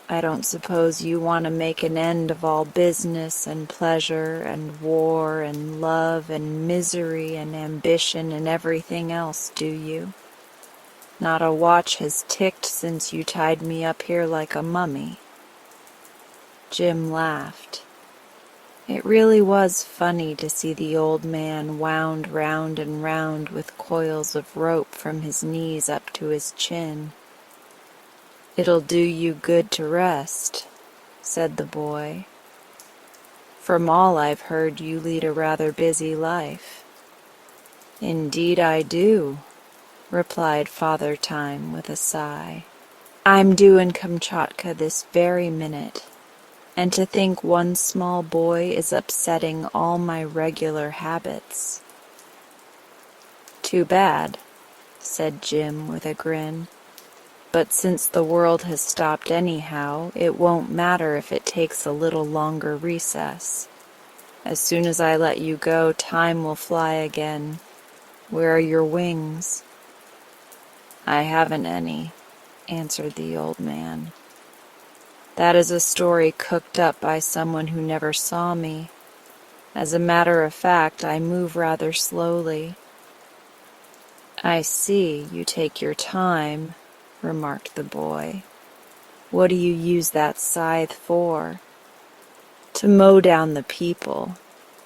A: I don't suppose you want to make an end of all business and pleasure and war and love and misery and ambition and everything else, do you? Not a watch has ticked since you tied me up here like a mummy." Jim laughed. It really was funny to see the old man wound round and round with coils of rope from his knees up to his chin. "It'll do you good to rest," said the boy. "From all I've heard, you lead a rather busy life." "Indeed I do," replied Father Time with a sigh. "I'm due in Kamchatka this very minute, and to think one small boy is upsetting all my regular habits." "Too bad," said Jim with a grin. "But since the world has stopped anyhow, it won't matter if it takes a little longer recess. As soon as I let you go, time will fly again. Where are your wings?" "I haven't any," answered the old man. "That is a story cooked up by someone who never saw me. As a matter of fact, I move rather slowly." "I see, you take your time," remarked the boy. "What do you use that scythe for?" "To mow down the people,"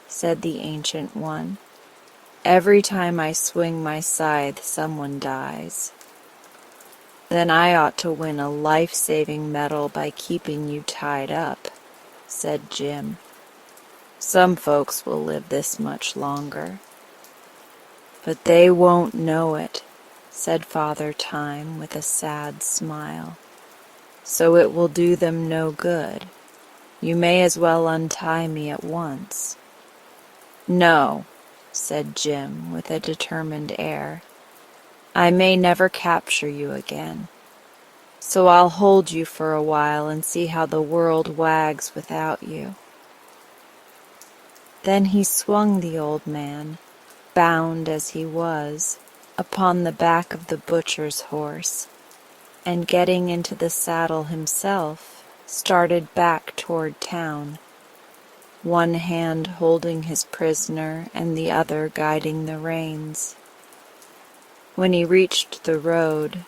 A: said the ancient one. "Every time I swing my scythe, someone dies." "Then I ought to win a life-saving medal by keeping you tied up," said Jim. "Some folks will live this much longer." "But they won't know it," said Father Time with a sad smile. "So it will do them no good. You may as well untie me at once." "No," said Jim with a determined air. "I may never capture you again. So I'll hold you for a while and see how the world wags without you." Then he swung the old man, bound as he was, upon the back of the butcher's horse, and getting into the saddle himself, started back toward town, one hand holding his prisoner and the other guiding the reins. When he reached the road,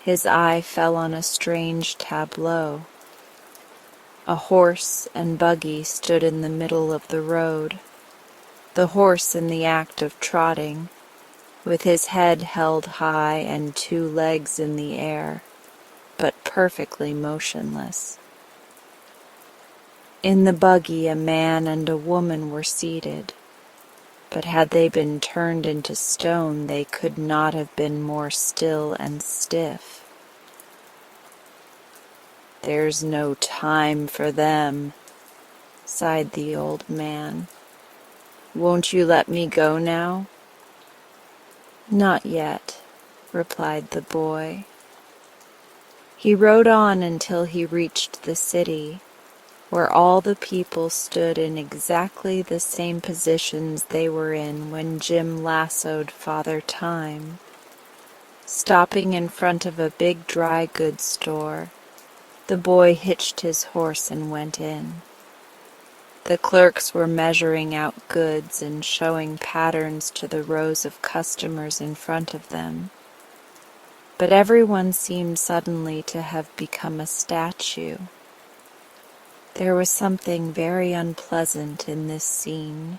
A: his eye fell on a strange tableau. A horse and buggy stood in the middle of the road, the horse in the act of trotting, with his head held high and two legs in the air, but perfectly motionless. In the buggy a man and a woman were seated, but had they been turned into stone they could not have been more still and stiff. "There's no time for them," sighed the old man. "Won't you let me go now?" "Not yet," replied the boy. He rode on until he reached the city, where all the people stood in exactly the same positions they were in when Jim lassoed Father Time. Stopping in front of a big dry goods store, the boy hitched his horse and went in. The clerks were measuring out goods and showing patterns to the rows of customers in front of them. But everyone seemed suddenly to have become a statue. There was something very unpleasant in this scene,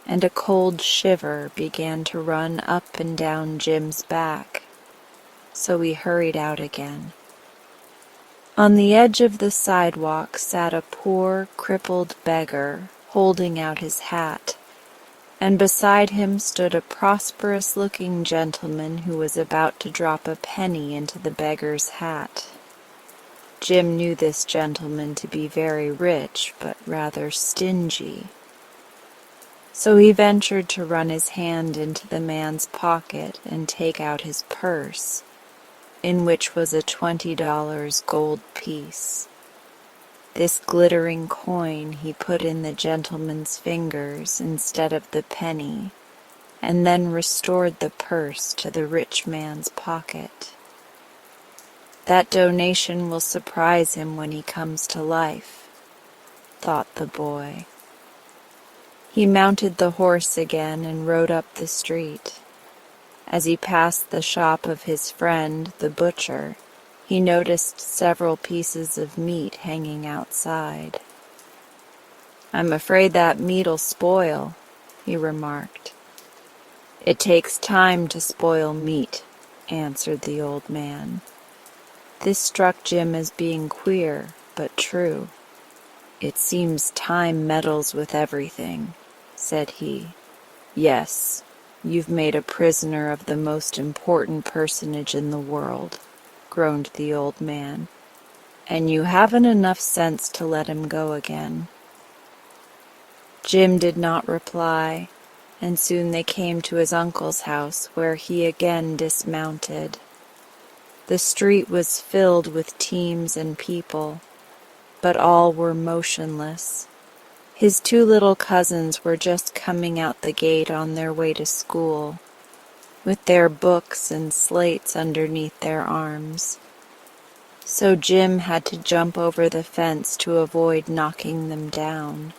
A: and a cold shiver began to run up and down Jim's back, so he hurried out again. On the edge of the sidewalk sat a poor, crippled beggar, holding out his hat, and beside him stood a prosperous-looking gentleman who was about to drop a penny into the beggar's hat. Jim knew this gentleman to be very rich, but rather stingy. So he ventured to run his hand into the man's pocket and take out his purse. in which was a $20 gold piece. This glittering coin he put in the gentleman's fingers instead of the penny, and then restored the purse to the rich man's pocket. That donation will surprise him when he comes to life, thought the boy. He mounted the horse again and rode up the street. As he passed the shop of his friend, the butcher, he noticed several pieces of meat hanging outside. "I'm afraid that meat'll spoil," he remarked. "It takes time to spoil meat," answered the old man. This struck Jim as being queer, but true. "It seems time meddles with everything," said he. "Yes, you've made a prisoner of the most important personage in the world," groaned the old man, "and you haven't enough sense to let him go again." Jim did not reply, and soon they came to his uncle's house, where he again dismounted. The street was filled with teams and people, but all were motionless. His two little cousins were just coming out the gate on their way to school, with their books and slates underneath their arms. So Jim had to jump over the fence to avoid knocking them down.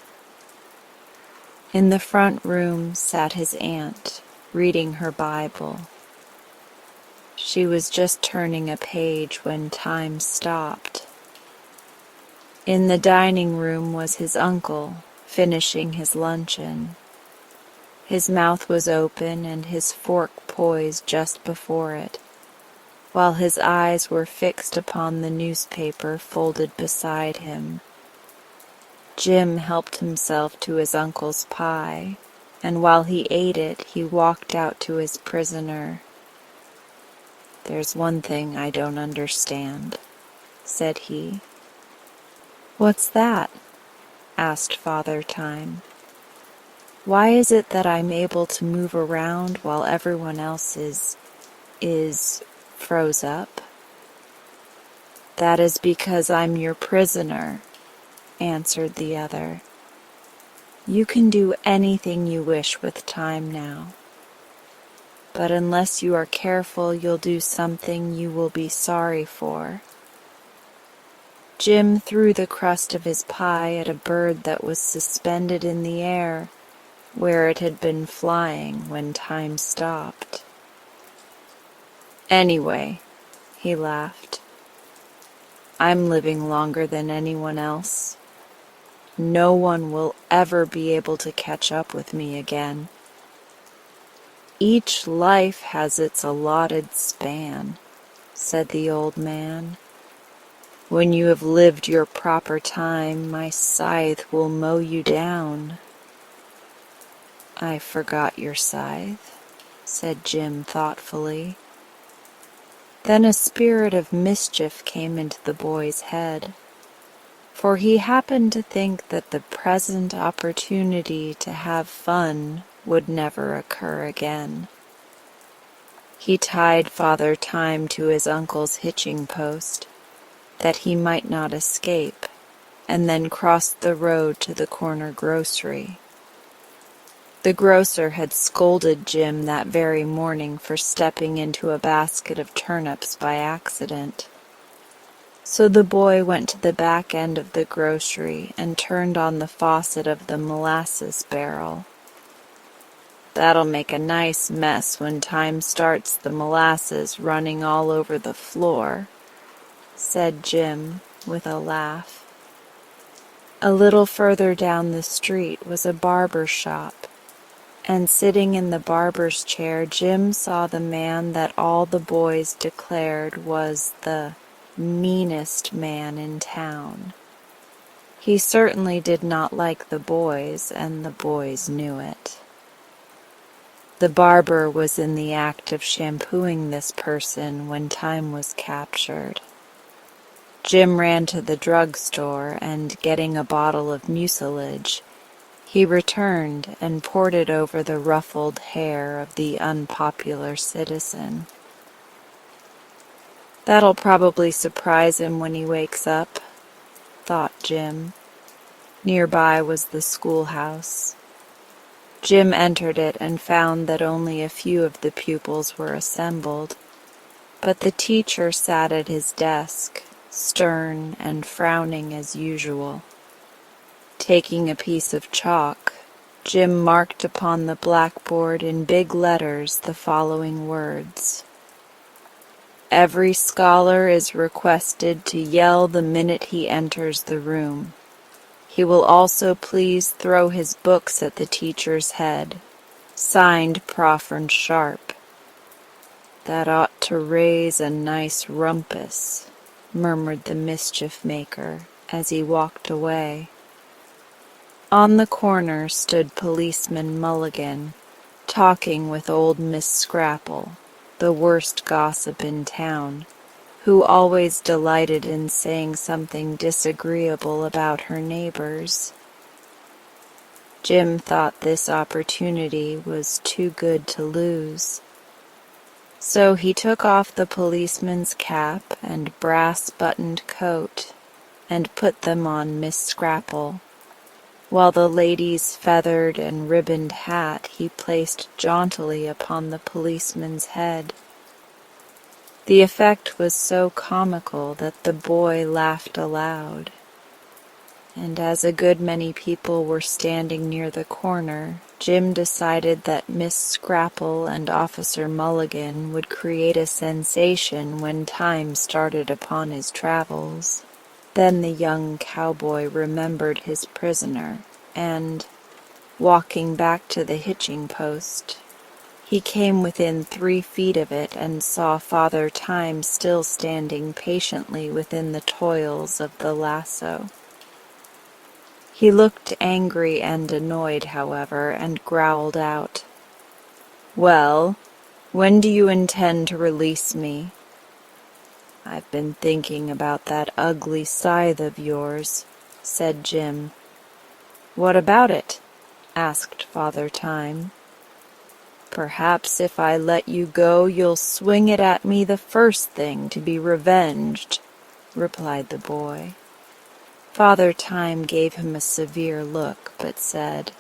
A: In the front room sat his aunt, reading her Bible. She was just turning a page when time stopped. In the dining room was his uncle, finishing his luncheon. His mouth was open and his fork poised just before it, while his eyes were fixed upon the newspaper folded beside him. Jim helped himself to his uncle's pie, and while he ate it, he walked out to his prisoner. "There's one thing I don't understand," said he. "What's that?" asked Father Time. "Why is it that I'm able to move around while everyone else is froze up?" "That is because I'm your prisoner," answered the other. "You can do anything you wish with time now, but unless you are careful, you'll do something you will be sorry for." Jim threw the crust of his pie at a bird that was suspended in the air, where it had been flying when time stopped. "Anyway," he laughed, "I'm living longer than anyone else. No one will ever be able to catch up with me again. Each life has its allotted span," said the old man. "When you have lived your proper time, my scythe will mow you down." "I forgot your scythe," said Jim thoughtfully. Then a spirit of mischief came into the boy's head, for he happened to think that the present opportunity to have fun would never occur again. He tied Father Time to his uncle's hitching post, that he might not escape, and then crossed the road to the corner grocery. The grocer had scolded Jim that very morning for stepping into a basket of turnips by accident. So the boy went to the back end of the grocery and turned on the faucet of the molasses barrel. "That'll make a nice mess when time starts the molasses running all over the floor," said Jim with a laugh. A little further down the street was a barber shop, and sitting in the barber's chair, Jim saw the man that all the boys declared was the meanest man in town. He certainly did not like the boys, and the boys knew it. The barber was in the act of shampooing this person when time was captured. Jim ran to the drugstore, and getting a bottle of mucilage, he returned and poured it over the ruffled hair of the unpopular citizen. That'll probably surprise him when he wakes up, thought Jim. Nearby was the schoolhouse. Jim entered it and found that only a few of the pupils were assembled, but the teacher sat at his desk, stern and frowning as usual. Taking a piece of chalk, Jim marked upon the blackboard in big letters the following words: "Every scholar is requested to yell the minute he enters the room. He will also please throw his books at the teacher's head. Signed, Prof. Sharp." "That ought to raise a nice rumpus," murmured the mischief-maker as he walked away. On the corner stood Policeman Mulligan, talking with old Miss Scrapple, the worst gossip in town, who always delighted in saying something disagreeable about her neighbors. Jim thought this opportunity was too good to lose. So he took off the policeman's cap and brass-buttoned coat and put them on Miss Scrapple, while the lady's feathered and ribboned hat he placed jauntily upon the policeman's head. The effect was so comical that the boy laughed aloud, and as a good many people were standing near the corner, Jim decided that Miss Scrapple and Officer Mulligan would create a sensation when Time started upon his travels. Then the young cowboy remembered his prisoner, and, walking back to the hitching post, he came within 3 feet of it and saw Father Time still standing patiently within the toils of the lasso. He looked angry and annoyed, however, and growled out, "Well, when do you intend to release me?" "I've been thinking about that ugly scythe of yours," said Jim. "What about it?" asked Father Time. "Perhaps if I let you go you'll swing it at me the first thing to be revenged," replied the boy. Father Time gave him a severe look, but said,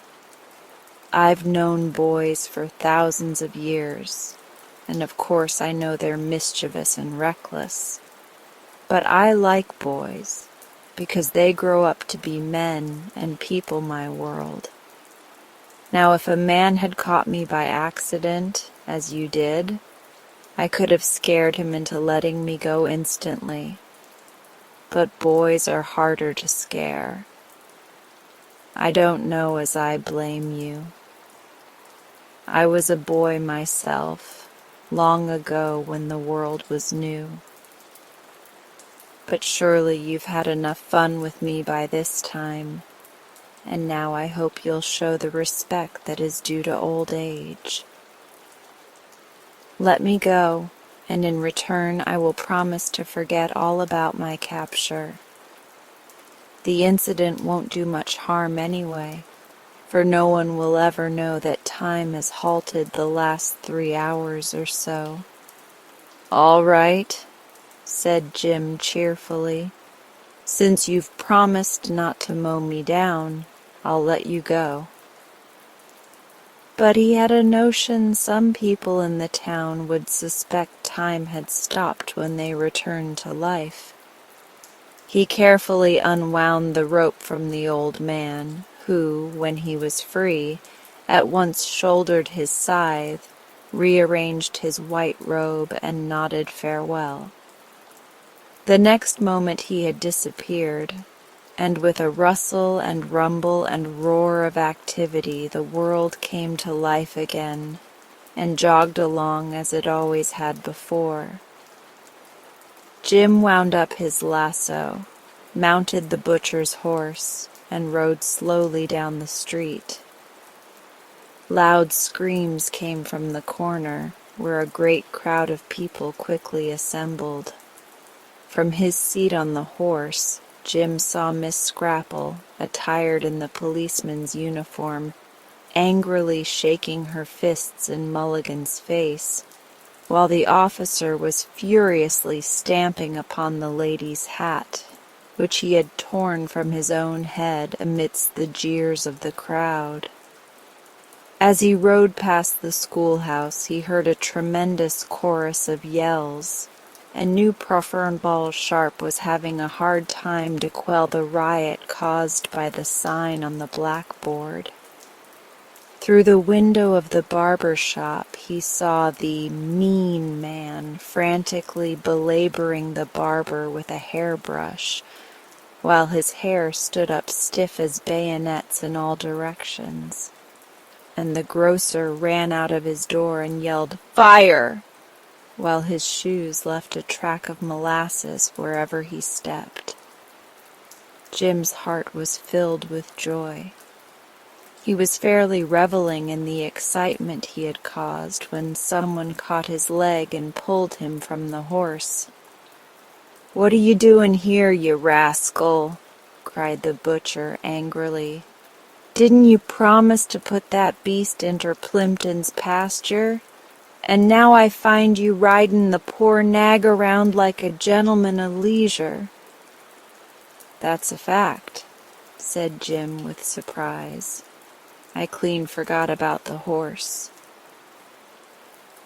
A: "I've known boys for thousands of years, and of course I know they're mischievous and reckless. But I like boys, because they grow up to be men and people my world. Now if a man had caught me by accident, as you did, I could have scared him into letting me go instantly. But boys are harder to scare. I don't know as I blame you. I was a boy myself, long ago when the world was new. But surely you've had enough fun with me by this time, and now I hope you'll show the respect that is due to old age. Let me go, and in return I will promise to forget all about my capture. The incident won't do much harm anyway, for no one will ever know that time has halted the last 3 hours or so." "All right," said Jim cheerfully. "Since you've promised not to mow me down, I'll let you go." But he had a notion some people in the town would suspect time had stopped when they returned to life. He carefully unwound the rope from the old man, who, when he was free, at once shouldered his scythe, rearranged his white robe, and nodded farewell. The next moment he had disappeared, and with a rustle and rumble and roar of activity the world came to life again, and jogged along as it always had before. Jim wound up his lasso, mounted the butcher's horse, and rode slowly down the street. Loud screams came from the corner, where a great crowd of people quickly assembled. From his seat on the horse, Jim saw Miss Scrapple, attired in the policeman's uniform, angrily shaking her fists in Mulligan's face, while the officer was furiously stamping upon the lady's hat, which he had torn from his own head amidst the jeers of the crowd. As he rode past the schoolhouse, he heard a tremendous chorus of yells, and knew Professor Sharp was having a hard time to quell the riot caused by the sign on the blackboard. Through the window of the barber shop, he saw the mean man frantically belaboring the barber with a hairbrush, while his hair stood up stiff as bayonets in all directions. And the grocer ran out of his door and yelled, "Fire!" while his shoes left a track of molasses wherever he stepped. Jim's heart was filled with joy. He was fairly reveling in the excitement he had caused when someone caught his leg and pulled him from the horse. "What are you doing here, you rascal?" cried the butcher angrily. "Didn't you promise to put that beast inter Plimpton's pasture? And now I find you riding the poor nag around like a gentleman of leisure." "That's a fact," said Jim with surprise. "I clean forgot about the horse."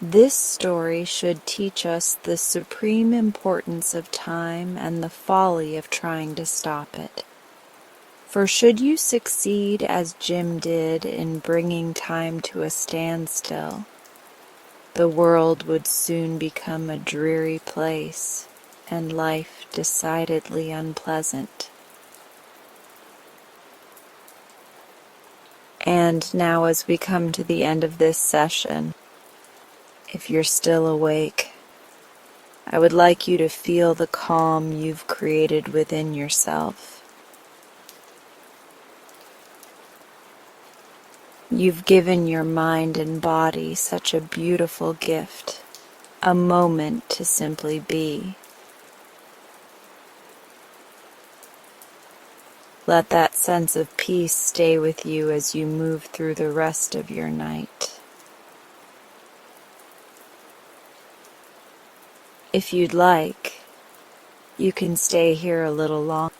A: This story should teach us the supreme importance of time and the folly of trying to stop it. For should you succeed as Jim did in bringing time to a standstill, the world would soon become a dreary place and life decidedly unpleasant. And now, as we come to the end of this session, if you're still awake, I would like you to feel the calm you've created within yourself. You've given your mind and body such a beautiful gift, a moment to simply be. Let that sense of peace stay with you as you move through the rest of your night. If you'd like, you can stay here a little longer.